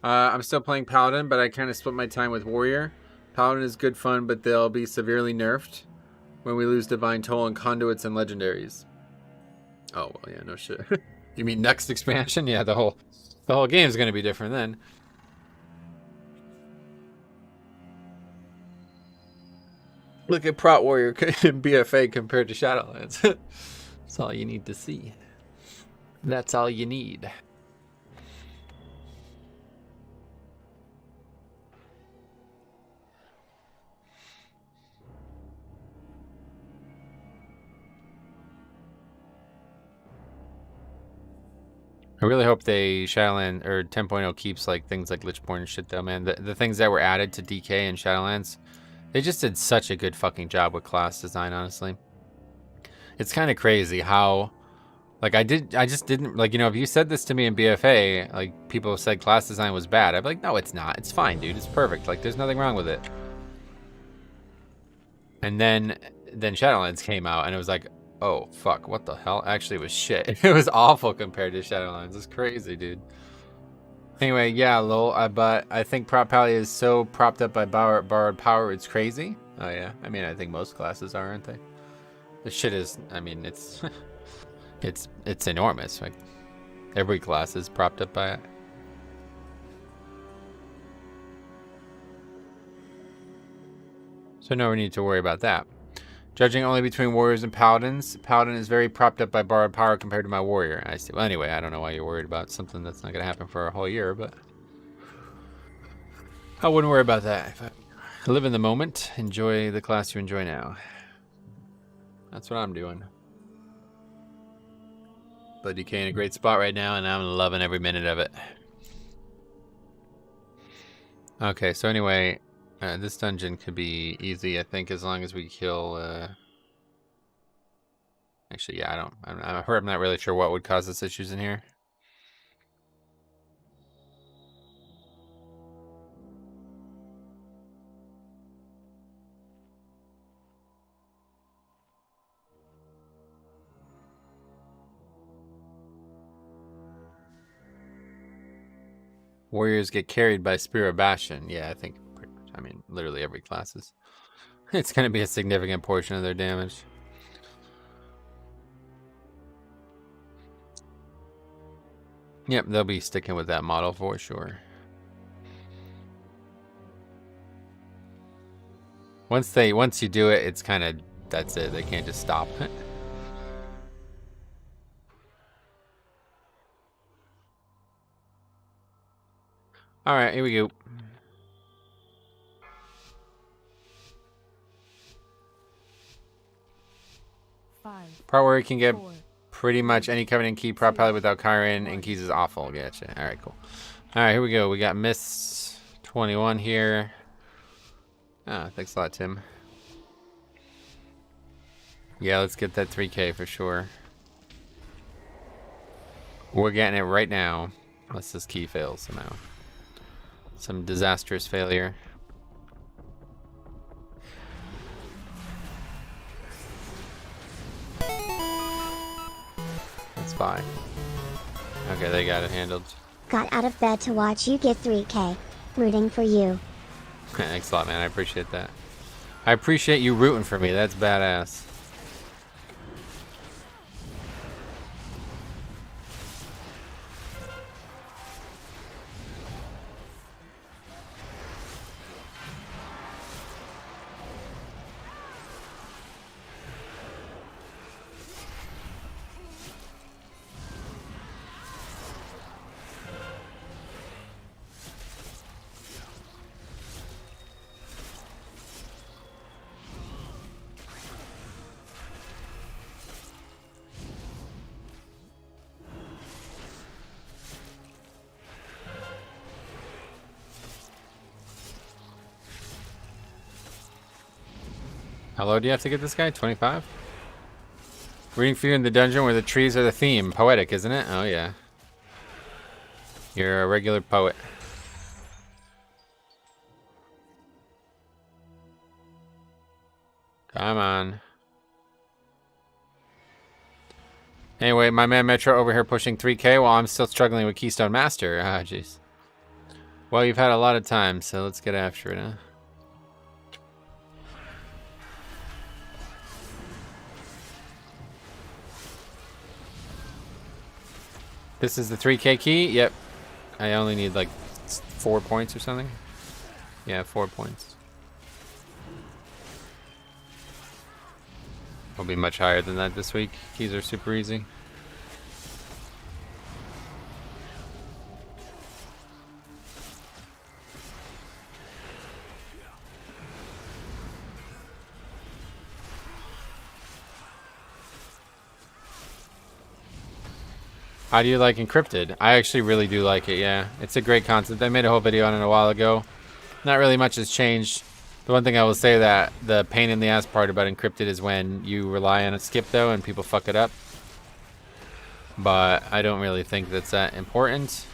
I'm still playing Paladin, but I kind of split my time with Warrior. Paladin is good fun, but they'll be severely nerfed when we lose Divine Toll and Conduits and Legendaries. Oh, well, yeah, no shit. You mean next expansion? Yeah, the whole game's going to be different then. Look at Prot Warrior and BFA compared to Shadowlands. That's all you need to see. That's all you need. I really hope they Shadowland or 10.0 keeps like things like Lichborn and shit though, man. The things that were added to DK and Shadowlands, they just did such a good fucking job with class design, honestly. It's kind of crazy how, like, I just didn't, like, you know, if you said this to me in BFA, like, people said class design was bad, I'd be like, no, it's not. It's fine, dude. It's perfect. Like, there's nothing wrong with it. And then Shadowlands came out, and it was like, oh, fuck, what the hell? Actually, it was shit. It was awful compared to Shadowlands. It's crazy, dude. Anyway, yeah, lol, but I think Prop Pally is so propped up by borrowed power, it's crazy. Oh, yeah. I mean, I think most classes are, aren't they? The shit is, I mean, it's it's enormous. Like, every class is propped up by it. So no need to worry about that. Judging only between warriors and paladins, paladin is very propped up by borrowed power compared to my warrior. I see. Well, anyway, I don't know why you're worried about something that's not going to happen for a whole year, but I wouldn't worry about that. If I live in the moment, enjoy the class you enjoy now. That's what I'm doing. But DK in a great spot right now, and I'm loving every minute of it. Okay, so anyway, this dungeon could be easy, I think, as long as we kill. Actually, yeah, I'm not really sure what would cause us issues in here. Warriors get carried by Spear of Bastion. Yeah, I think pretty much. I mean, literally every class is. It's going to be a significant portion of their damage. Yep, they'll be sticking with that model for sure. Once you do it, it's kind of, that's it. They can't just stop. All right, here we go. Part where you can get pretty much any Covenant key prop probably without Chiron and keys is awful. Gotcha. All right, cool. All right, here we go. We got Miss 21 here. Ah, thanks a lot, Tim. Yeah, let's get that 3K for sure. We're getting it right now. Unless this key fails somehow. Some disastrous failure. That's fine. Okay, they got it handled. Got out of bed to watch you get 3K. Rooting for you. Thanks a lot, man. I appreciate that. I appreciate you rooting for me. That's badass. How low do you have to get this guy? 25? Reading for you in the dungeon where the trees are the theme. Poetic, isn't it? Oh, yeah. You're a regular poet. Come on. Anyway, my man Metro over here pushing 3K while I'm still struggling with Keystone Master. Ah, jeez. Well, you've had a lot of time, so let's get after it, huh? This is the 3K key? Yep. I only need like 4 points or something. Yeah, 4 points. Will be much higher than that this week. Keys are super easy. How do you like Encrypted? I actually really do like it, yeah. It's a great concept. I made a whole video on it a while ago. Not really much has changed. The one thing I will say that the pain in the ass part about Encrypted is when you rely on a skip, though, and people fuck it up. But I don't really think that's that important.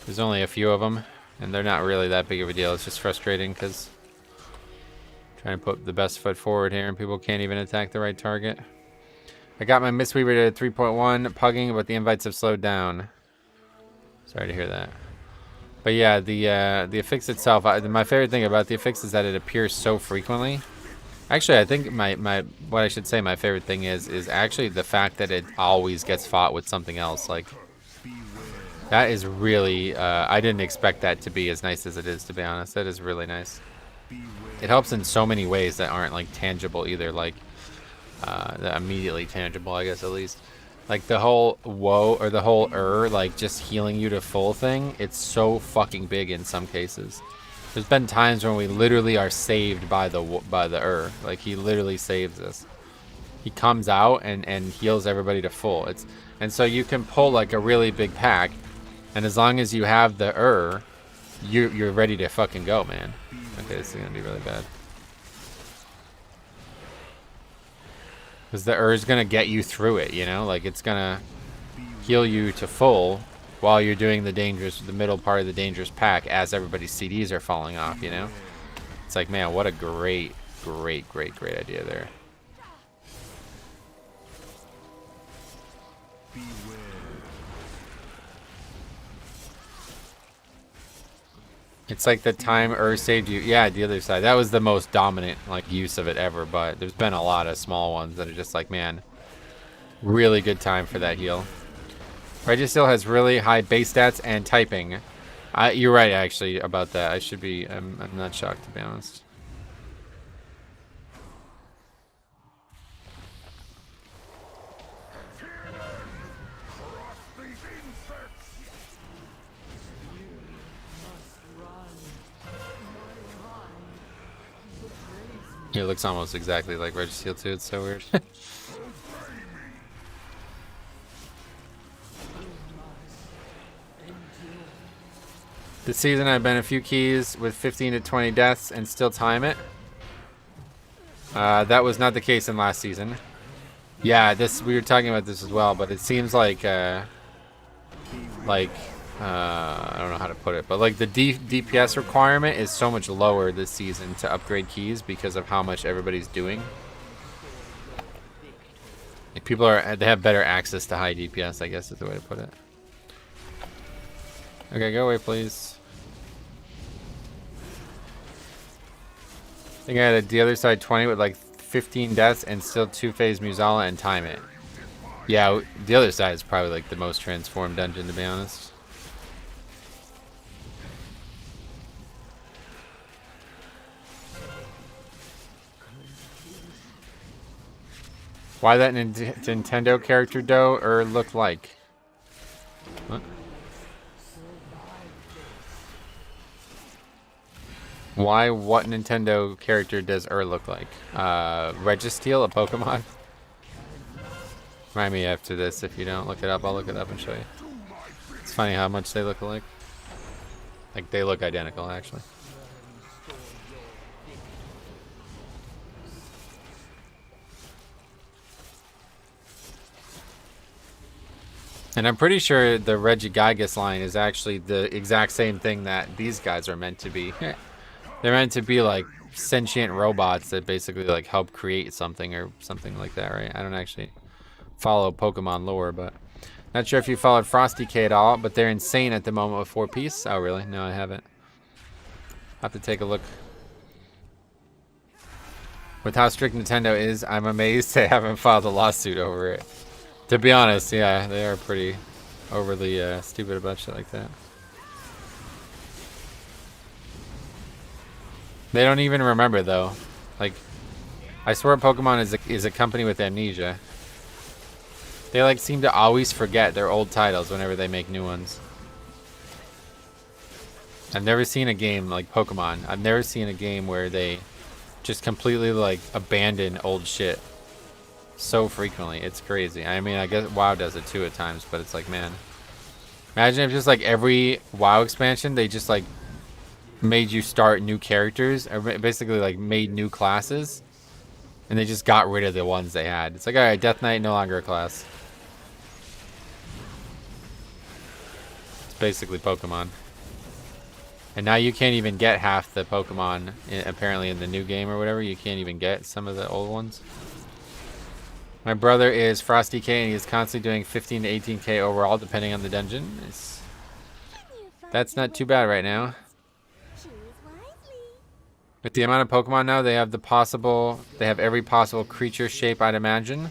There's only a few of them, and they're not really that big of a deal. It's just frustrating because trying to put the best foot forward here, and people can't even attack the right target. I got my Mistweaver to 3.1 pugging, but the invites have slowed down. Sorry to hear that. But yeah, the affix itself, my favorite thing about the affix is that it appears so frequently. Actually, I think what I should say my favorite thing is actually the fact that it always gets fought with something else. Like, that is really, I didn't expect that to be as nice as it is, to be honest. That is really nice. It helps in so many ways that aren't like tangible either. Like, immediately tangible, I guess, at least. Like the whole woe or the whole like just healing you to full thing, it's so fucking big in some cases. There's been times when we literally are saved by the like he literally saves us. He comes out and heals everybody to full. And so you can pull like a really big pack, and as long as you have the you're ready to fucking go, man. Okay, this is gonna be really bad. Because the is going to get you through it, you know? Like, it's going to heal you to full while you're doing the middle part of the dangerous pack as everybody's CDs are falling off, you know? It's like, man, what a great idea there. It's like the time saved you. Yeah, the other side. That was the most dominant like use of it ever, but there's been a lot of small ones that are just like, man, really good time for that heal. Registeel has really high base stats and typing. You're right, actually, about that. I should be, I'm not shocked, to be honest. It looks almost exactly like Registeel too, it's so weird. This season I've been a few keys with 15 to 20 deaths and still time it. That was not the case in last season. Yeah, we were talking about this as well, but it seems like I don't know how to put it, but like the DPS requirement is so much lower this season to upgrade keys because of how much everybody's doing. Like people they have better access to high DPS, I guess is the way to put it. Okay, go away, please. I think I had the other side 20 with like 15 deaths and still 2-phase Musala and time it. Yeah, the other side is probably like the most transformed dungeon, to be honest. Why that Nintendo character look like? What? Why? What Nintendo character does look like? Registeel, a Pokemon? Remind me after this. If you don't look it up, I'll look it up and show you. It's funny how much they look alike. Like they look identical, actually. And I'm pretty sure the Regigigas line is actually the exact same thing that these guys are meant to be. They're meant to be like sentient robots that basically like help create something or something like that, right? I don't actually follow Pokemon lore, but Not sure if you followed Frosty K at all, but they're insane at the moment with 4-piece. Oh, really? No, I haven't. I'll have to take a look. With how strict Nintendo is, I'm amazed they haven't filed a lawsuit over it. To be honest, yeah, they are pretty overly stupid about shit like that. They don't even remember, though. Like, I swear Pokemon is a company with amnesia. They, like, seem to always forget their old titles whenever they make new ones. I've never seen a game like Pokemon. I've never seen a game where they just completely, like, abandon old shit so frequently. It's crazy. I mean, I guess WoW does it too at times, but it's like, man. Imagine if just, like, every WoW expansion, they just, like, made you start new characters, or basically, like, made new classes, and they just got rid of the ones they had. It's like, alright, Death Knight, no longer a class. It's basically Pokemon. And now you can't even get half the Pokemon, apparently, in the new game or whatever. You can't even get some of the old ones. My brother is Frosty K, and he's constantly doing 15 to 18k overall, depending on the dungeon. That's not too bad right now. With the amount of Pokemon now, they have every possible creature shape, I'd imagine.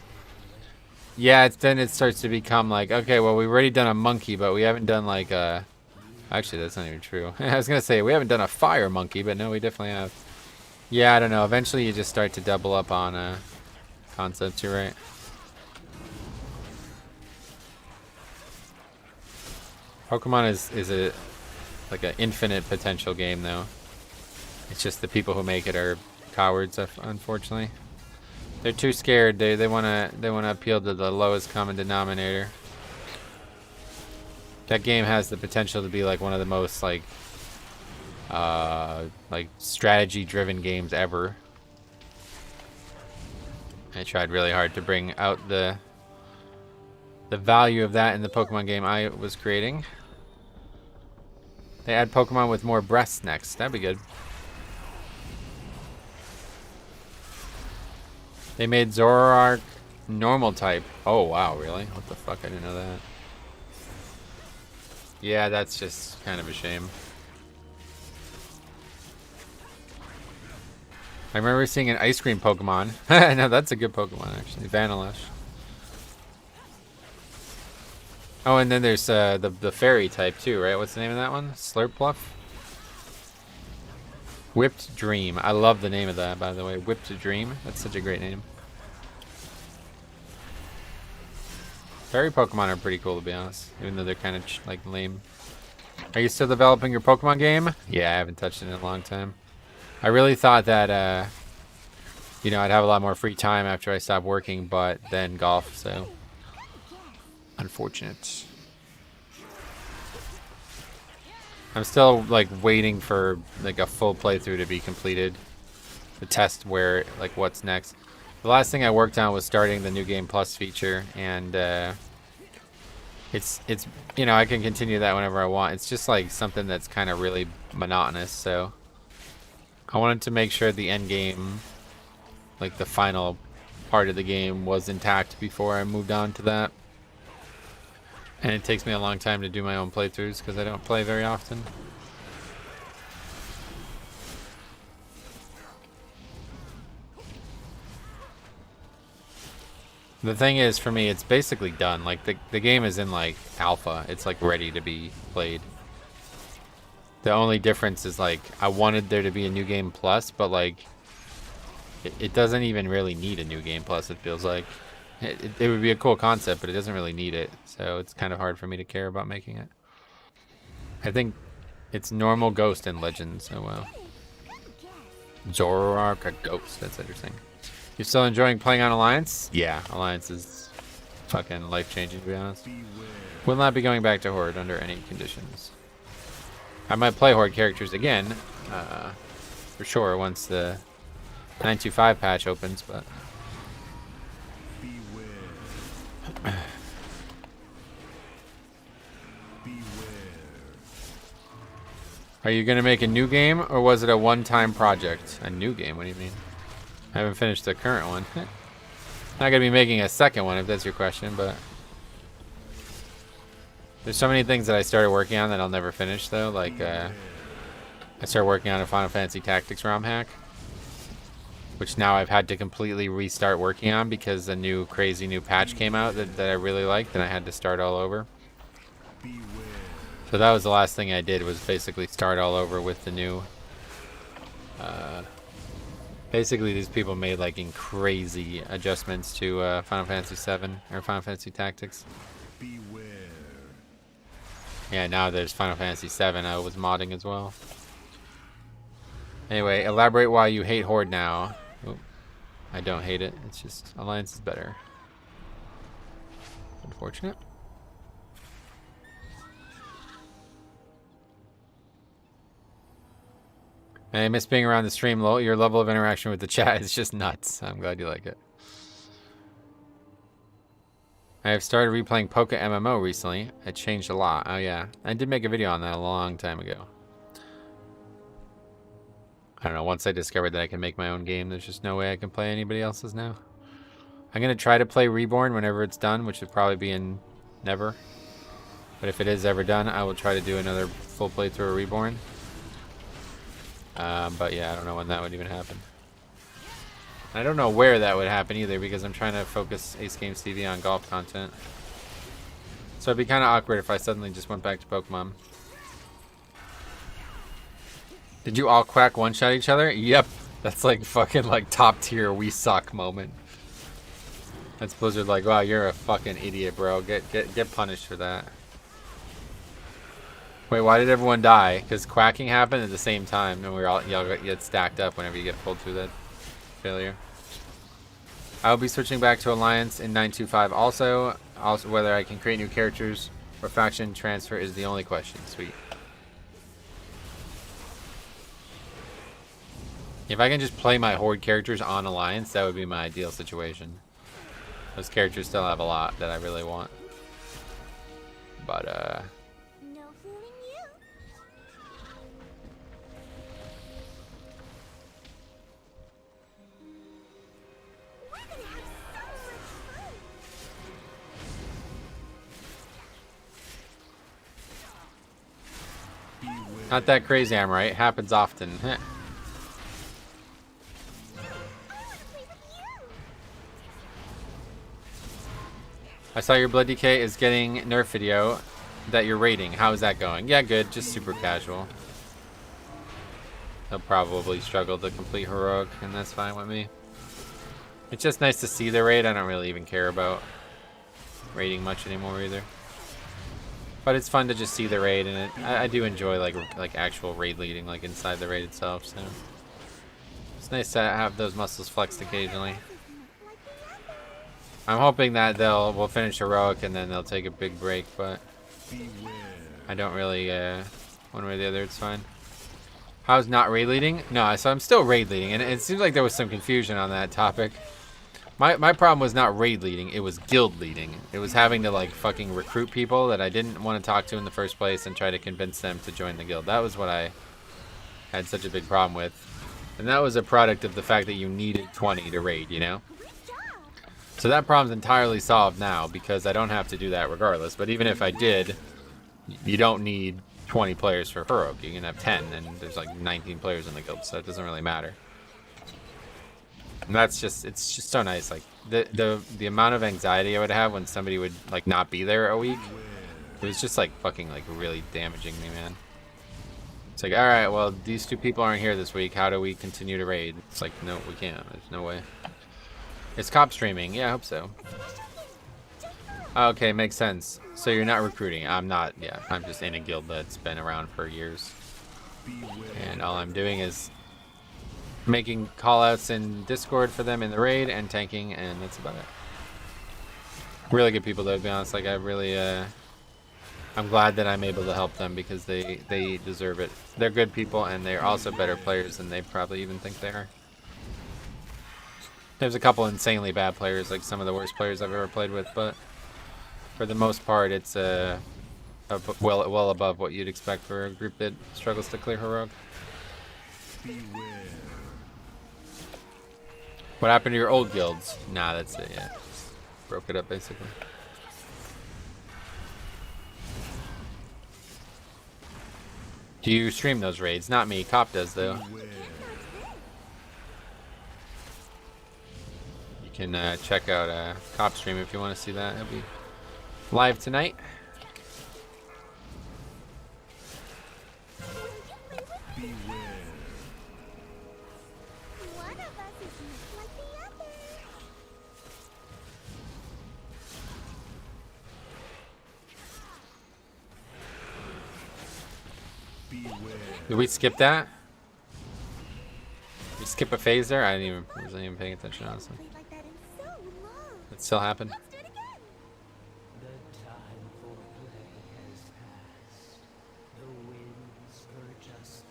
Yeah, then it starts to become like, okay, well, we've already done a monkey, but we haven't done like a... Actually, that's not even true. I was going to say, we haven't done a fire monkey, but no, we definitely have. Yeah, I don't know. Eventually, you just start to double up on concepts, you're right. Pokemon is a like an infinite potential game, though. It's just the people who make it are cowards, unfortunately. They're too scared. They wanna appeal to the lowest common denominator. That game has the potential to be like one of the most like strategy-driven games ever. I tried really hard to bring out the value of that in the Pokemon game I was creating. They add Pokemon with more breasts next. That'd be good. They made Zoroark normal type. Oh wow, really? What the fuck? I didn't know that. Yeah, that's just kind of a shame. I remember seeing an ice cream Pokemon. No, that's a good Pokemon, actually. Vanillush. Oh, and then there's the fairy type, too, right? What's the name of that one? Slurpluff? Whipped Dream. I love the name of that, by the way. Whipped Dream. That's such a great name. Fairy Pokemon are pretty cool, to be honest, even though they're kind of like lame. Are you still developing your Pokemon game? Yeah, I haven't touched it in a long time. I really thought that, you know, I'd have a lot more free time after I stopped working, but then golf, so unfortunate. I'm still like waiting for like a full playthrough to be completed to test where like what's next. The last thing I worked on was starting the New Game Plus feature, and it's you know, I can continue that whenever I want. It's just like something that's kind of really monotonous, so I wanted to make sure the end game, like the final part of the game, was intact before I moved on to that. And it takes me a long time to do my own playthroughs because I don't play very often. The thing is, for me, it's basically done. Like, the game is in, like, alpha. It's, like, ready to be played. The only difference is, like, I wanted there to be a New Game Plus, but, like, it doesn't even really need a New Game Plus, it feels like. It would be a cool concept, but it doesn't really need it. So it's kind of hard for me to care about making it. I think it's normal Ghost and Legends. Oh, wow. Zoroark, a Ghost. That's interesting. You still enjoying playing on Alliance? Yeah, Alliance is fucking life-changing, to be honest. Will not be going back to Horde under any conditions. I might play Horde characters again, for sure, once the 925 patch opens, but... Are you going to make a new game, or was it a one-time project? A new game? What do you mean? I haven't finished the current one. Not going to be making a second one, if that's your question, but... There's so many things that I started working on that I'll never finish though. Like I started working on a Final Fantasy Tactics ROM hack, which now I've had to completely restart working on because a new crazy new patch came out that I really liked, and I had to start all over. So that was the last thing I did, was basically start all over with the new. Basically, these people made like crazy adjustments to Final Fantasy 7 or Final Fantasy Tactics. Yeah, now there's Final Fantasy 7. I was modding as well. Anyway, elaborate why you hate Horde now. Oop, I don't hate it. It's just Alliance is better. Unfortunate. I miss being around the stream. Your level of interaction with the chat is just nuts. I'm glad you like it. I have started replaying Poké MMO recently. It changed a lot. Oh yeah, I did make a video on that a long time ago. I don't know, once I discovered that I can make my own game, there's just no way I can play anybody else's now. I'm going to try to play Reborn whenever it's done, which would probably be in never. But if it is ever done, I will try to do another full playthrough of Reborn. But yeah, I don't know when that would even happen. I don't know where that would happen either, because I'm trying to focus Ace Games TV on golf content. So it'd be kind of awkward if I suddenly just went back to Pokemon. Did you all quack one-shot each other? Yep. That's like fucking like top tier we suck moment. That's Blizzard like, wow, you're a fucking idiot, bro. Get punished for that. Wait, why did everyone die? Because quacking happened at the same time, and y'all get stacked up whenever you get pulled through that failure. I will be switching back to Alliance in 925 also whether I can create new characters or faction transfer is the only question. Sweet. If I can just play my Horde characters on Alliance, that would be my ideal situation. Those characters still have a lot that I really want. But, No fooling you. We're gonna have so much fun. not that crazy, I'm right. Happens often. I saw your Blood DK is getting nerf video that you're rating. How is that going? Yeah, good. Just super casual. He'll probably struggle to complete heroic, and that's fine with me. It's just nice to see the raid. I don't really even care about raiding much anymore either. But it's fun to just see the raid, and I do enjoy like actual raid leading, like inside the raid itself. So it's nice to have those muscles flexed occasionally. I'm hoping that we'll finish heroic and then they'll take a big break, but I don't really one way or the other. It's fine. How's not raid leading? No, so I'm still raid leading, and it seems like there was some confusion on that topic. My problem was not raid leading, it was guild leading. It was having to like fucking recruit people that I didn't want to talk to in the first place and try to convince them to join the guild. That was what I had such a big problem with. And that was a product of the fact that you needed 20 to raid, you know? So that problem's entirely solved now because I don't have to do that regardless. But even if I did, you don't need 20 players for heroic. You can have 10, and there's like 19 players in the guild, so it doesn't really matter. And that's just, it's just so nice. Like the amount of anxiety I would have when somebody would like not be there a week, it was just like fucking like really damaging me, man. It's like, all right, well, these two people aren't here this week. How do we continue to raid? It's like, no, we can't. There's no way. It's cop streaming. Yeah, I hope so. Okay, makes sense. So you're not recruiting. I'm not. Yeah, I'm just in a guild that's been around for years. And all I'm doing is making callouts in Discord for them in the raid and tanking, and that's about it. Really good people, though, to be honest. Like, I really, I'm glad that I'm able to help them because they deserve it. They're good people, and they're also better players than they probably even think they are. There's a couple insanely bad players, like some of the worst players I've ever played with, but for the most part, it's well above what you'd expect for a group that struggles to clear heroic. What happened to your old guilds? Nah, that's it. Yeah, just broke it up basically. Do you stream those raids? Not me. Cop does, though. You can check out Cop stream if you want to see that. It'll be live tonight. Did we skip that? We skip a phase there? Wasn't even paying attention, honestly. It still happened. The time for play has passed. The winds urge us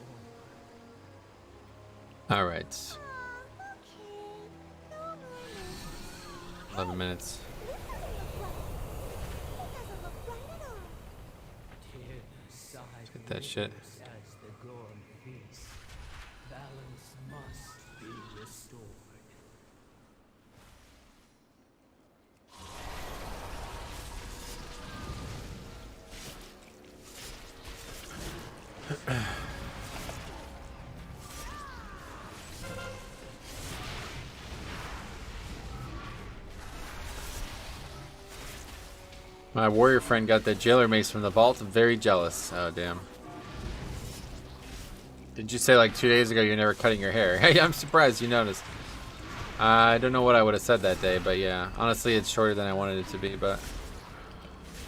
on. All right. 11 minutes. Let's get that shit. As the gorn feasts, balance must be restored. My warrior friend got that jailer mace from the vault. I'm very jealous. Oh, damn. Did you say like 2 days ago you're never cutting your hair? Hey, I'm surprised you noticed. I don't know what I would have said that day, but yeah. Honestly, it's shorter than I wanted it to be, but...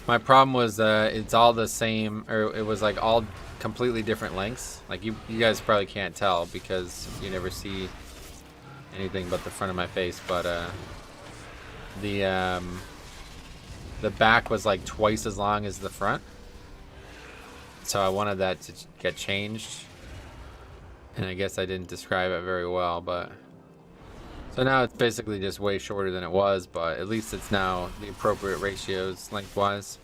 My problem was it's all the same, or it was like all completely different lengths. Like you guys probably can't tell because you never see anything but the front of my face, but the back was like twice as long as the front. So I wanted that to get changed. And I guess I didn't describe it very well, but... So now it's basically just way shorter than it was, but at least it's now the appropriate ratios lengthwise.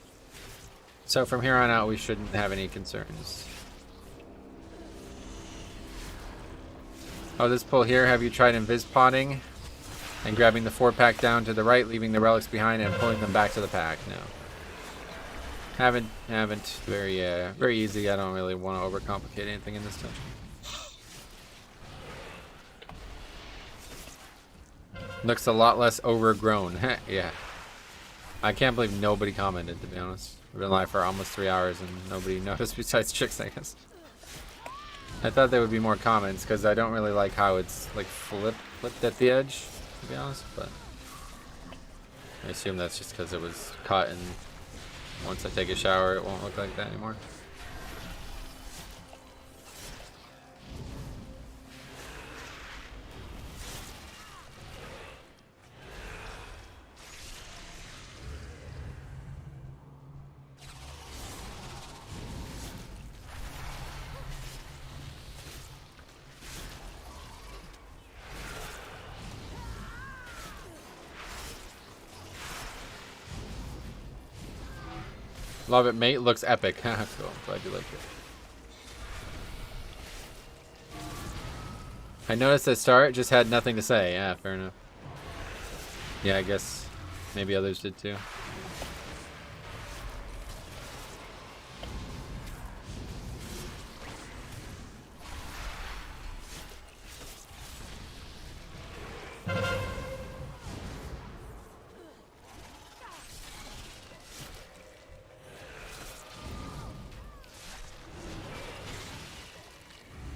So from here on out, we shouldn't have any concerns. Oh, this pull here, have you tried invis potting? And grabbing the 4-pack down to the right, leaving the relics behind, and pulling them back to the pack? No. Haven't. Very easy. I don't really want to overcomplicate anything in this dungeon. Looks a lot less overgrown. Yeah. I can't believe nobody commented, to be honest. We've been live for almost 3 hours and nobody noticed besides chicks, I guess. I thought there would be more comments because I don't really like how it's like flipped at the edge, to be honest, but I assume that's just because it was cut and once I take a shower it won't look like that anymore. Love it, mate. Looks epic. Cool. Glad you liked it. I noticed at start, just had nothing to say. Yeah, fair enough. Yeah, I guess maybe others did too.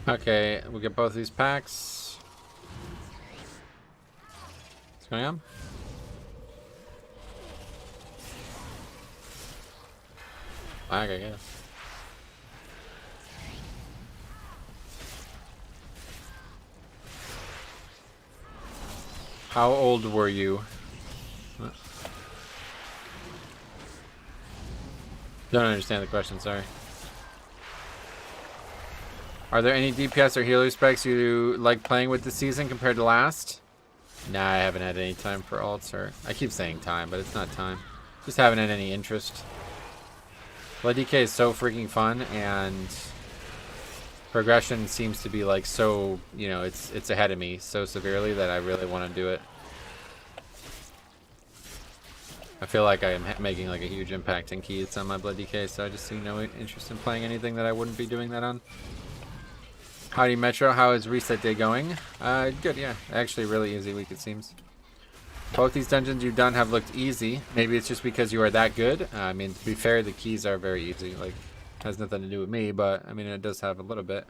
Okay, we'll get both these packs. What's going on? Lag, I guess. How old were you? Don't understand the question, sorry. Are there any DPS or healer specs you like playing with this season compared to last? Nah, I haven't had any time for alts, or I keep saying time, but it's not time. Just haven't had any interest. Blood DK is so freaking fun, and progression seems to be like so, you know, it's ahead of me so severely that I really want to do it. I feel like I am making like a huge impact in keys on my Blood DK, so I just see no interest in playing anything that I wouldn't be doing that on. Howdy Metro, how is reset day going? Good, yeah. Actually really easy week it seems. Both these dungeons you've done have looked easy. Maybe it's just because you are that good. I mean, to be fair, the keys are very easy. Like, has nothing to do with me, but I mean, it does have a little bit.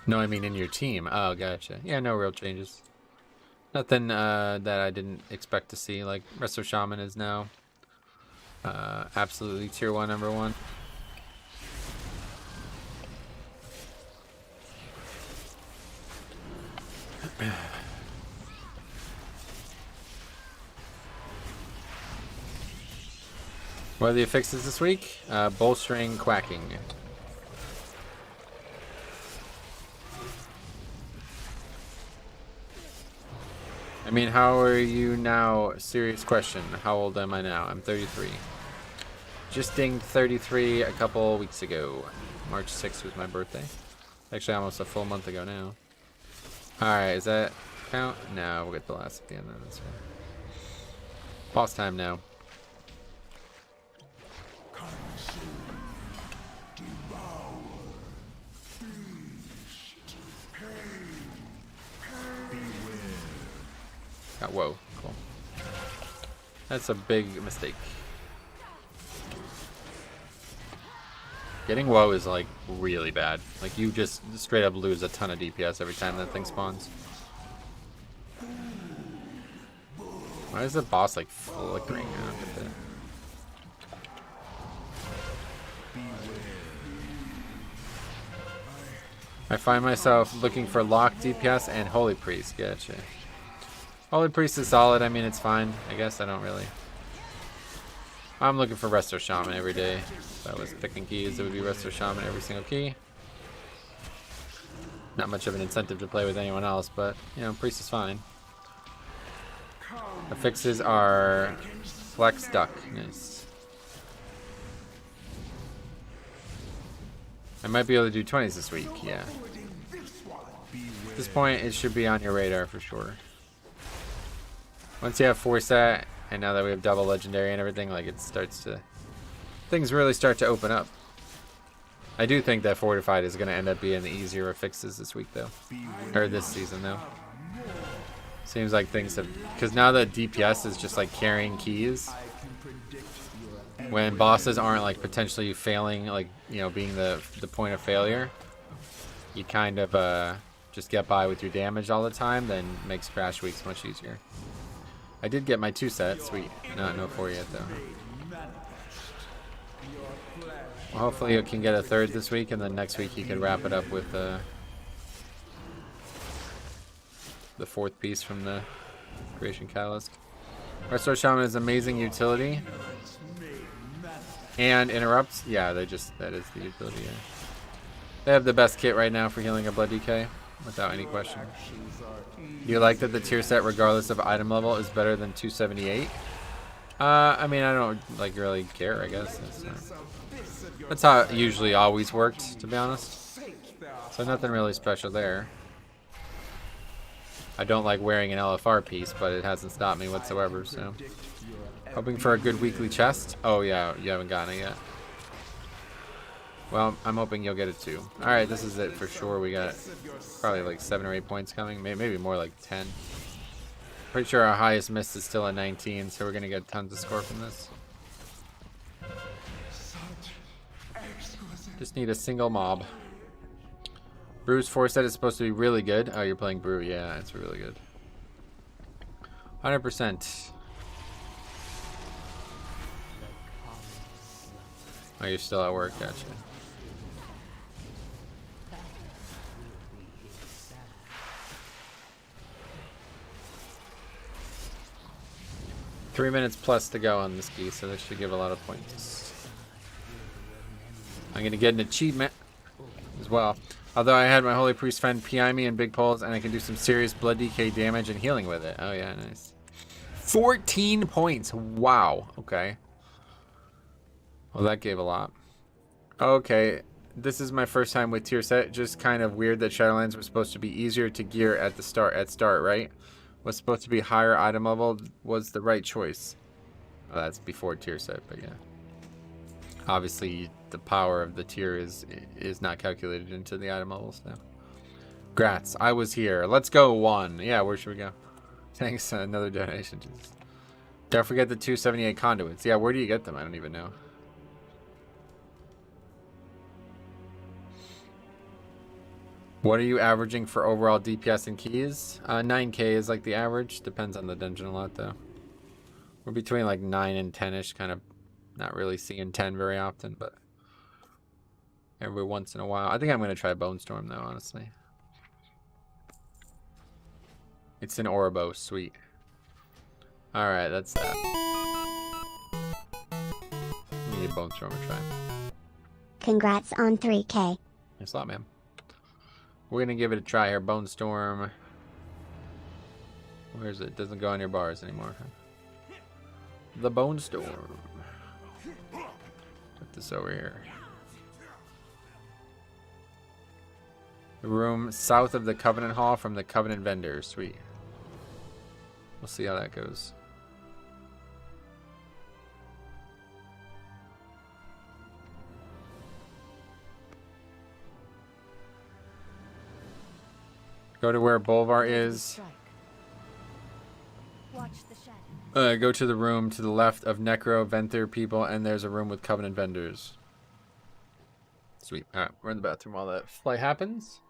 No, I mean in your team. Oh, gotcha. Yeah, no real changes. Nothing that I didn't expect to see. Like, Resto Shaman is now absolutely tier 1, number 1. What are the affixes this week? Bolstering, quacking. I mean, how are you now? Serious question. How old am I now? I'm 33. Just dinged 33 a couple weeks ago. March 6th was my birthday. Actually, almost a full month ago now. Alright, is that count? No, we'll get the last at the end. That's fine. Boss time now. Oh, whoa, cool. That's a big mistake. Getting woe is like really bad. Like you just straight up lose a ton of DPS every time that thing spawns. Why is the boss like flickering out a bit? I find myself looking for locked DPS and Holy Priest. Gotcha. Holy Priest is solid. I mean, it's fine. I guess I don't really. I'm looking for Resto Shaman every day. If I was picking keys, it would be Resto Shaman every single key. Not much of an incentive to play with anyone else, but, you know, Priest is fine. Affixes are Flex Duck. Nice. I might be able to do 20s this week, yeah. At this point, it should be on your radar for sure. Once you have 4 set, and now that we have double legendary and everything, like it starts to, things really start to open up. I do think that Fortified is going to end up being the easier affixes this week though, or this season though. Seems like things have, because now that DPS is just like carrying keys, when bosses aren't like potentially failing, like, you know, being the point of failure, you kind of just get by with your damage all the time, then makes crash weeks much easier. I did get my 2 sets, sweet. No 4 yet though. Well, hopefully you can get a 3rd this week, and then next week you can wrap it up with the 4th piece from the Creation Catalyst. Resto Shaman is amazing utility. And interrupts, yeah, that is the utility, yeah. They have the best kit right now for healing a Blood DK, without any question. Do you like that the tier set, regardless of item level, is better than 278? I mean, I don't like really care, I guess. That's how it usually always worked, to be honest. So nothing really special there. I don't like wearing an LFR piece, but it hasn't stopped me whatsoever, so. Hoping for a good weekly chest. Oh yeah, you haven't gotten it yet. Well, I'm hoping you'll get it too. Alright, this is it for sure. We got probably like 7 or 8 points coming. Maybe more like 10. Pretty sure our highest miss is still a 19, so we're going to get tons of score from this. Just need a single mob. Brew's 4 set is supposed to be really good. Oh, you're playing Brew. Yeah, it's really good. 100%. Oh, you're still at work. Gotcha. Three minutes plus to go on this key, so that should give a lot of points. I'm gonna get an achievement as well. Although I had my Holy Priest friend PI me in big pulls, and I can do some serious blood DK damage and healing with it. Oh yeah, nice. 14 points. Wow. Okay. Well, that gave a lot. Okay, this is my first time with tier set. Just kind of weird that Shadowlands was supposed to be easier to gear at the start, right? was supposed to be higher item level was the right choice. Oh, that's before tier set, but yeah. Obviously, the power of the tier is not calculated into the item levels now. Grats, I was here. Let's go, 1. Yeah, where should we go? Thanks, another donation. Just don't forget the 278 conduits. Yeah, where do you get them? I don't even know. What are you averaging for overall DPS and keys? 9k is like the average. Depends on the dungeon a lot, though. We're between like 9 and 10-ish, kind of not really seeing 10 very often, but every once in a while. I think I'm going to try Bone Storm, though, honestly. It's an Ouroboros, sweet. Alright, that's that. Let me get Bone Storm and try. Congrats on 3K. Thanks a lot, man. We're going to give it a try here. Bone Storm. Where is it? Doesn't go on your bars anymore. The Bone Storm. Put this over here. The room south of the Covenant Hall from the Covenant vendor. Sweet. We'll see how that goes. Go to where Bolvar is. Go to the room to the left of Necro Venter people, and there's a room with Covenant vendors. Sweet. Alright, we're in the bathroom while that flight happens.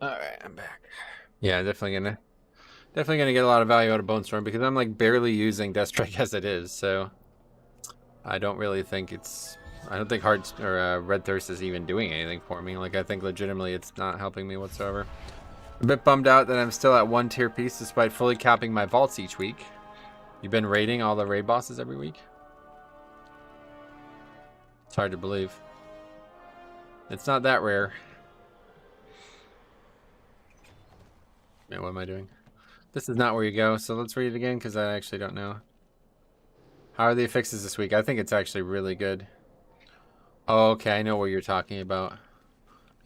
Alright, I'm back. Yeah, definitely gonna get a lot of value out of Bone Storm because I'm like barely using Death Strike as it is, so I don't really think I don't think Red Thirst is even doing anything for me. Like, I think legitimately it's not helping me whatsoever. A bit bummed out that I'm still at 1 tier piece despite fully capping my vaults each week. You've been raiding all the raid bosses every week? It's hard to believe. It's not that rare. Man, what am I doing? This is not where you go, so let's read it again because I actually don't know. How are the affixes this week? I think it's actually really good. Oh, okay, I know what you're talking about.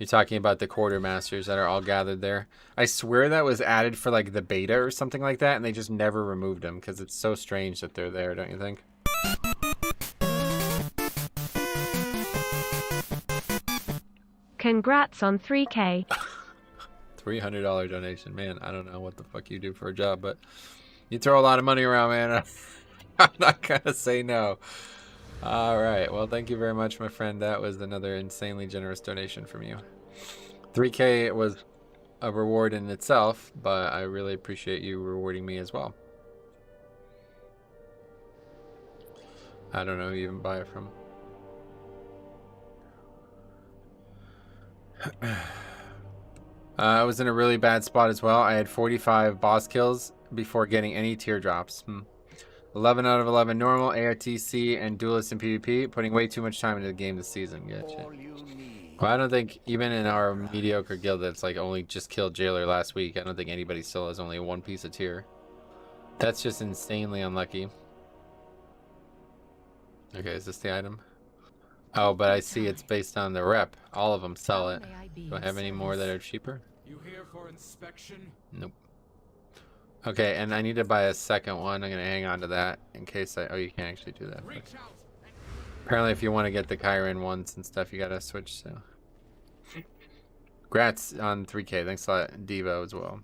You're talking about the quartermasters that are all gathered there. I swear that was added for like the beta or something like that, and they just never removed them because it's so strange that they're there, don't you think? Congrats on 3K. $300 donation. Man, I don't know what the fuck you do for a job, but you throw a lot of money around, man. I'm not gonna say no. All right, well, thank you very much, my friend. That was another insanely generous donation from you. 3K was a reward in itself, but I really appreciate you rewarding me as well. I don't know who you even buy it from. I was in a really bad spot as well. I had 45 boss kills before getting any teardrops. 11 out of 11 normal, ARTC, and duelist in PvP. Putting way too much time into the game this season. Gotcha. Well, I don't think even in our mediocre guild that's like only just killed Jailer last week, I don't think anybody still has only one piece of tier. That's just insanely unlucky. Okay, is this the item? Oh, but I see it's based on the rep. All of them sell it. Do I have any more that are cheaper? You here for inspection? Nope. Okay, and I need to buy a second one. I'm gonna hang on to that in case I. Oh, you can't actually do that. Apparently, if you want to get the Chiron ones and stuff, you gotta switch. So, congrats on 3K. Thanks a lot, Devo, as well.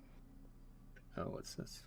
Oh, what's this?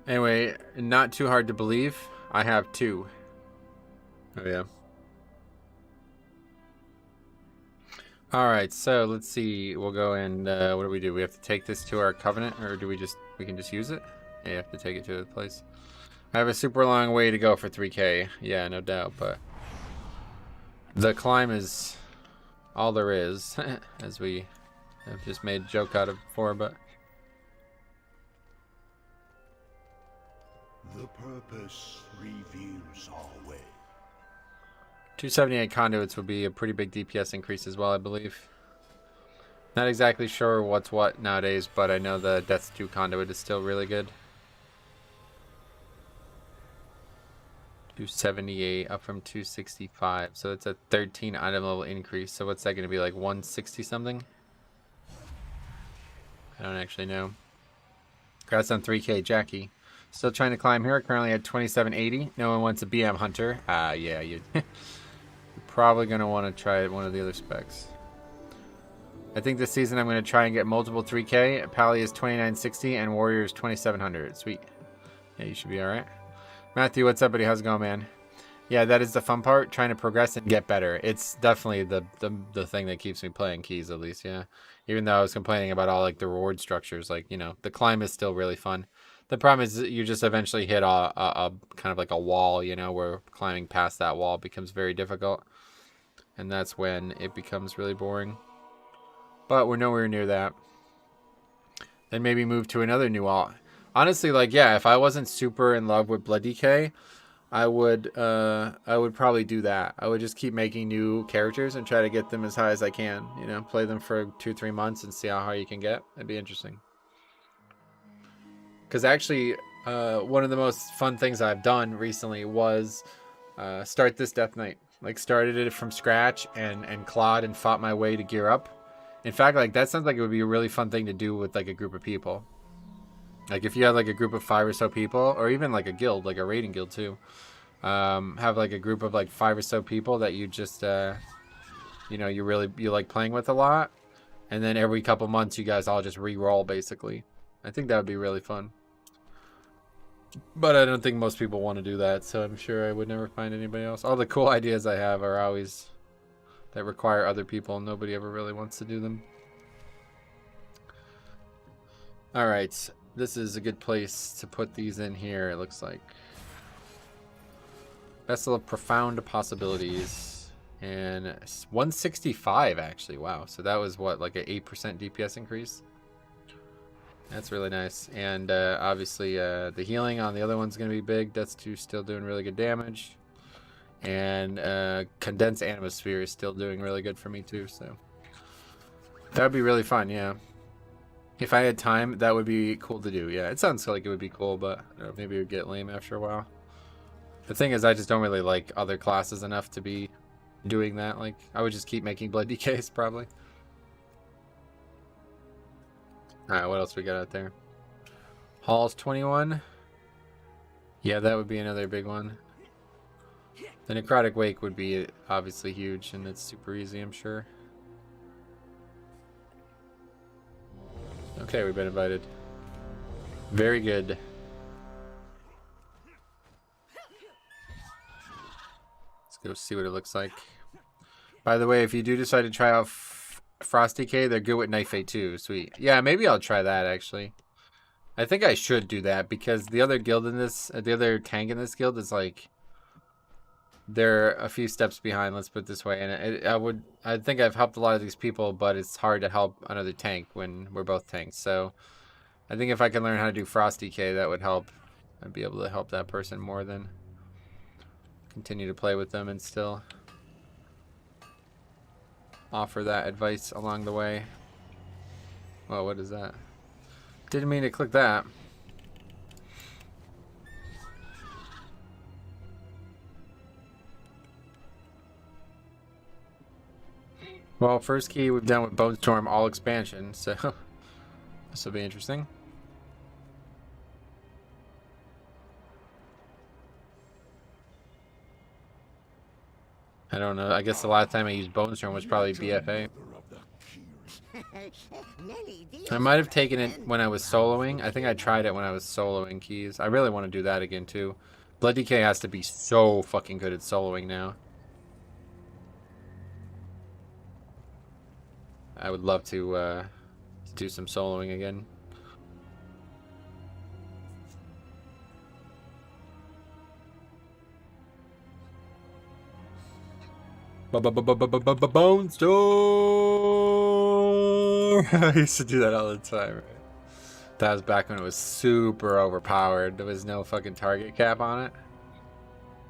Anyway, not too hard to believe. I have 2. Oh, yeah. Alright, so let's see. We'll go and, what do? We have to take this to our covenant, or do we can just use it? Yeah, you have to take it to the place. I have a super long way to go for 3K. Yeah, no doubt, but the climb is all there is, as we have just made a joke out of before, but... The purpose reveals our way. 278 conduits would be a pretty big DPS increase as well, I believe. Not exactly sure what's what nowadays, but I know the Death 2 conduit is still really good. 278 up from 265, so it's a 13 item level increase. So what's that going to be, like 160 something? I don't actually know. Congrats on 3K, Jackie. Still trying to climb here. Currently at 2780. No one wants a BM Hunter. Yeah, you're probably going to want to try one of the other specs. I think this season I'm going to try and get multiple 3K. Pally is 2960 and Warrior is 2700. Sweet. Yeah, you should be alright. Matthew, what's up, buddy? How's it going, man? Yeah, that is the fun part. Trying to progress and get better. It's definitely the thing that keeps me playing keys, at least, yeah. Even though I was complaining about all, like, the reward structures. Like, you know, the climb is still really fun. The problem is you just eventually hit a kind of like a wall, you know, where climbing past that wall becomes very difficult. And that's when it becomes really boring. But we're nowhere near that. Then maybe move to another new wall. Honestly, like, yeah, if I wasn't super in love with Blood DK, I would probably do that. I would just keep making new characters and try to get them as high as I can. You know, play them for 2-3 months and see how high you can get. That'd be interesting. Because actually, one of the most fun things I've done recently was start this Death Knight. Like, started it from scratch and clawed and fought my way to gear up. In fact, like, that sounds like it would be a really fun thing to do with, like, a group of people. Like, if you had, like, a group of 5 or so people, or even, like, a guild, like a raiding guild, too. Have, like, a group of, like, 5 or so people that you just, you know, you like playing with a lot. And then every couple months, you guys all just re-roll, basically. I think that would be really fun. But I don't think most people want to do that, so I'm sure I would never find anybody else. All the cool ideas I have are always that require other people, and nobody ever really wants to do them. Alright, this is a good place to put these in here, it looks like. Vessel of Profound Possibilities. And 165, actually, wow. So that was, what, like an 8% DPS increase? That's really nice. And obviously the healing on the other one's going to be big. That's still doing really good damage. And Condensed Atmosphere is still doing really good for me too. So that would be really fun, yeah. If I had time, that would be cool to do. Yeah, it sounds like it would be cool, but I don't know, maybe it would get lame after a while. The thing is, I just don't really like other classes enough to be doing that. Like, I would just keep making Blood DKs probably. Alright, what else we got out there? Hall's 21. Yeah, that would be another big one. The Necrotic Wake would be obviously huge, and it's super easy, I'm sure. Okay, we've been invited. Very good. Let's go see what it looks like. By the way, if you do decide to try out Frosty K, they're good with Knife Fate too. Sweet. Yeah, maybe I'll try that actually. I think I should do that because the other guild in this, the other tank in this guild is like, they're a few steps behind. Let's put it this way. And I think I've helped a lot of these people, but it's hard to help another tank when we're both tanks. So I think if I can learn how to do Frosty K, that would help. I'd be able to help that person more than continue to play with them and still offer that advice along the way. Whoa, what is that? Didn't mean to click that. Well, first key we've done with Bone Storm all expansion, so this will be interesting. I don't know. I guess the last time I used Bone Storm was probably BFA. I might have taken it when I was soloing. I think I tried it when I was soloing keys. I really want to do that again too. Blood DK has to be so fucking good at soloing now. I would love to do some soloing again. Bone Storm! I used to do that all the time, right? That was back when it was super overpowered. There was no fucking target cap on it.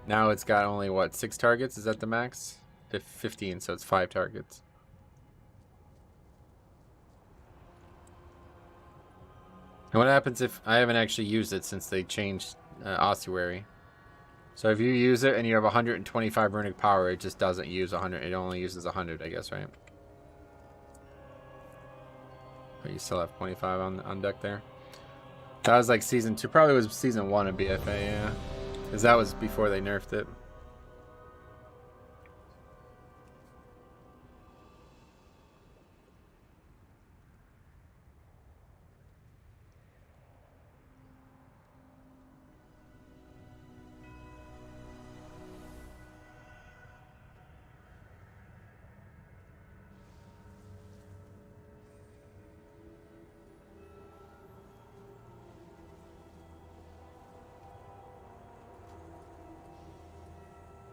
Now it's got only, what, 6 targets? Is that the max? 15, so it's 5 targets. And what happens if I haven't actually used it since they changed ossuary? So if you use it and you have 125 runic power, it just doesn't use 100. It only uses 100, I guess, right? Or you still have 25 on deck there. That was like season 2. Probably was season 1 of BFA, yeah. Because that was before they nerfed it.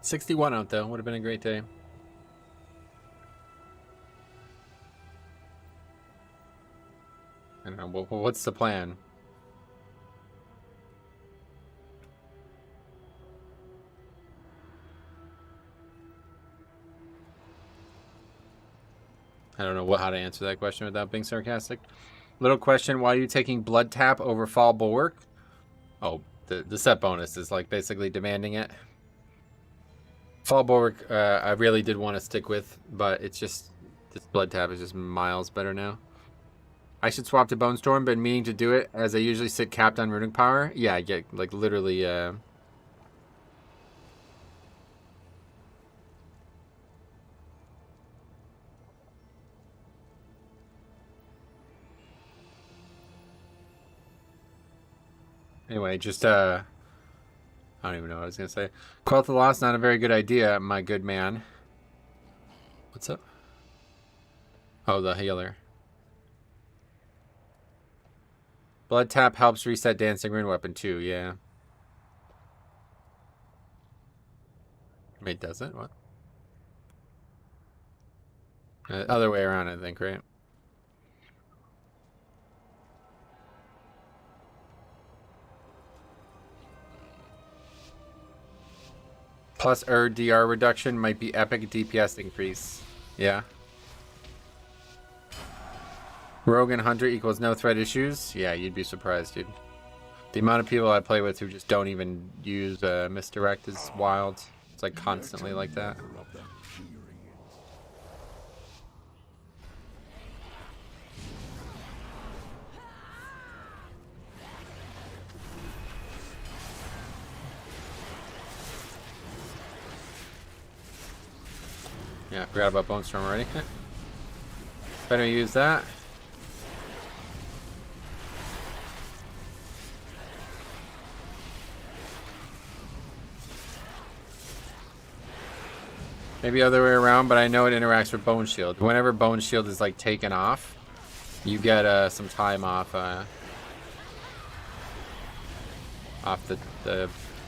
$61 out though, would have been a great day. I don't know, what's the plan? I don't know how to answer that question without being sarcastic. Little question, why are you taking Blood Tap over Fall Bulwark? Oh, the set bonus is like basically demanding it. Fall Bulwark, I really did want to stick with, but it's just, this Blood Tap is just miles better now. I should swap to Bone Storm, been meaning to do it, as I usually sit capped on runic power. Yeah, I get, like, literally, Anyway, just, I don't even know what I was going to say. Quell the Loss, not a very good idea, my good man. What's up? Oh, the healer. Blood Tap helps reset Dancing Rune Weapon too, yeah. Wait, does it? What? Other way around, I think, right? Plus DR reduction might be epic DPS increase. Yeah. Rogue and Hunter equals no threat issues. Yeah, you'd be surprised, dude. The amount of people I play with who just don't even use misdirect is wild. It's like constantly like that. Yeah, I forgot about Bone Storm already. Better use that. Maybe other way around, but I know it interacts with Bone Shield. Whenever Bone Shield is like taken off, you get some time off the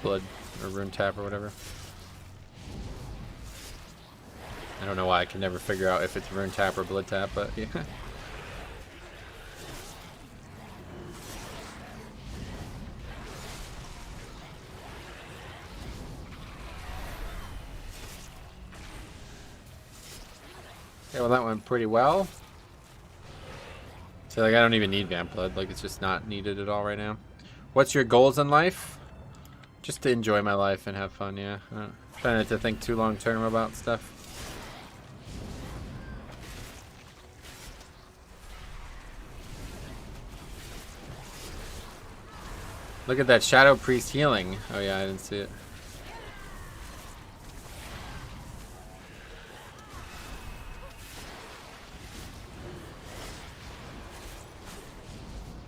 blood or rune tap or whatever. I don't know why I can never figure out if it's rune tap or blood tap, but yeah. Okay, well that went pretty well. So like I don't even need Vamp Blood, like it's just not needed at all right now. What's your goals in life? Just to enjoy my life and have fun, yeah. Trying not to think too long term about stuff. Look at that Shadow Priest healing. Oh yeah, I didn't see it.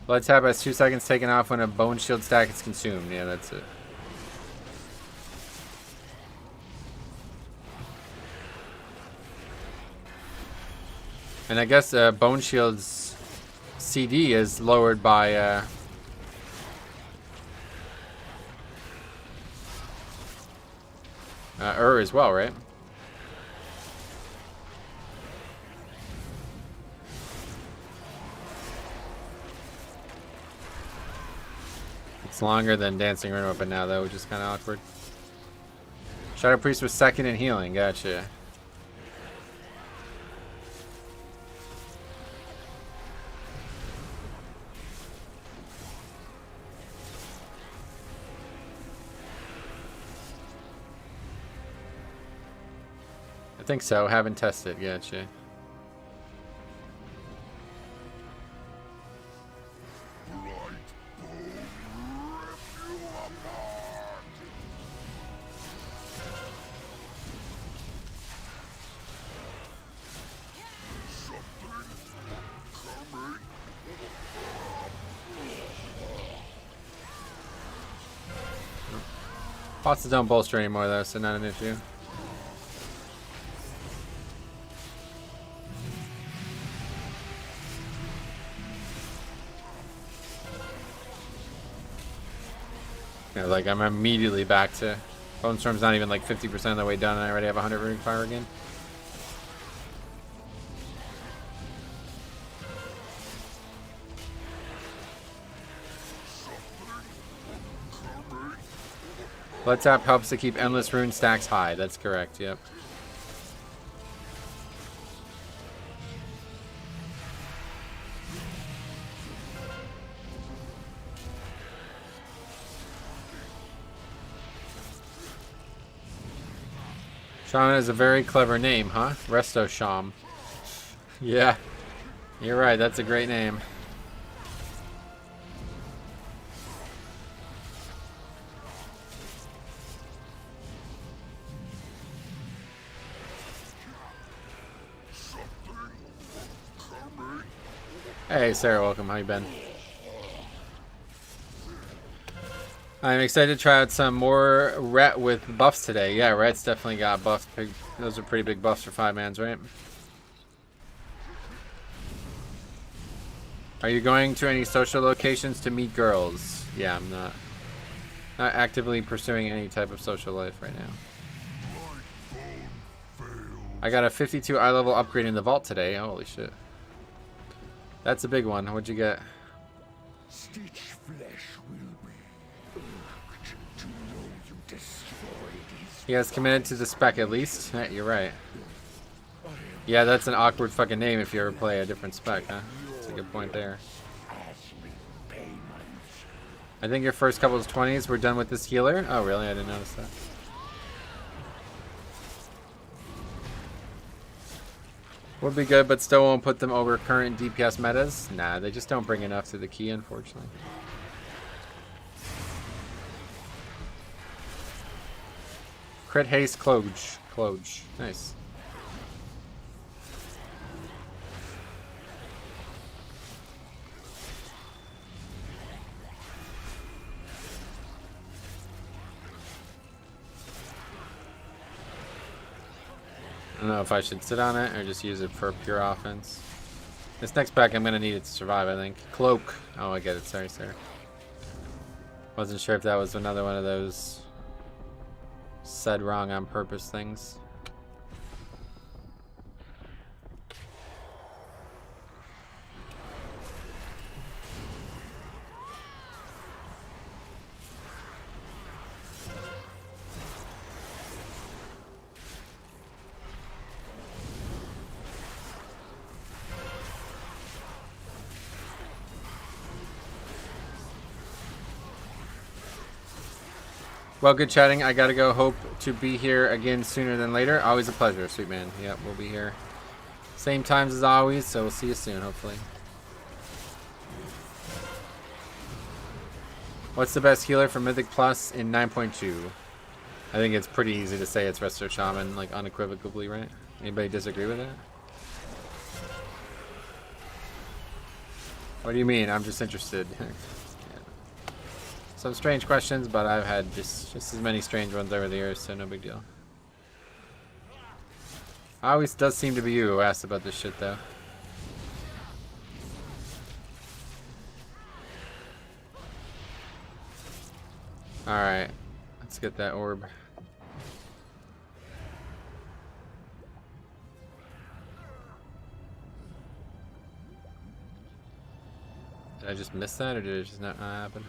Blood tap has 2 seconds taken off when a bone shield stack is consumed. Yeah, that's it. And I guess bone shield's CD is lowered by as well, right? It's longer than Dancing Rune Weapon now, though, which is kind of awkward. Shadow Priest was second in healing, gotcha. I think so, haven't tested, gotcha. Bosses don't bolster anymore though, so not an issue. Yeah, like I'm immediately back to Bone Storm's not even like 50% of the way done and I already have 100 Rune Fire again. Blood tap helps to keep endless rune stacks high. That's correct, yep. Shaman is a very clever name, huh? Resto Sham. Yeah, you're right. That's a great name. Hey Sarah, welcome. How you been? I'm excited to try out some more Ret with buffs today. Yeah, Ret's definitely got buffs. Those are pretty big buffs for 5-mans, right? Are you going to any social locations to meet girls? Yeah, I'm not actively pursuing any type of social life right now. I got a 52 eye level upgrade in the vault today. Holy shit. That's a big one. What'd you get? Stitch flesh will be irked to know you destroyed his. He has committed to the spec at least. Yeah, you're right. Yeah, that's an awkward fucking name if you ever play a different spec, huh? That's a good point there. I think your first couple of 20s were done with this healer. Oh, really? I didn't notice that. Would be good, but still won't put them over current DPS metas. Nah, they just don't bring enough to the key, unfortunately. Crit haste Cloge. Nice. know if I should sit on it or just use it for pure offense. This next pack, I'm going to need it to survive, I think. Cloak. Oh, I get it. Sorry, sir. Wasn't sure if that was another one of those said wrong on purpose things. Well, good chatting. I gotta go. Hope to be here again sooner than later. Always a pleasure, sweet man. Yep, we'll be here. Same times as always, so we'll see you soon, hopefully. What's the best healer for Mythic Plus in 9.2? I think it's pretty easy to say it's Resto Shaman, like unequivocally, right? Anybody disagree with that? What do you mean? I'm just interested. Some strange questions, but I've had just as many strange ones over the years, so no big deal. Always does seem to be you who asked about this shit, though. Alright, let's get that orb. Did I just miss that, or did it just not happen?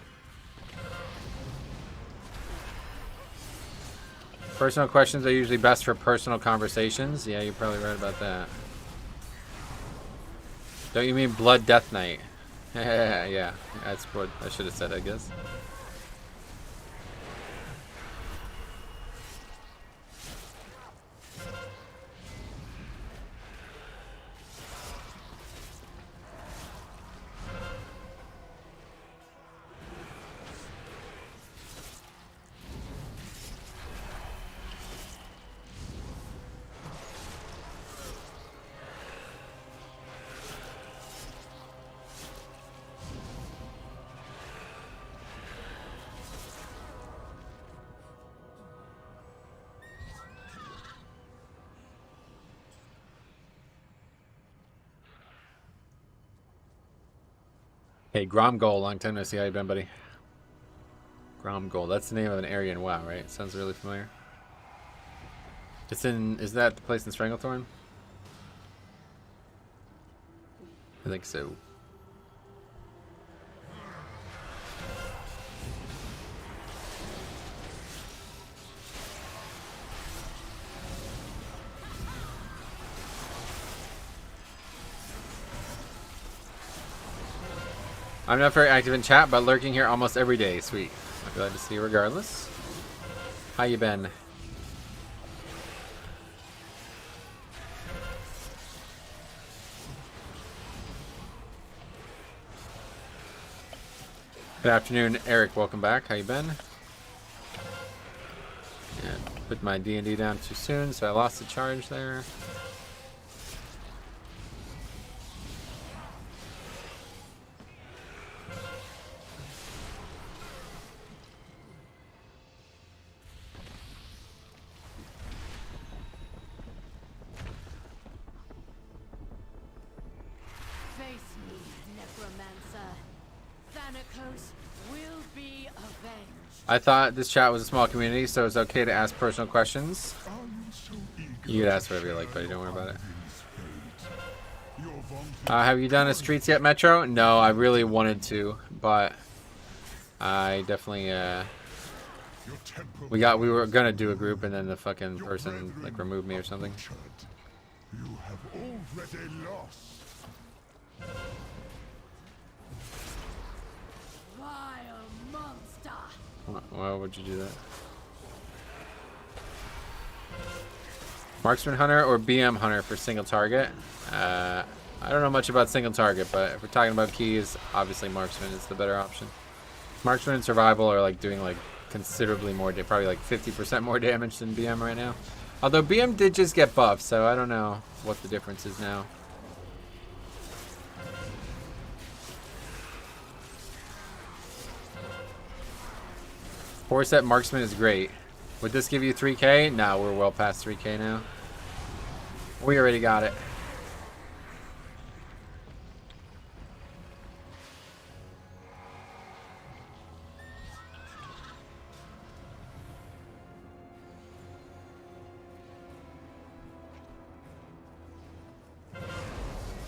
Personal questions are usually best for personal conversations. Yeah, you're probably right about that. Don't you mean Blood Death Knight? Yeah, that's what I should have said, I guess. Hey, Gromgol, long time no see. How you been, buddy? Gromgol, that's the name of an area in WoW, right? Sounds really familiar. It's in, is that the place in Stranglethorn? I think so. I'm not very active in chat, but lurking here almost every day. Sweet. I'm glad to see you regardless. How you been? Good afternoon, Eric. Welcome back. How you been? Yeah, put my D&D down too soon, so I lost the charge there. I thought this chat was a small community, so it's okay to ask personal questions. You can ask whatever you like, buddy. Don't worry about it. Have you done a Streets yet, Metro? No, I really wanted to, but I definitely we were gonna do a group, and then the fucking person like removed me or something. You have already lost. Why would you do that? Marksman Hunter or BM Hunter for single target? I don't know much about single target, but if we're talking about keys, obviously Marksman is the better option. Marksman and Survival are like doing like considerably more, probably like 50% more damage than BM right now. Although BM did just get buffed, so I don't know what the difference is now. Four set Marksman is great. Would this give you 3k? No, we're well past 3k now. We already got it.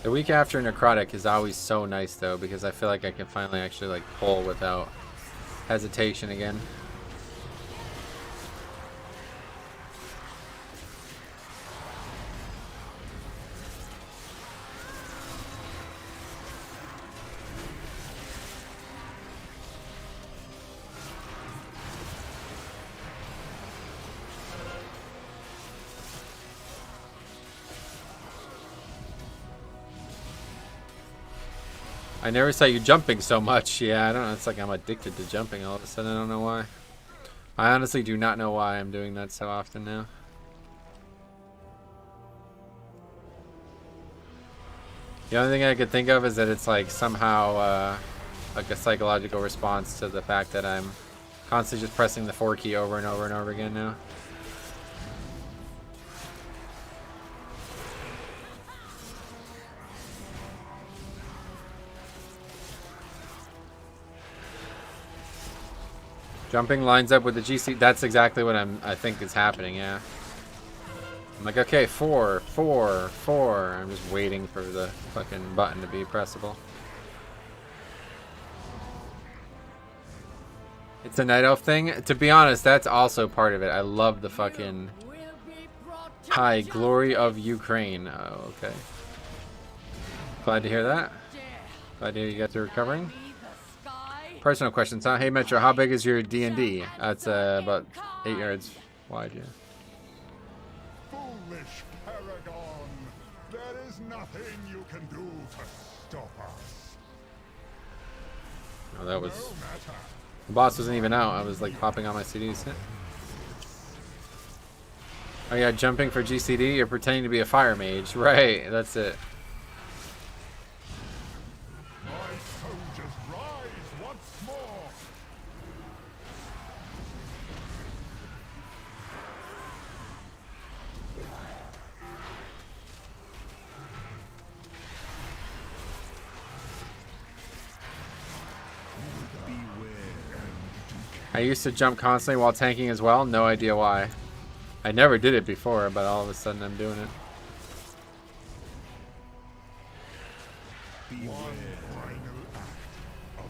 The week after Necrotic is always so nice though, because I feel like I can finally actually like pull without hesitation again. I never saw you jumping so much. Yeah, I don't know. It's like I'm addicted to jumping all of a sudden. I don't know why. I honestly do not know why I'm doing that so often now. The only thing I could think of is that it's like somehow like a psychological response to the fact that I'm constantly just pressing the 4 key over and over and over again now. Jumping lines up with the GC. That's exactly what I think is happening, yeah. I'm like, okay, 4, 4, 4. I'm just waiting for the fucking button to be pressable. It's a night elf thing. To be honest, that's also part of it. I love the fucking high glory of Ukraine. Oh, okay. Glad to hear that. Glad to hear you guys are recovering. Personal questions, huh? Hey Metro, how big is your D&D? That's about 8 yards wide, yeah. Foolish Paragon! There is nothing you can do to stop us. Oh, that was... No matter. The boss wasn't even out. I was like popping on my CDs. Oh yeah, jumping for GCD? You're pretending to be a fire mage. Right, that's it. I used to jump constantly while tanking as well. No idea why. I never did it before, but all of a sudden I'm doing it. One final act of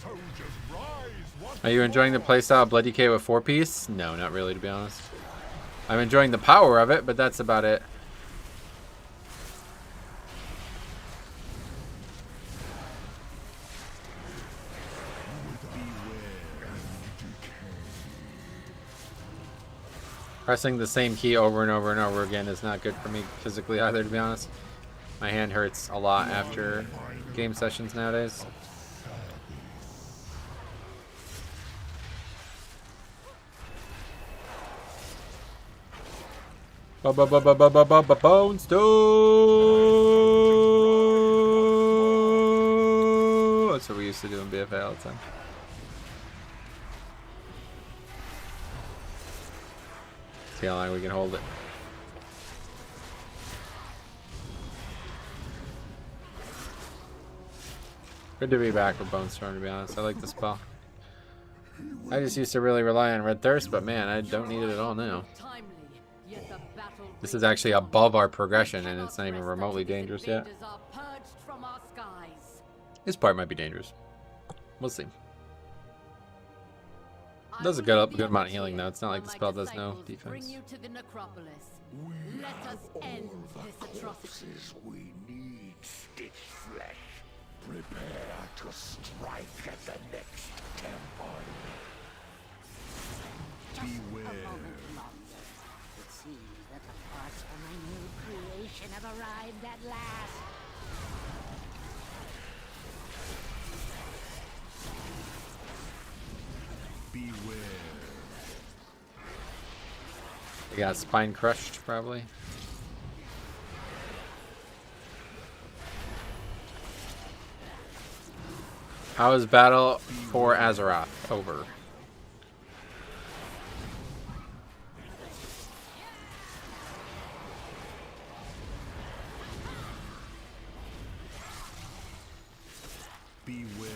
service. Are you enjoying the playstyle of Blood DK with 4-piece? No, not really, to be honest. I'm enjoying the power of it, but that's about it. Pressing the same key over and over and over again is not good for me physically either, to be honest. My hand hurts a lot after game sessions nowadays. Bone Stone! That's what we used to do in BFA all the time. See how long we can hold it. Good to be back with Bone Storm, to be honest. I like the spell. I just used to really rely on Red Thirst, but man, I don't need it at all now. This is actually above our progression, and it's not even remotely dangerous yet. This part might be dangerous. We'll see. It does a good amount of healing, though. It's not like the spell does no defense. Let us end this atrocity. We need stitch flesh. Prepare to strike at the next temple. Beware. It seems that the parts for my new creation have arrived at last. Beware. They got spine crushed, probably. How is battle for Azeroth over? Beware.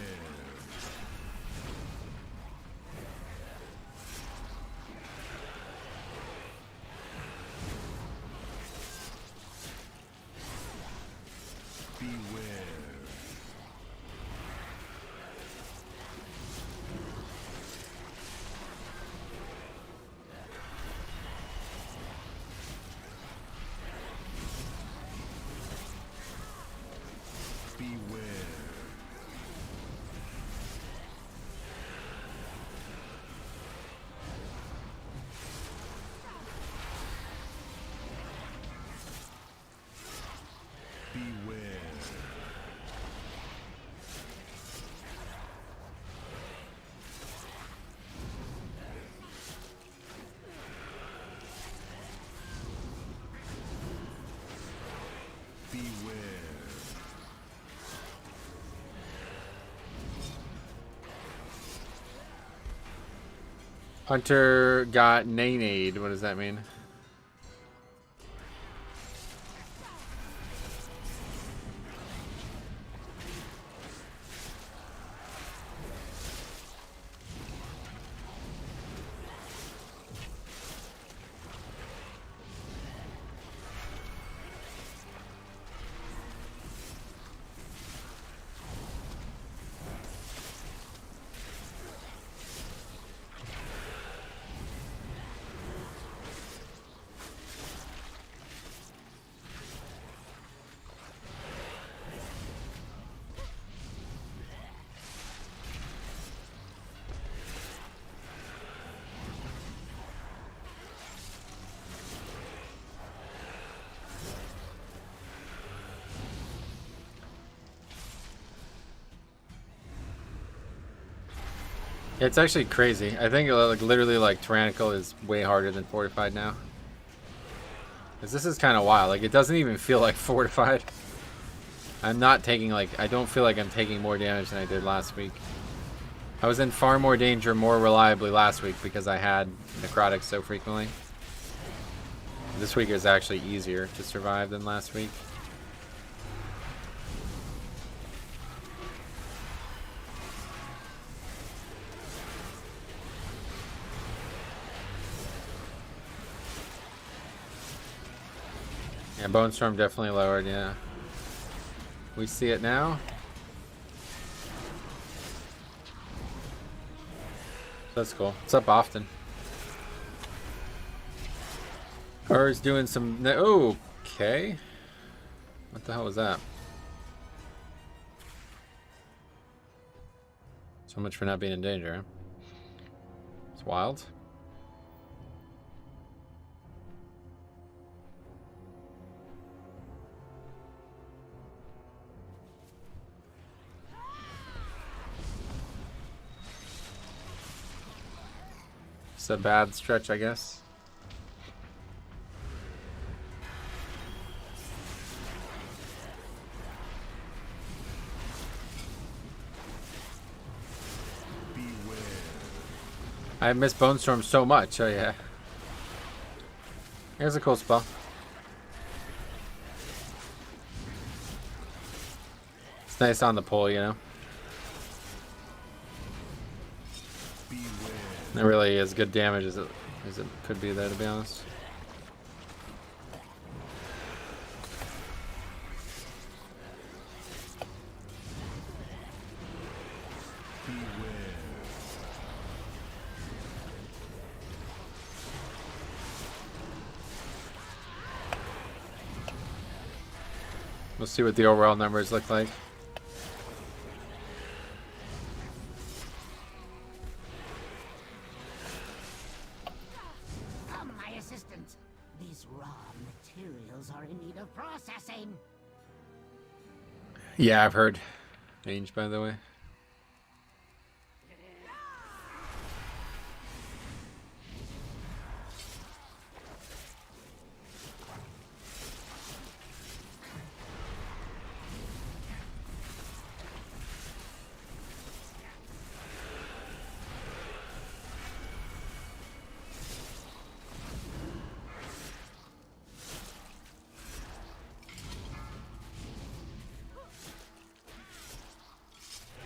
Hunter got nay-nayed. What does that mean? It's actually crazy. I think like literally like Tyrannical is way harder than Fortified now. Cause this is kind of wild. Like it doesn't even feel like Fortified. I'm not taking like, I don't feel like I'm taking more damage than I did last week. I was in far more danger more reliably last week because I had necrotics so frequently. This week is actually easier to survive than last week. Yeah, Bone Storm definitely lowered, yeah. We see it now. That's cool. It's up often. Her's doing some... Oh, okay. What the hell was that? So much for not being in danger, huh? It's wild. It's a bad stretch, I guess. Beware. I miss Bone Storm so much. Oh yeah. Here's a cool spell. It's nice on the pull, you know. It really is good damage as it could be there, to be honest. We'll see what the overall numbers look like. Yeah, I've heard. Change, by the way.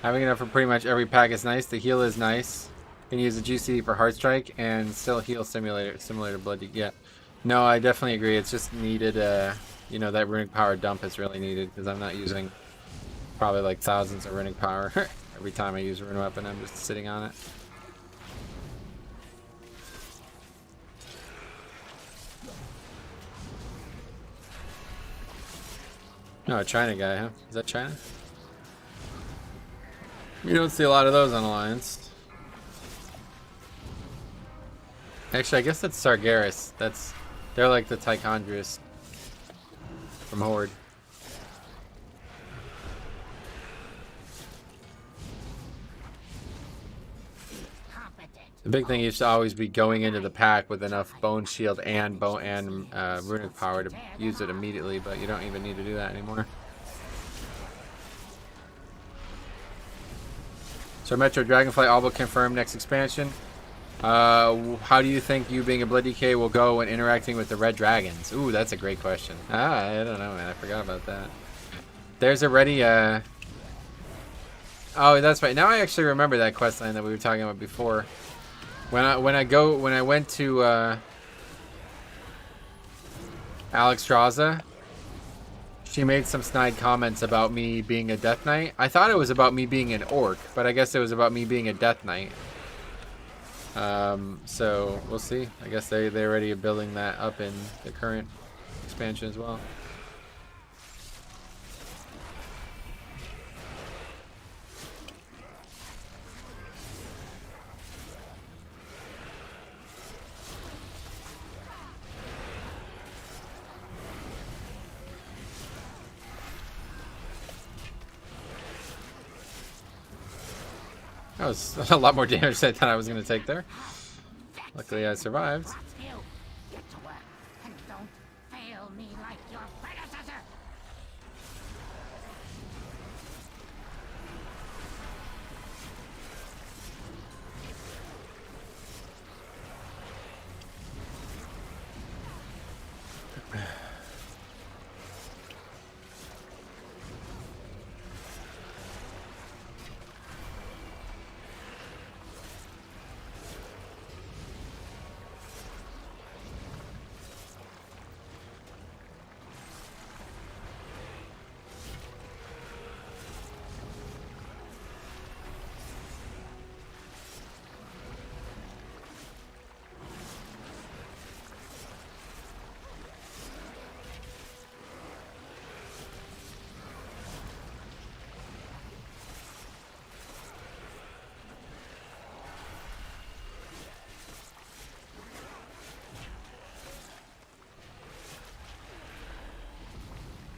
Having enough for pretty much every pack is nice. The heal is nice. Can use a GC for Heart Strike and still heal simulator similar to Bloody. Yeah. No, I definitely agree. It's just needed. You know, that runic power dump is really needed because I'm not using probably like thousands of runic power every time I use a rune weapon. I'm just sitting on it. No, a China guy, huh? Is that China? You don't see a lot of those on Alliance. Actually, I guess that's Sargeras. They're like the Tichondrius from Horde. The big thing is to always be going into the pack with enough Bone Shield and Runic Power to use it immediately, but you don't even need to do that anymore. So Metro Dragonflight all but confirmed next expansion. How do you think you being a Blood DK will go when interacting with the Red Dragons? Ooh, that's a great question. I don't know, man. I forgot about that. There's already oh, that's right. Now I actually remember that quest line that we were talking about before. When I went to Alexstrasza, she made some snide comments about me being a Death Knight. I thought it was about me being an Orc, but I guess it was about me being a Death Knight. So we'll see. I guess they already are building that up in the current expansion as well. That was a lot more damage than I thought I was going to take there. Luckily, I survived. Get to work and don't fail me like your predecessor.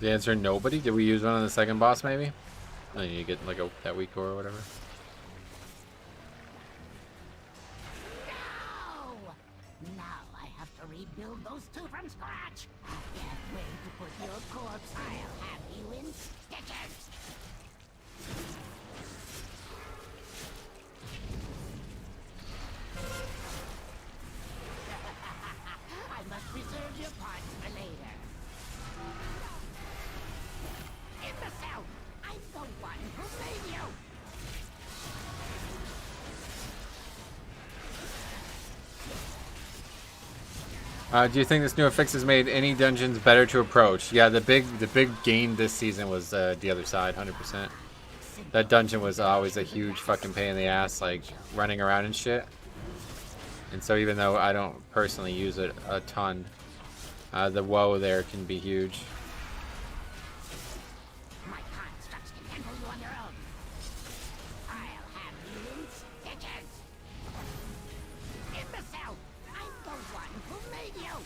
The answer, nobody. Did we use one on the second boss, maybe? Oh, you get like that week or whatever. No! Now I have to rebuild those two from scratch. I can't wait to put your corpse. I'll have you in stitches. I must reserve your parts for later. Imbecile! I'm the one who made you! Do you think this new affix has made any dungeons better to approach? Yeah, the big gain this season was the other side, 100%. That dungeon was always a huge fucking pain in the ass, like running around and shit. And so even though I don't personally use it a ton, the woe there can be huge. My constructs can handle you on their own. I'll have you in stitches. Imbecile! I'm the one who made you!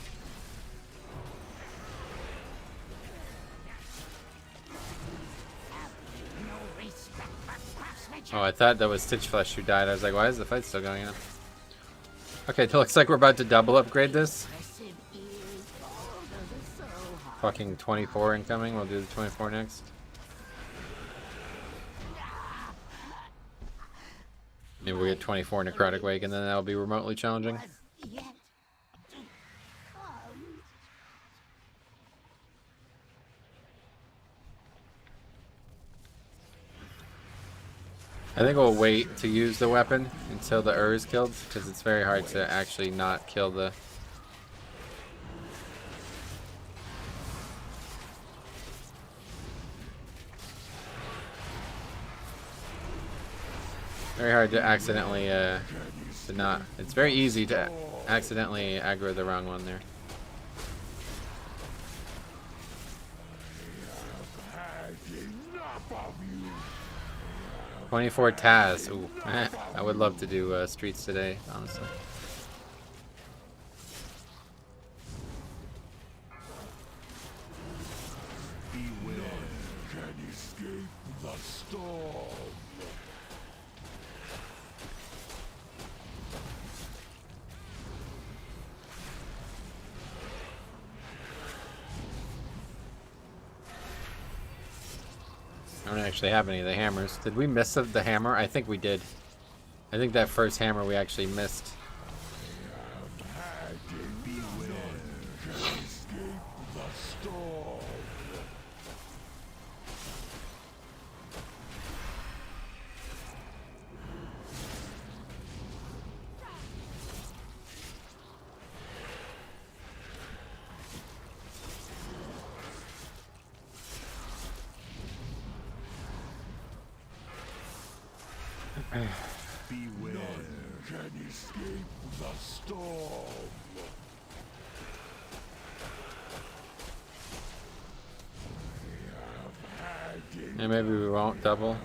Have no respect for craftsmanship. Oh, I thought that was Stitch Flesh who died. I was like, why is the fight still going on? Okay, it looks like we're about to double upgrade this. Fucking 24 incoming. We'll do the 24 next. Maybe we'll get 24 Necrotic Wake and then that'll be remotely challenging. I think we'll wait to use the weapon until the is killed, because it's very hard to actually not kill the... Very hard to accidentally, to not... It's very easy to accidentally aggro the wrong one there. 24 Taz. Ooh, I would love to do streets today, honestly. Can escape the storm. I don't actually have any of the hammers. Did we miss the hammer? I think we did. I think that first hammer we actually missed. Beware. None can escape the storm. Yeah, maybe we won't double.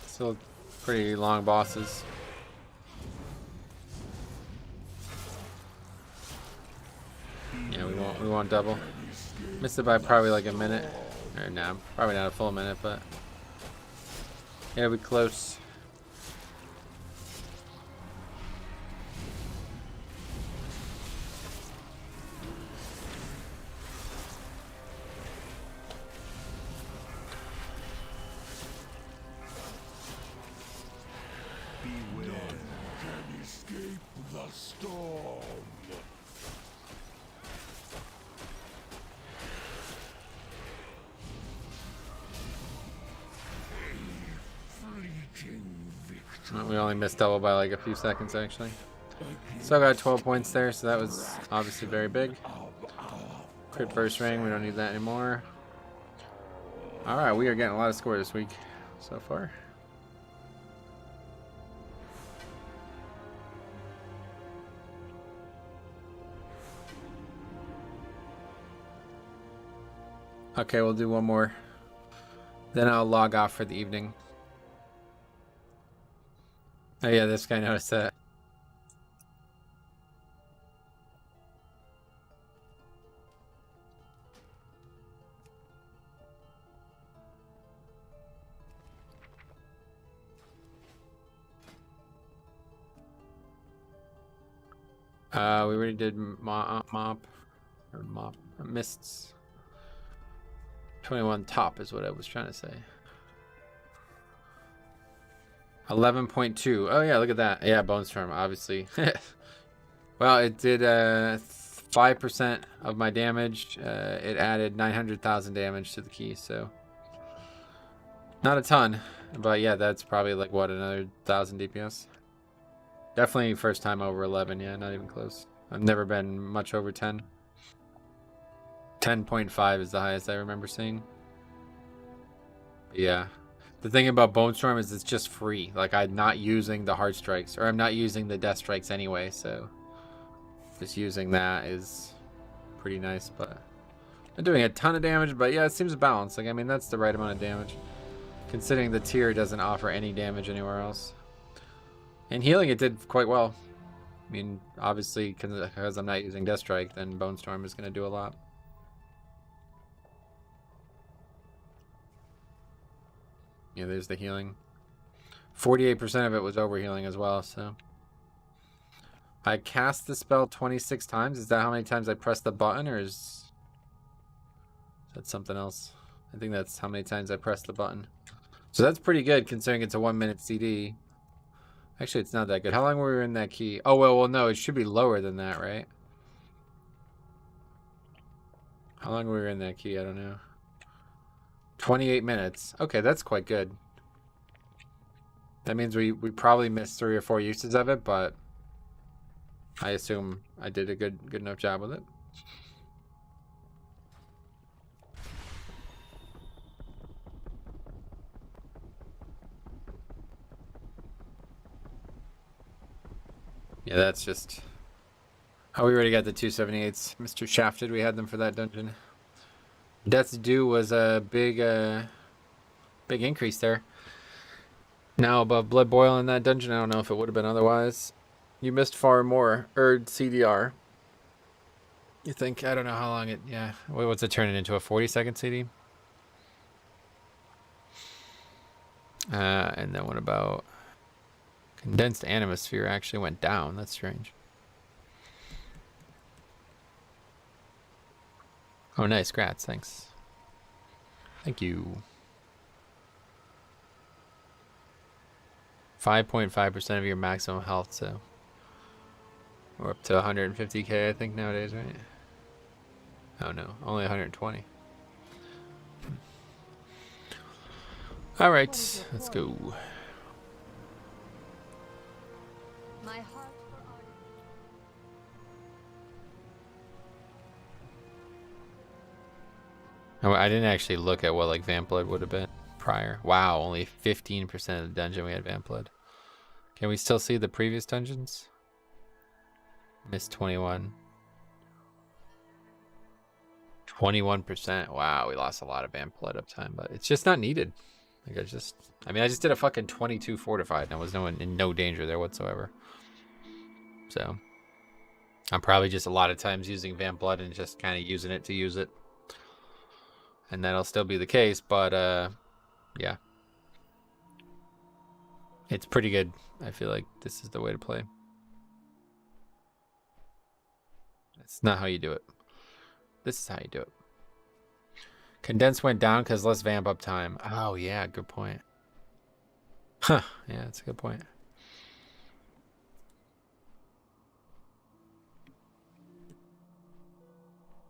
Still pretty long bosses. Yeah, we won't double. Missed it by probably like a minute. Or no, probably not a full minute, but yeah, we close. Beware. Can escape the storm. We only missed double by like a few seconds, actually. Still got 12 points there, so that was obviously very big. Crit first ring, we don't need that anymore. Alright, we are getting a lot of score this week so far. Okay, we'll do one more. Then I'll log off for the evening. Oh yeah, this guy noticed that. We already did mists. 21 top is what I was trying to say. 11.2. Oh yeah, look at that. Yeah, Bone Storm, obviously. Well, it did 5% of my damage. It added 900,000 damage to the key, so not a ton. But yeah, that's probably like what, another 1,000 DPS. Definitely first time over 11. Yeah, not even close. I've never been much over 10. 10.5 is the highest I remember seeing. But yeah. The thing about Bone Storm is it's just free. Like, I'm not using the Heart Strikes, or I'm not using the Death Strikes anyway, so just using that is pretty nice. But I'm doing a ton of damage, but yeah, it seems balanced. Like, I mean, that's the right amount of damage, considering the tier doesn't offer any damage anywhere else. And healing, it did quite well. I mean, obviously, because I'm not using Death Strike, then Bone Storm is going to do a lot. Yeah, there's the healing. 48% of it was overhealing as well, so. I cast the spell 26 times. Is that how many times I pressed the button, or is that something else? I think that's how many times I pressed the button. So that's pretty good, considering it's a 1-minute CD. Actually, it's not that good. How long were we in that key? Oh, well, no, it should be lower than that, right? How long were we in that key? I don't know. 28 minutes. Okay, that's quite good. That means we probably missed 3 or 4 uses of it, but I assume I did a good enough job with it. Yeah, that's just... Oh, we already got the 278s. Mr. Shafted, we had them for that dungeon. Death's Due was a big increase there. Now above Blood Boil in that dungeon. I don't know if it would have been otherwise. You missed far more. CDR. You think? I don't know how long it... Yeah. Wait, what's it turning into? A 40-second CD? And then what about... Condensed Animosphere actually went down. That's strange. Oh, nice. Grats. Thanks. Thank you. 5.5% of your maximum health, so we're up to 150k, I think, nowadays, right? Oh no, only 120. All right, let's go. My heart Oh, I didn't actually look at what like Vamp Blood would have been prior. Wow, only 15% of the dungeon we had Vamp Blood. Can we still see the previous dungeons? Missed 21. 21%. Wow, we lost a lot of Vamp Blood uptime, but it's just not needed. Like I just did a fucking 22 fortified and I was in no danger there whatsoever. So I'm probably just a lot of times using Vamp Blood and just kind of using it to use it. And that'll still be the case, but yeah. It's pretty good. I feel like this is the way to play. That's not how you do it. This is how you do it. Condense went down because less vamp up time. Oh, yeah, good point. Huh, yeah, that's a good point.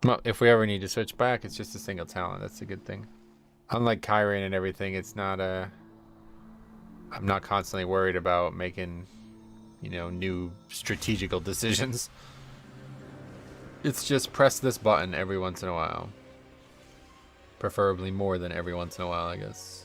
Well, if we ever need to switch back, it's just a single talent. That's a good thing. Unlike Kyrian and everything, it's not a... I'm not constantly worried about making, you know, new strategical decisions. It's just press this button every once in a while. Preferably more than every once in a while, I guess.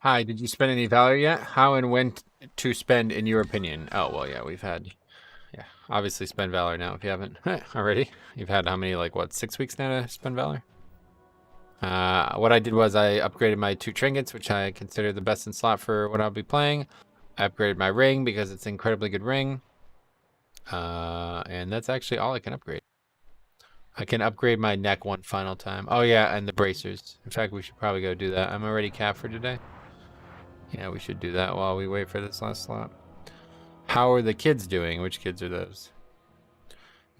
Hi, did you spend any valor yet? How and when to spend, in your opinion? Oh, well, yeah, we've had... Yeah, obviously spend valor now if you haven't already. You've had how many, like, what, 6 weeks now to spend valor? What I did was I upgraded my 2 trinkets, which I consider the best in slot for what I'll be playing. I upgraded my ring because it's an incredibly good ring. And that's actually all I can upgrade. I can upgrade my neck one final time. Oh, yeah, and the bracers. In fact, we should probably go do that. I'm already capped for today. Yeah, we should do that while we wait for this last slot. How are the kids doing? Which kids are those?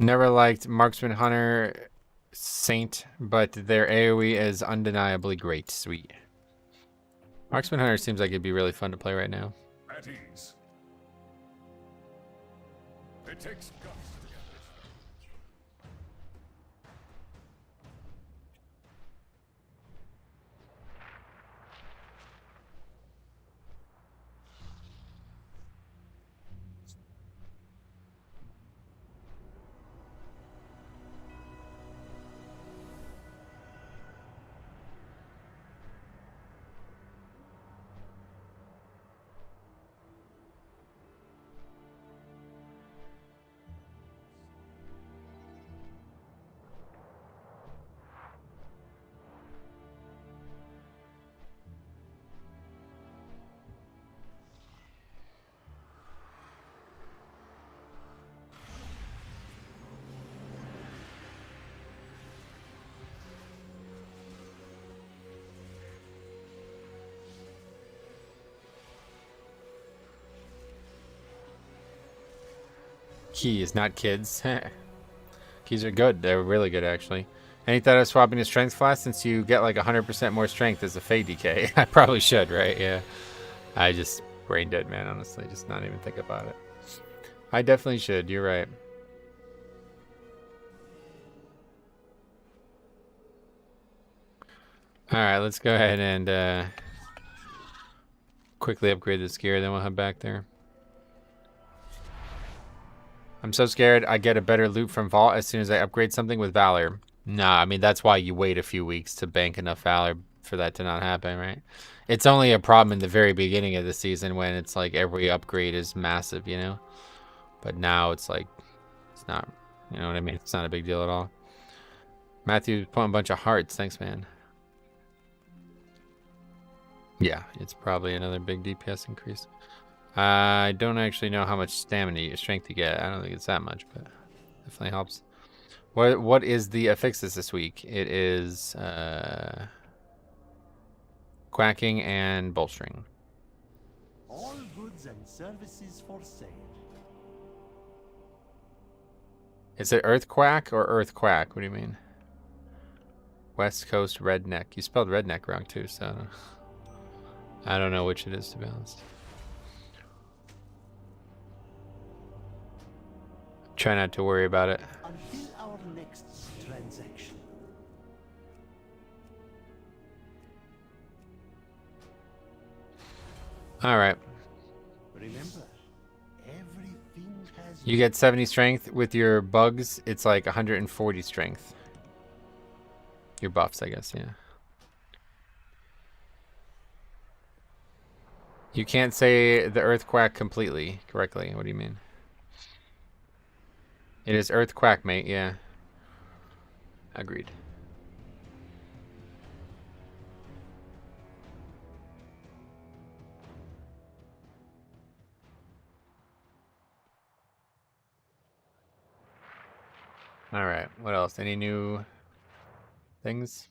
Never liked Marksman Hunter Saint, but their AoE is undeniably great. Sweet. Marksman Hunter seems like it'd be really fun to play right now. At ease. It takes guts to get this. Keys, not kids. Keys are good. They're really good, actually. Any thought of swapping to strength flash since you get like 100% more strength as a fade decay? I probably should, right? Yeah. I just brain dead, man, honestly. Just not even think about it. I definitely should. You're right. Alright, let's go ahead and quickly upgrade this gear, then we'll head back there. I'm so scared I get a better loot from Vault as soon as I upgrade something with Valor. Nah, I mean, that's why you wait a few weeks to bank enough Valor for that to not happen, right? It's only a problem in the very beginning of the season when it's like every upgrade is massive, you know? But now it's like, it's not, you know what I mean? It's not a big deal at all. Matthew put a bunch of hearts. Thanks, man. Yeah, it's probably another big DPS increase. I don't actually know how much strength you get. I don't think it's that much, but definitely helps. What is the affixes this week? It is quacking and bolstering. All goods and services for sale. Is it earth quack or earth quack? What do you mean? West Coast redneck. You spelled redneck wrong too, so I don't know which it is, to be honest. Try not to worry about it. Until our next transaction. All right. Remember, everything has. You get 70 strength with your bugs. It's like 140 strength. Your buffs, I guess, yeah. You can't say the earth quack completely correctly. What do you mean? It is earth quack, mate, yeah. Agreed. Alright, what else? Any new things?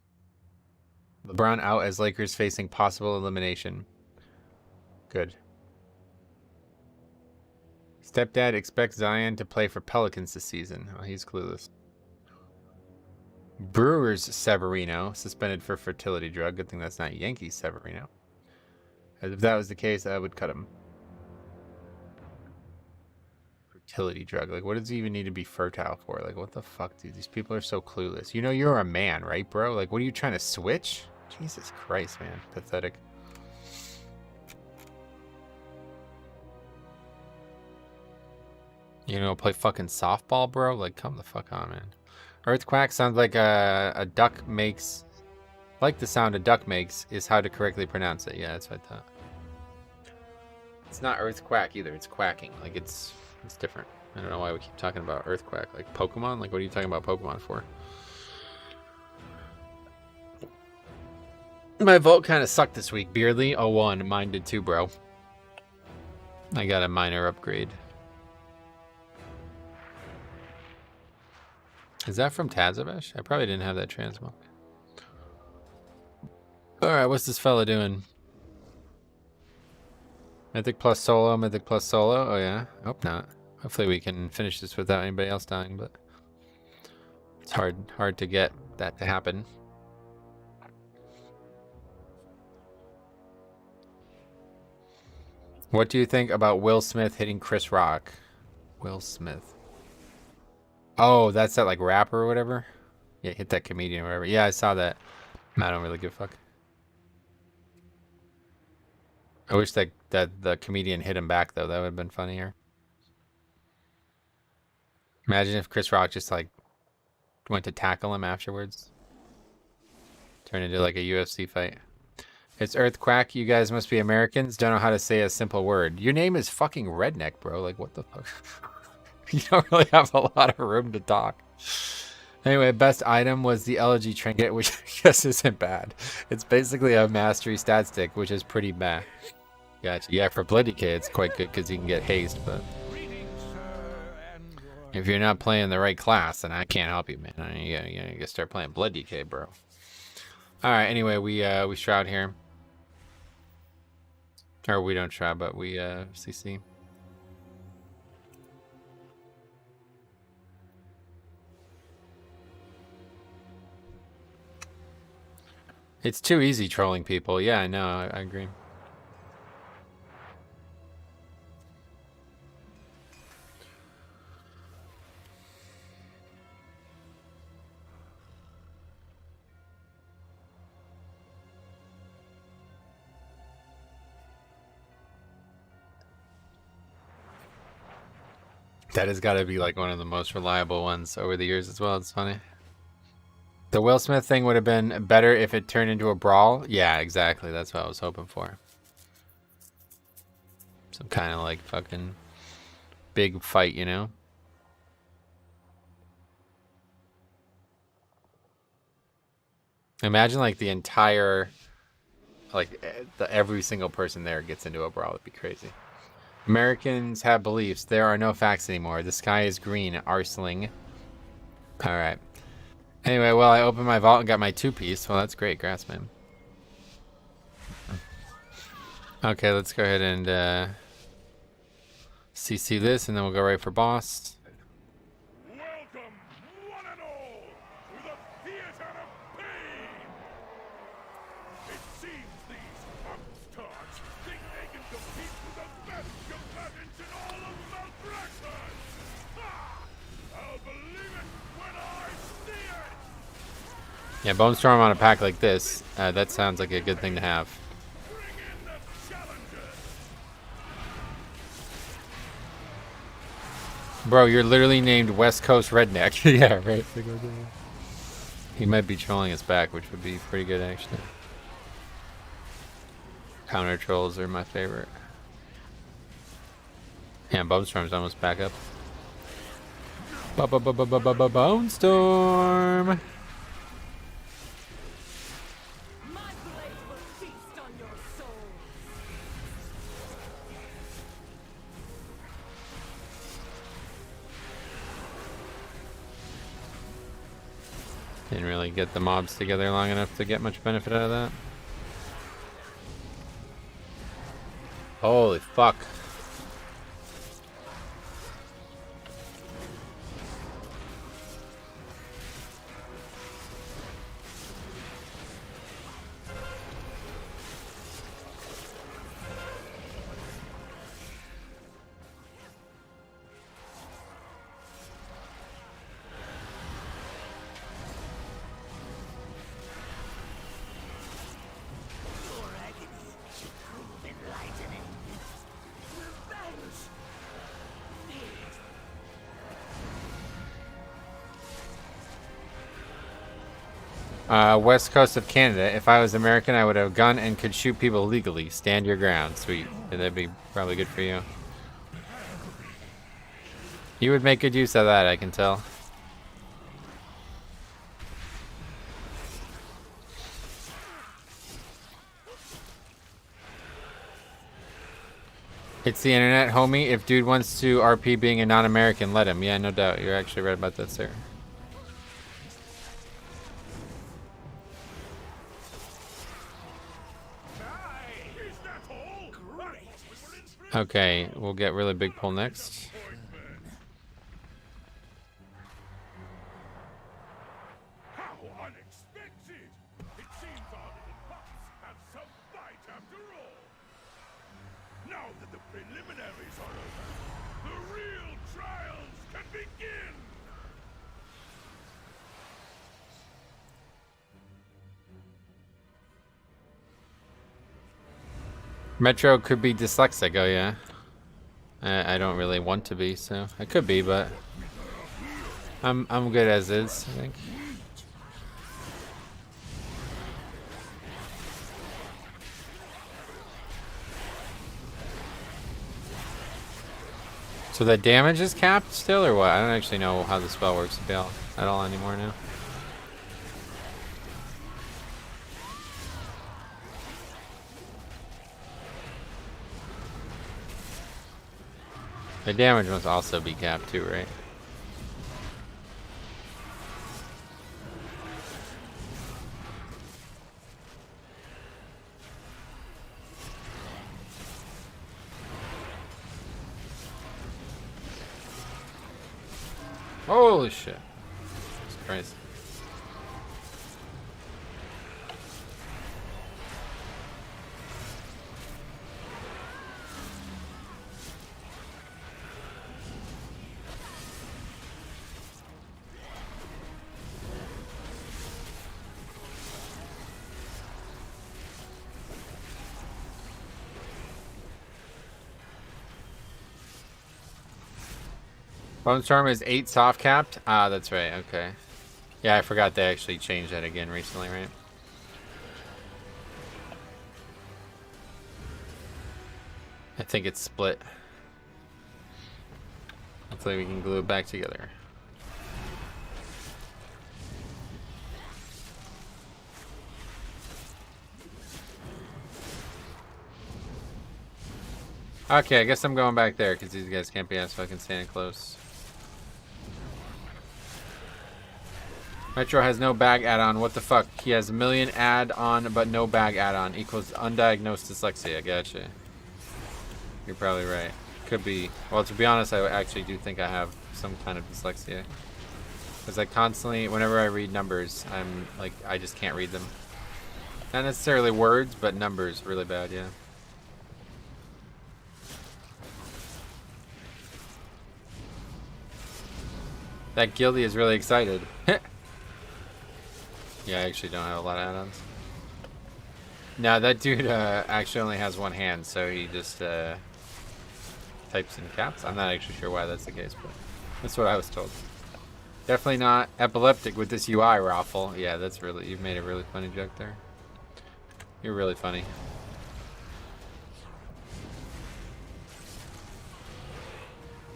LeBron out as Lakers facing possible elimination. Good. Stepdad expects Zion to play for Pelicans this season. Oh, he's clueless. Brewers Severino suspended for fertility drug. Good thing that's not Yankees Severino. As if that was the case, I would cut him. Fertility drug. Like, what does he even need to be fertile for? Like, what the fuck, dude? These people are so clueless. You know you're a man, right, bro? Like, what are you trying to switch? Jesus Christ, man. Pathetic. You know, play fucking softball, bro? Like, come the fuck on, man. Earthquack sounds like a duck makes... Like the sound a duck makes is how to correctly pronounce it. Yeah, that's what I thought. It's not earthquack either. It's quacking. Like, it's different. I don't know why we keep talking about earthquack. Like, Pokemon? Like, what are you talking about Pokemon for? My vote kind of sucked this week. Beardly, 01. Mine did too, bro. I got a minor upgrade. Is that from Tazavesh? I probably didn't have that transmog. Alright, what's this fella doing? Mythic plus solo, Mythic plus solo. Oh yeah, hope not. Hopefully we can finish this without anybody else dying, but It's hard to get that to happen. What do you think about Will Smith hitting Chris Rock? Will Smith. Oh, that's that like rapper or whatever? Yeah, hit that comedian or whatever. Yeah, I saw that. I don't really give a fuck. I wish that the comedian hit him back though. That would have been funnier. Imagine if Chris Rock just like went to tackle him afterwards. Turn into like a UFC fight. It's Earthquack. You guys must be Americans. Don't know how to say a simple word. Your name is fucking Redneck, bro. Like, what the fuck? You don't really have a lot of room to talk. Anyway, best item was the elegy trinket, which I guess isn't bad. It's basically a mastery stat stick, which is pretty bad. Gotcha. Yeah, for Bloody K, it's quite good because you can get haste, but if you're not playing the right class, then I can't help you, man. You gotta start playing Bloody K, bro. All right. Anyway, we shroud here. Or we don't shroud, but we CC. It's too easy trolling people. Yeah, I know. I agree. That has got to be like one of the most reliable ones over the years as well. It's funny. The Will Smith thing would have been better if it turned into a brawl. Yeah, exactly. That's what I was hoping for. Some kind of like fucking big fight, you know? Imagine like the entire, like every single person there gets into a brawl. It'd be crazy. Americans have beliefs. There are no facts anymore. The sky is green. Arsling. All right. Anyway, well, I opened my vault and got my 2-piece. Well, that's great, Grassman. Okay, let's go ahead and CC this, and then we'll go right for boss. Welcome, one and all, to the theater of pain. It seems these upstarts think they can compete with the best combatants in all of Malbraxton. Ha! I'll believe it when I see it. Yeah, Bone Storm on a pack like this. That sounds like a good thing to have. Bro, you're literally named West Coast Redneck. Yeah, right. He might be trolling us back, which would be pretty good, actually. Counter trolls are my favorite. Yeah, Bone Storm's almost back up. Bone Storm! Didn't really get the mobs together long enough to get much benefit out of that. Holy fuck. West coast of Canada. If I was American, I would have a gun and could shoot people legally. Stand your ground. Sweet. That'd be probably good for you. You would make good use of that, I can tell. It's the internet, homie. If dude wants to RP being a non-American, let him. Yeah, no doubt. You're actually right about that, sir. Okay, we'll get really big pull next. Metro could be dyslexic. Oh yeah. I don't really want to be, so I could be, but I'm good as is, I think. So the damage is capped still, or what? I don't actually know how the spell works at all anymore now. The damage must also be capped too, right? Holy shit. Jesus Christ. Bone Storm is 8 soft capped? Ah, that's right, okay. Yeah, I forgot they actually changed that again recently, right? I think it's split. Hopefully we can glue it back together. Okay, I guess I'm going back there because these guys can't be as fucking standing close. Metro has no bag add-on. What the fuck? He has a million add-on, but no bag add-on. Equals undiagnosed dyslexia. Gotcha. You're probably right. Could be. Well, to be honest, I actually do think I have some kind of dyslexia. Because I constantly, whenever I read numbers, I'm like, I just can't read them. Not necessarily words, but numbers really bad, yeah. That guildie is really excited. Yeah, I actually don't have a lot of add-ons. No, that dude actually only has one hand, so he just types in caps. I'm not actually sure why that's the case, but that's what I was told. Definitely not epileptic with this UI, Raffle. Yeah, that's really, you've made a really funny joke there. You're really funny.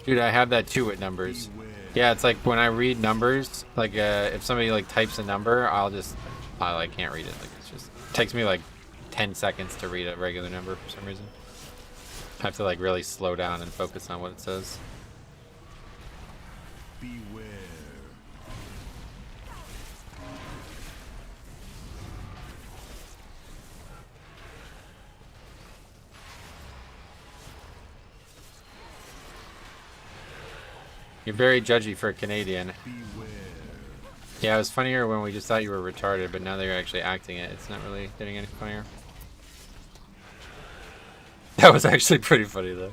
Dude, I have that too with numbers. Yeah, it's like when I read numbers, like if somebody like types a number, I like can't read it. Like it takes me like 10 seconds to read a regular number for some reason. I have to like really slow down and focus on what it says. Beware. You're very judgy for a Canadian. Beware. Yeah, it was funnier when we just thought you were retarded, but now that you're actually acting it, it's not really getting any funnier. That was actually pretty funny, though.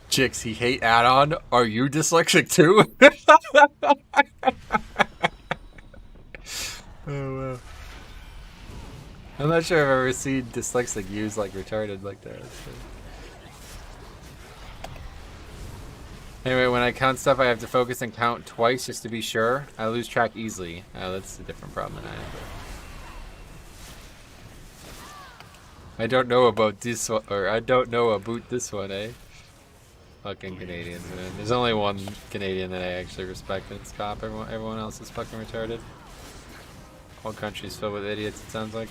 Chicks, he hate add-on. Are you dyslexic, too? Oh, wow. I'm not sure I've ever seen dyslexic used like retarded like that. So. Anyway, when I count stuff, I have to focus and count twice just to be sure. I lose track easily. Oh, that's a different problem than I have. I don't know about this one, or I don't know about this one, eh? Fucking Canadians, man. There's only one Canadian that I actually respect, and it's Cop. Everyone else is fucking retarded. Whole country's filled with idiots, it sounds like.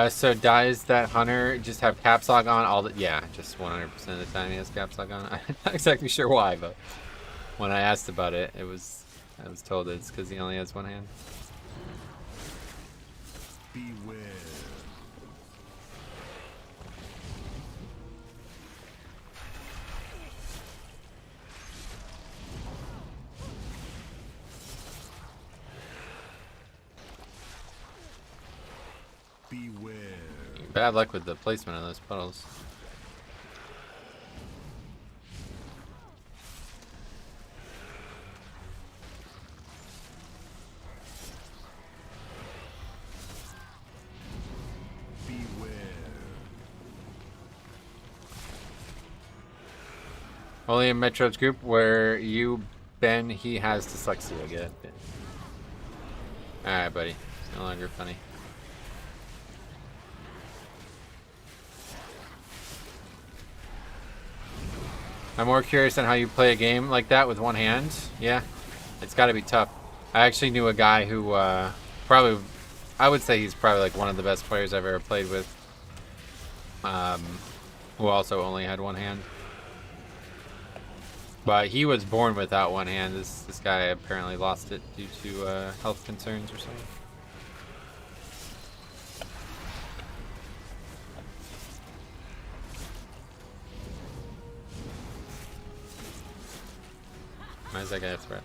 So dies that hunter just have caps lock on all the, yeah, just 100% of the time he has caps lock on. I'm not exactly sure why, but when I asked about it, I was told it's because he only has one hand. Beware. Bad luck with the placement of those puddles. Only in Metro's group where you, Ben, he has dyslexia. Get it? Alright, buddy. It's no longer funny. I'm more curious on how you play a game like that with one hand. Yeah, it's got to be tough. I actually knew a guy who probably, I would say he's probably like one of the best players I've ever played with, who also only had one hand. But he was born without one hand. This guy apparently lost it due to health concerns or something. Why is that guy a threat?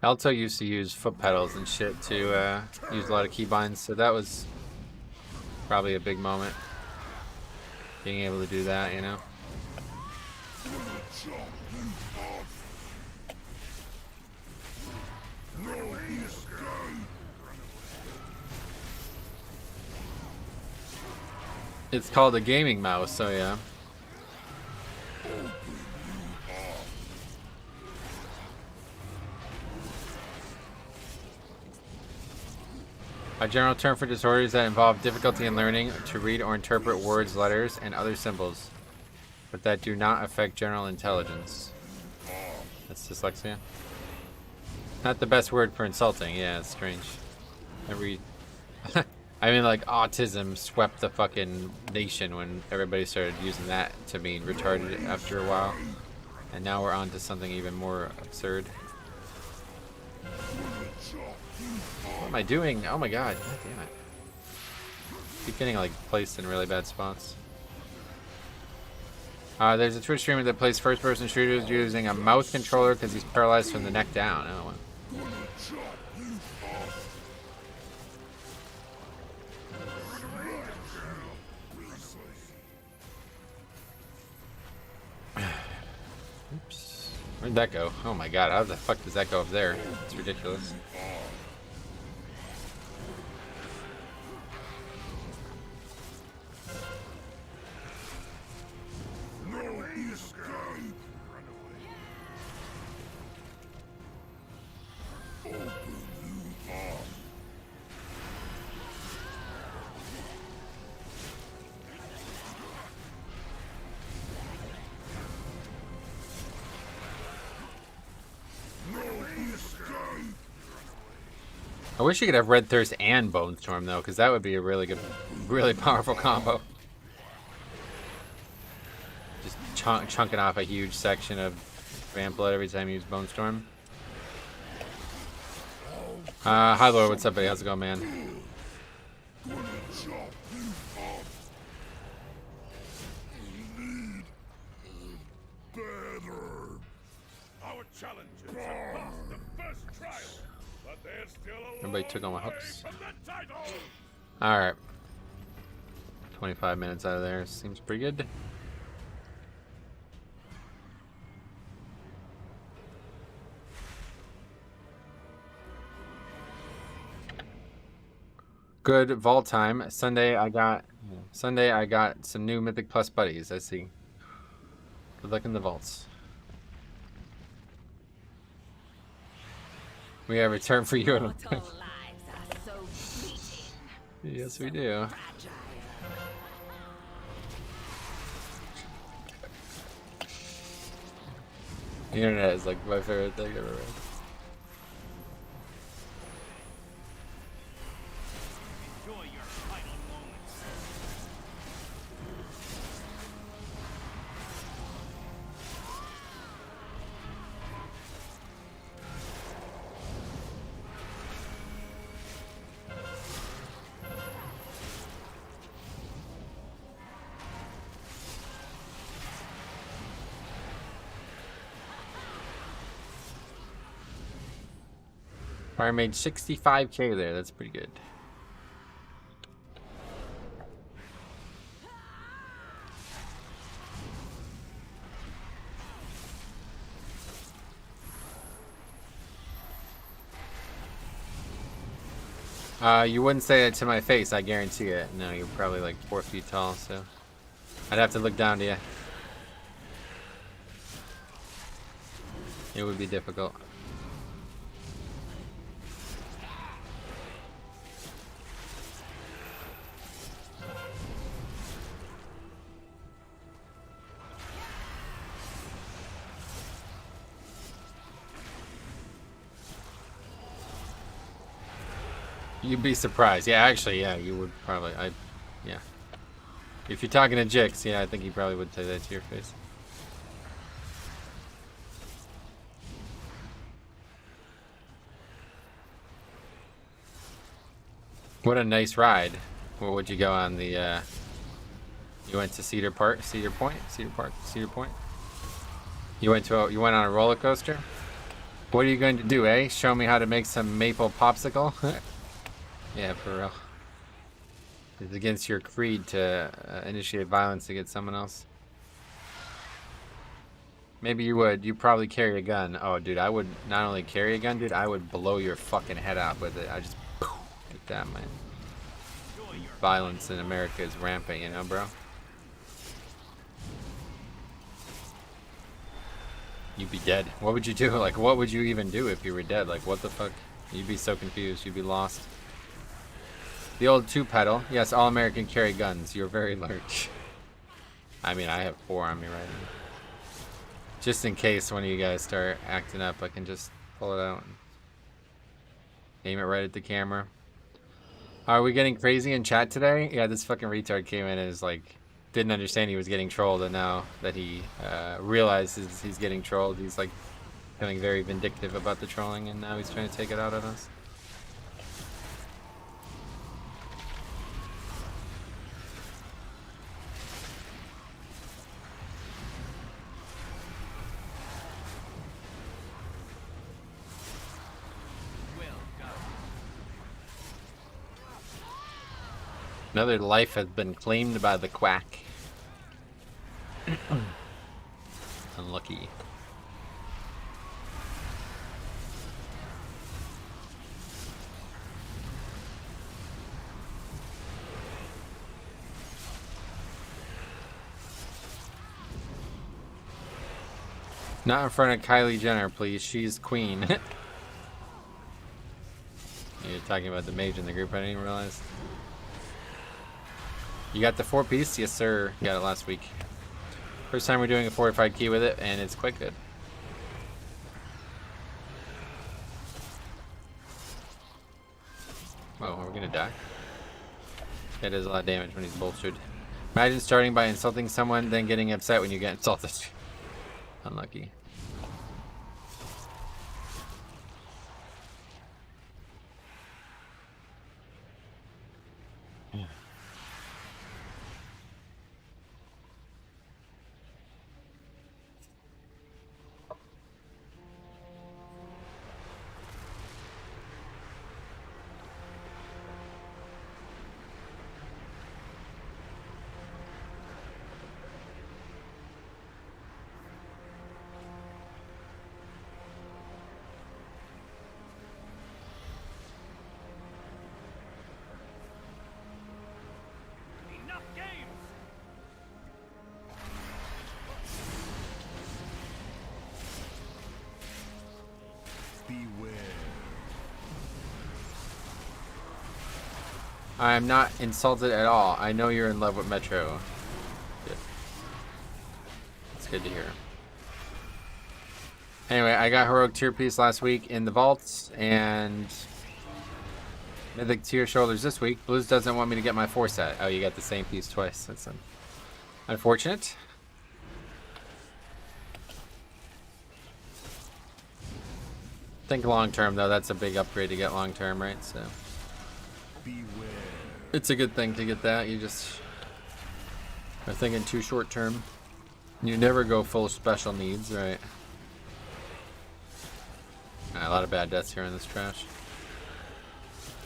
Alto used to use foot pedals and shit to use a lot of keybinds, so that was probably a big moment. Being able to do that, you know? It's called a gaming mouse, so yeah. A general term for disorders that involve difficulty in learning to read or interpret words, letters, and other symbols, but that do not affect general intelligence. That's dyslexia. Not the best word for insulting. Yeah, it's strange. I mean, like, autism swept the fucking nation when everybody started using that to mean retarded after a while. And now we're on to something even more absurd. What am I doing? Oh my god. God damn it. Keep getting, like, placed in really bad spots. There's a Twitch streamer that plays first-person shooters using a mouse controller because he's paralyzed from the neck down. Oh, well. Oops. Where'd that go? Oh my god, how the fuck does that go up there? It's ridiculous. I wish you could have Red Thirst and Bone Storm though, because that would be a really good, really powerful combo. Just chunking off a huge section of Vamp Blood every time you use Bone Storm. Hi Lord, what's up buddy? How's it going, man? Our challengers have passed the first trial, but there's still a Everybody took on my hooks. from the title. Alright. 25 minutes out of there. Seems pretty good. Good vault time. Sunday I got some new Mythic Plus buddies, I see. Good luck in the vaults. We have a return for you. Yes, we do. The internet is like my favorite thing ever. Fire made 65k there. That's pretty good. You wouldn't say it to my face, I guarantee it. No, you're probably like 4 feet tall, so I'd have to look down to you. It would be difficult. You'd be surprised. Yeah, actually, yeah, you would probably. Yeah. If you're talking to Jix, yeah, I think he probably would say that to your face. What a nice ride. Where would you go on the, you went to Cedar Point? You went on a roller coaster? What are you going to do, eh? Show me how to make some maple popsicle? Yeah, for real. It's against your creed to initiate violence against someone else. Maybe you would. You probably carry a gun. Oh, dude, I would not only carry a gun, dude, I would blow your fucking head off with it. I just like that, man. Violence in America is rampant, you know, bro? You'd be dead. What would you do? Like, what would you even do if you were dead? Like, what the fuck? You'd be so confused. You'd be lost. The old 2-pedal. Yes, all American carry guns. You're very large. I mean, I have 4 on me right now. Just in case one of you guys start acting up, I can just pull it out and aim it right at the camera. Are we getting crazy in chat today? Yeah, this fucking retard came in and is like, didn't understand he was getting trolled, and now that he realizes he's getting trolled, he's like feeling very vindictive about the trolling, and now he's trying to take it out on us. Another life has been claimed by the quack. Unlucky. Not in front of Kylie Jenner, please. She's queen. You're talking about the mage in the group, I didn't even realize. You got the 4-piece? Yes, sir. Got it last week. First time we're doing a fortified key with it, and it's quite good. Oh, are we gonna die? That does a lot of damage when he's bolstered. Imagine starting by insulting someone, then getting upset when you get insulted. Unlucky. I'm not insulted at all. I know you're in love with Metro. Good. It's good to hear. Anyway, I got Heroic Tier Piece last week in the vaults, and Mythic Tier Shoulders this week. Blues doesn't want me to get my 4 set. Oh, you got the same piece twice. That's unfortunate. Think long term, though. That's a big upgrade to get long term, right? So it's a good thing to get that. You just are thinking too short term. You never go full special needs, right? A lot of bad deaths here in this trash.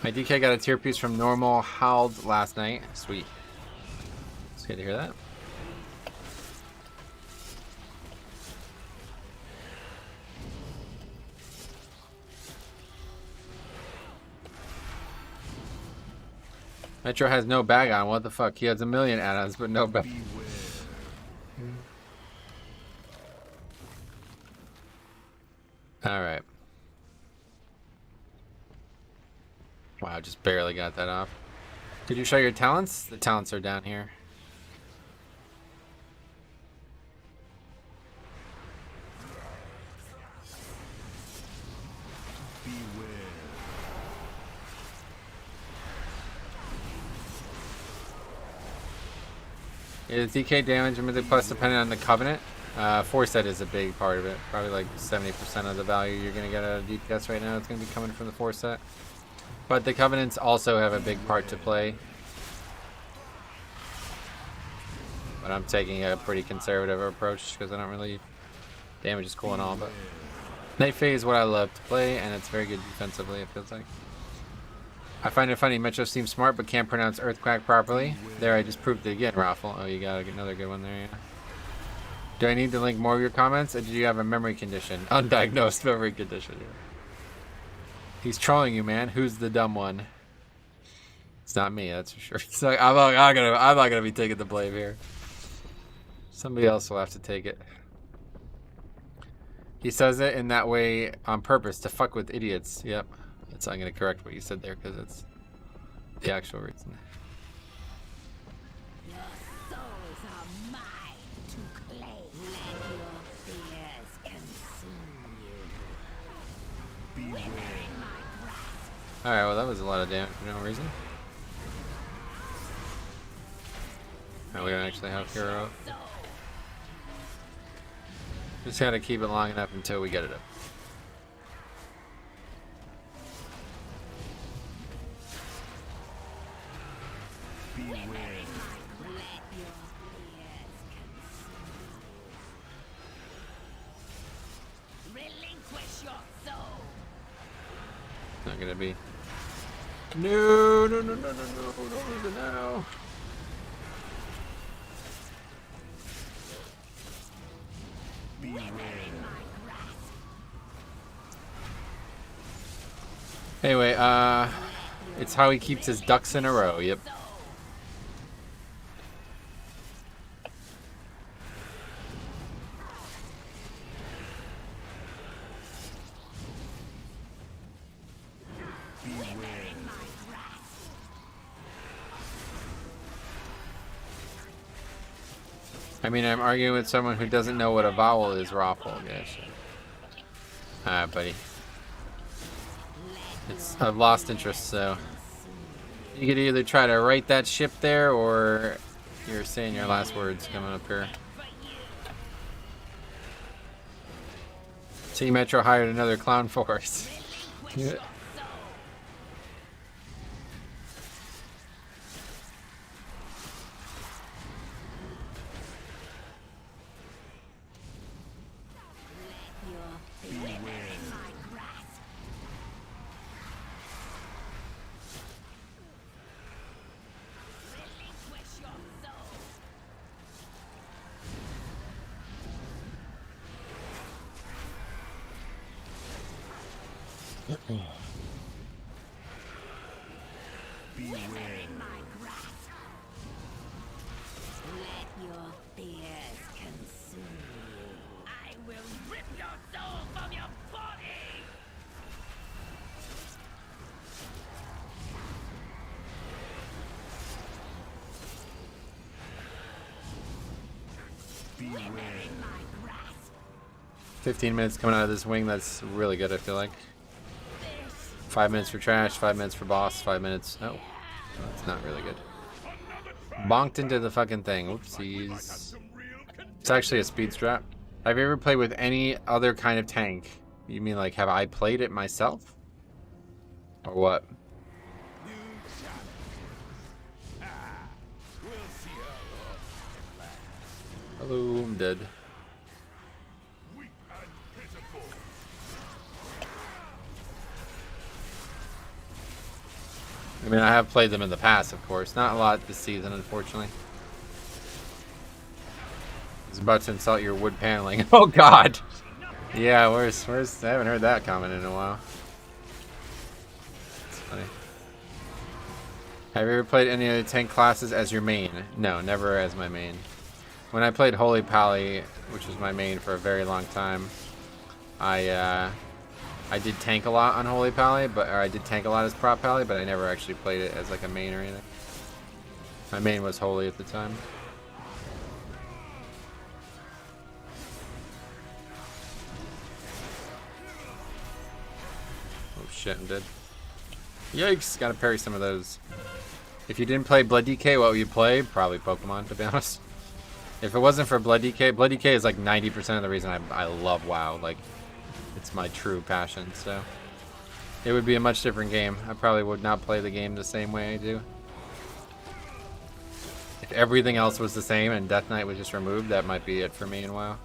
My DK got a tier piece from normal howled last night. Sweet. It's good to hear that. Metro has no bag on. What the fuck? He has a million add-ons, but no bag. Alright. Wow, just barely got that off. Did you show your talents? The talents are down here. Is DK damage and Mythic plus depending on the Covenant? Foresight is a big part of it. Probably like 70% of the value you're going to get out of DPS right now is going to be coming from the Foresight. But the Covenants also have a big part to play. But I'm taking a pretty conservative approach because I don't really... Damage is cool and all, but... Night Phase is what I love to play, and it's very good defensively, it feels like. I find it funny, Metro seems smart but can't pronounce Earthquake properly. There, I just proved it again, Raffle. Oh, you got another good one there, yeah. Do I need to link more of your comments, or do you have a memory condition? Undiagnosed memory condition. Yeah. He's trolling you, man. Who's the dumb one? It's not me, that's for sure. So I'm not gonna be taking the blame here. Somebody else will have to take it. He says it in that way on purpose to fuck with idiots. Yep. I'm going to correct what you said there because it's the actual reason. Your souls are mine to claim. Let your fears consume you. Alright, well that was a lot of damage for no reason. Now we don't actually have hero. Just gotta keep it long enough until we get it up. Not gonna be. No, don't lose it now. Anyway, it's how he keeps his ducks in a row. Yep. I mean, I'm arguing with someone who doesn't know what a vowel is, Raffle. Yeah, sure. Alright, buddy. I've lost interest, so... You could either try to right that ship there, or you're saying your last words coming up here. Team Metro hired another clown force. Yeah. Beware. 15 minutes coming out of this wing, that's really good, I feel like. 5 minutes for trash, 5 minutes for boss, 5 minutes. Oh, that's not really good. Bonked into the fucking thing. Whoopsies. It's actually a speed strap. Have you ever played with any other kind of tank? You mean like, have I played it myself? Or what? Hello, I'm dead. I mean, I have played them in the past, of course. Not a lot this season, unfortunately. I was about to insult your wood paneling. Oh, God! Yeah, where's... I haven't heard that comment in a while. It's funny. Have you ever played any of the tank classes as your main? No, never as my main. When I played Holy Pally, which was my main for a very long time, I did tank a lot on Holy Pally, or I did tank a lot as Prop Pally, but I never actually played it as like a main or anything. My main was Holy at the time. Oh shit, I'm dead. Yikes, gotta parry some of those. If you didn't play Blood DK, what would you play? Probably Pokemon, to be honest. If it wasn't for Blood DK is like 90% of the reason I love WoW. Like, it's my true passion, so it would be a much different game. I probably would not play the game the same way I do. If everything else was the same and Death Knight was just removed, that might be it for me in WoW.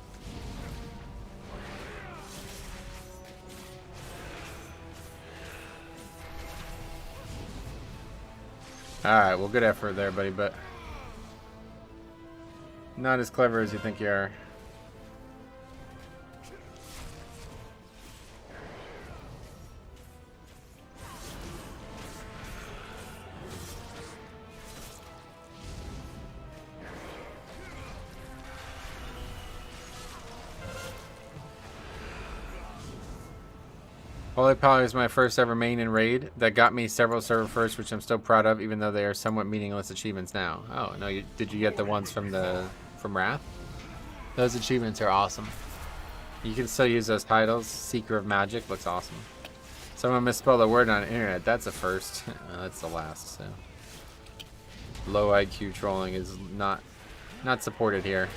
Alright, well, good effort there, buddy, but not as clever as you think you are. Holy Pally was my first ever main in Raid. That got me several server firsts, which I'm still proud of, even though they are somewhat meaningless achievements now. Oh, no, did you get the ones from Wrath? Those achievements are awesome. You can still use those titles. Seeker of Magic looks awesome. Someone misspelled a word on the internet. That's a first. That's the last, so. Low IQ trolling is not supported here.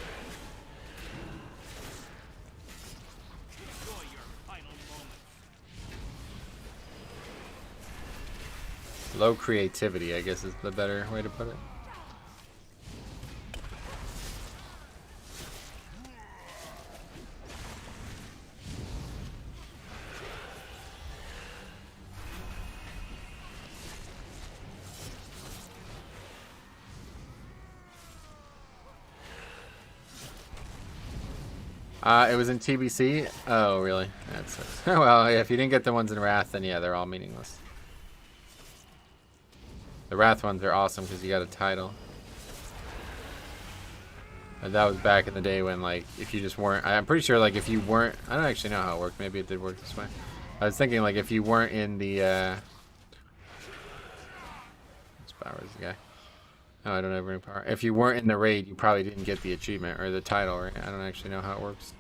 Low creativity, I guess, is the better way to put it. It was in TBC? Oh, really? That's well, if you didn't get the ones in Wrath, then yeah, they're all meaningless. The Wrath ones are awesome because you got a title. And that was back in the day when, like, if you just weren't... I'm pretty sure, like, if you weren't... I don't actually know how it worked. Maybe it did work this way. I was thinking, like, if you weren't in the... What's power is the guy? Oh, I don't have any power. If you weren't in the raid, you probably didn't get the achievement or the title, right? I don't actually know how it works.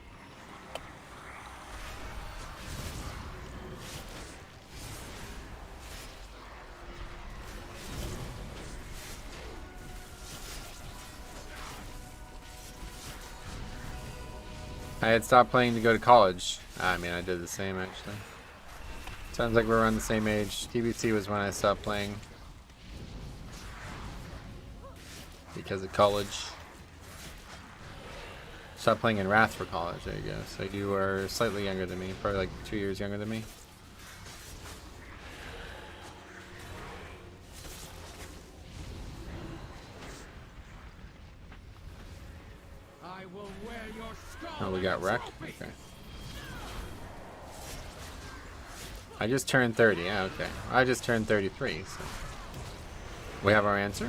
I had stopped playing to go to college. I mean, I did the same, actually. Sounds like we're around the same age. TBC was when I stopped playing. Because of college. Stopped playing in Wrath for college, there you go. So you are slightly younger than me. Probably like 2 years younger than me. Oh, we got wrecked? Okay. I just turned 30. Yeah, okay. I just turned 33, so. We have our answer.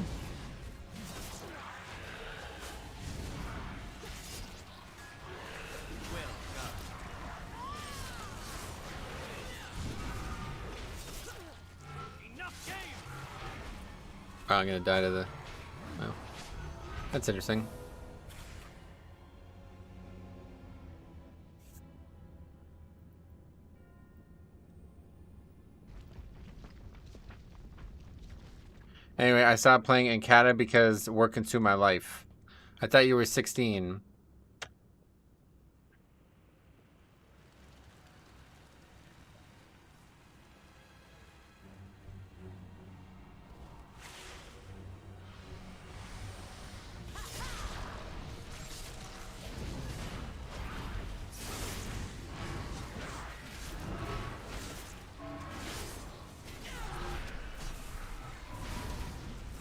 Oh, I'm gonna die to the... Oh. That's interesting. Anyway, I stopped playing Encata because work consumed my life. I thought you were 16.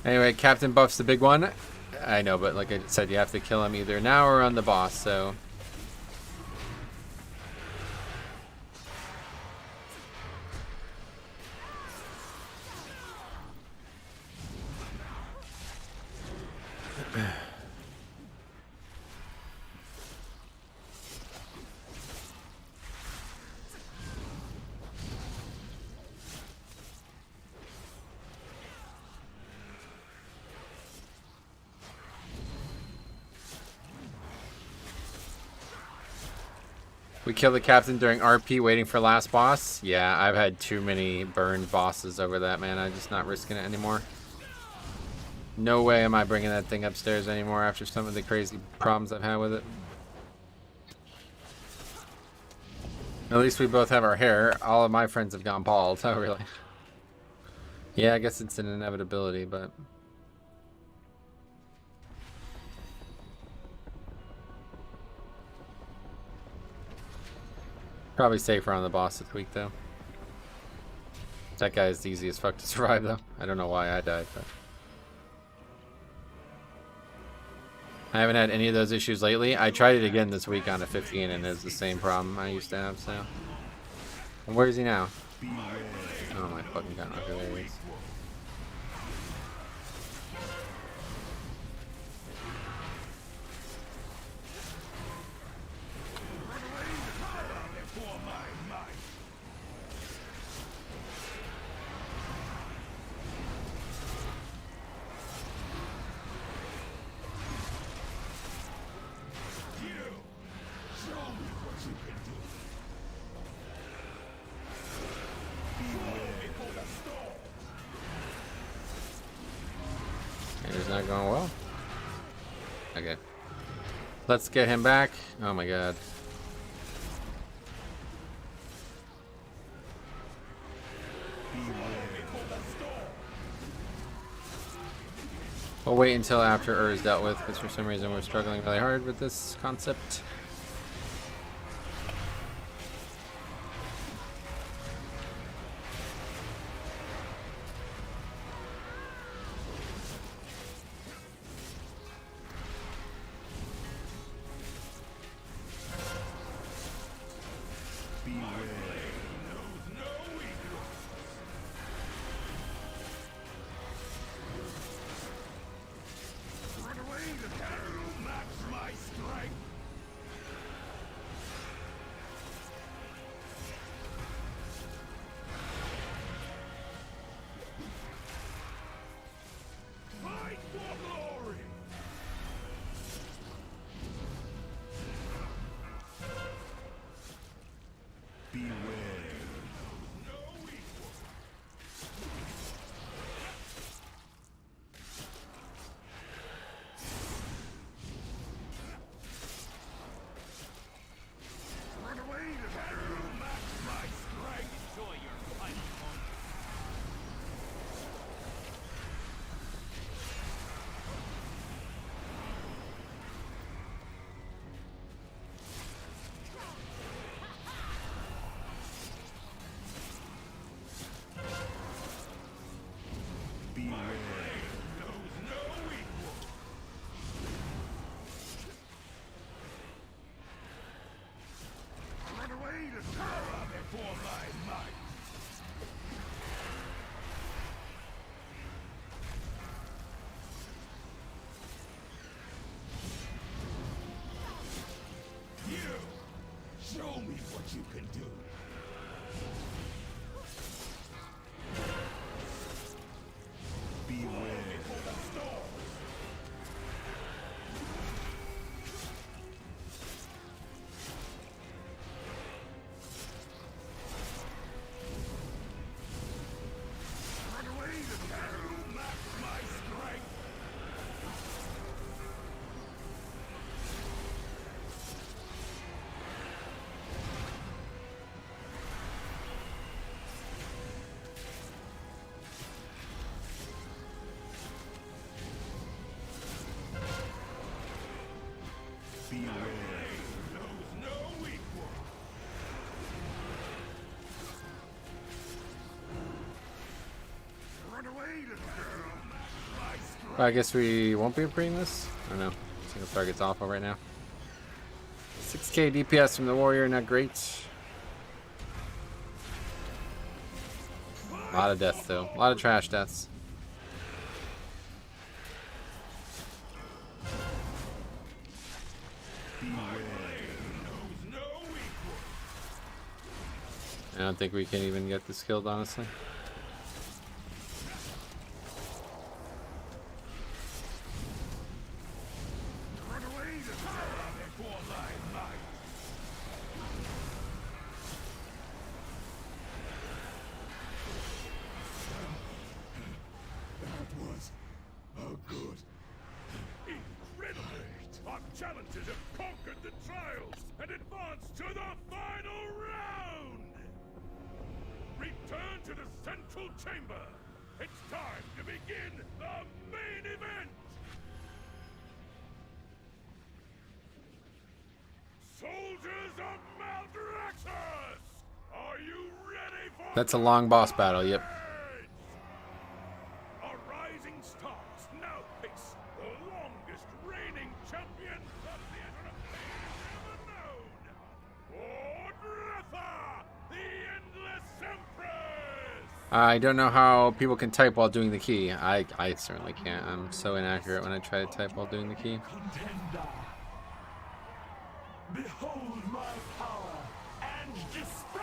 Anyway, Captain Buff's the big one. I know, but like I said, you have to kill him either now or on the boss, so... We kill the captain during RP waiting for last boss. Yeah, I've had too many burned bosses over that, man. I'm just not risking it anymore. No way am I bringing that thing upstairs anymore after some of the crazy problems I've had with it. At least we both have our hair. All of my friends have gone bald. Oh, really? Yeah, I guess it's an inevitability, but... Probably safer on the boss this week, though. That guy is easy as fuck to survive, though. I don't know why I died, but... I haven't had any of those issues lately. I tried it again this week on a 15, and it's the same problem I used to have, so... And where is he now? Oh my fucking god, okay, there he is. It's not going well. Okay. Let's get him back. Oh my god. We'll wait until after Ur is dealt with, because for some reason we're struggling really hard with this concept. Show me what you can do. Beware. I guess we won't be improving this? I don't know. Single target's awful right now. 6k DPS from the warrior, not great. A lot of deaths though. A lot of trash deaths. I don't think we can even get this killed, honestly. Challenges have conquered the trials and advanced to the final round! Return to the central chamber! It's time to begin the main event! Soldiers of Maldraxxus! Are you ready for That's a long boss battle, yep. A rising stars now face the longest reigning champion of the ever known! Ordretha, the Endless Empress! I don't know how people can type while doing the key. I certainly can't. I'm so inaccurate when I try to type while doing the key. Contender. Behold my power and despair!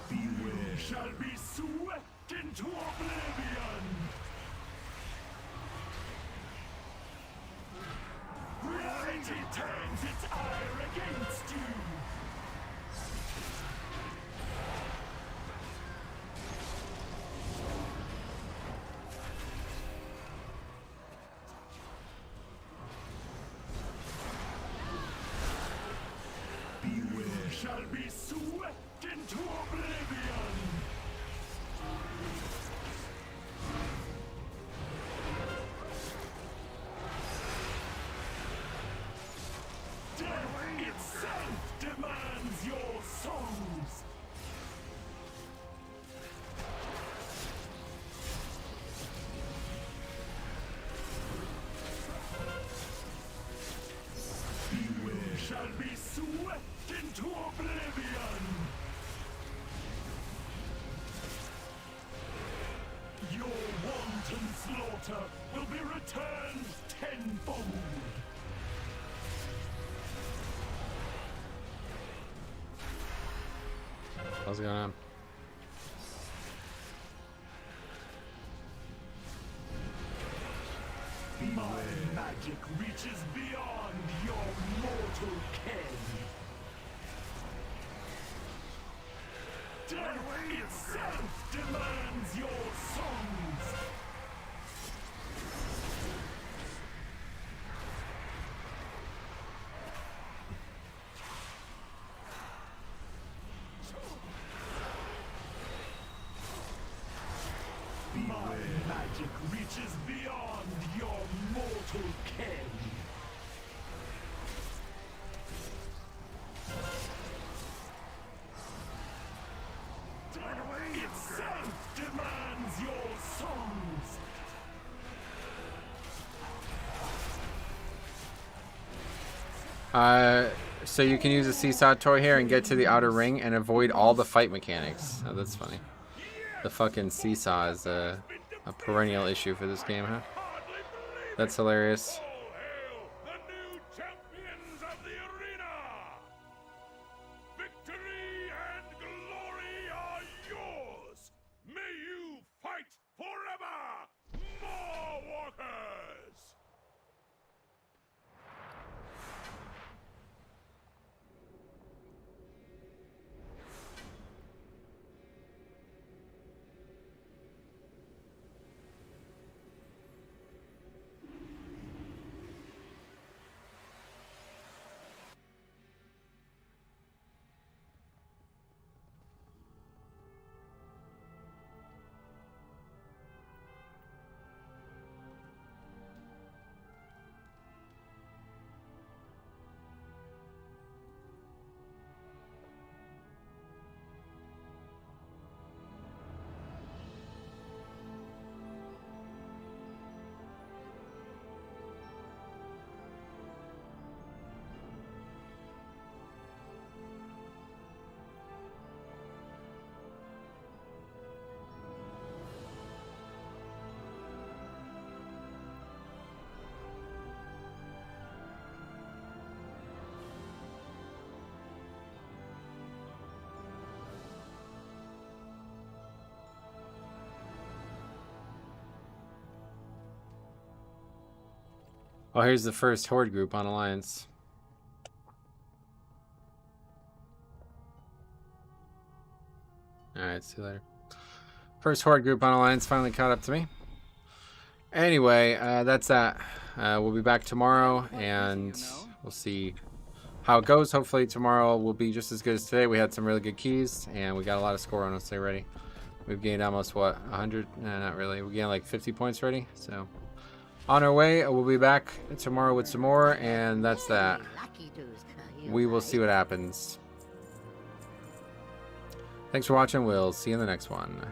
Beware shall be swept into oblivion! Reality turns its ire against you! Beware shall be swept into oblivion! Death itself demands your souls! Beware shall be swept into oblivion! Your wanton slaughter will be returned tenfold! What's going on? My magic reaches beyond your mortal ken. Death itself demands your songs. My magic reaches beyond your mortal ken. Death itself demands your songs. So you can use a seesaw toy here and get to the outer ring and avoid all the fight mechanics. Oh, that's funny. The fucking seesaw is a perennial issue for this game, huh? That's hilarious. All hail the new champions of the arena! Victory and glory are yours! May you fight forever! More walkers! Oh, here's the first Horde group on Alliance. Alright, see you later. First Horde group on Alliance finally caught up to me. Anyway, that's that. We'll be back tomorrow, and we'll see how it goes. Hopefully tomorrow will be just as good as today. We had some really good keys, and we got a lot of score on us already. We've gained almost, what, 100? Nah, not really. We gained like 50 points already, so... On our way, we'll be back tomorrow with some more, and that's that. We will see what happens. Thanks for watching. We'll see you in the next one.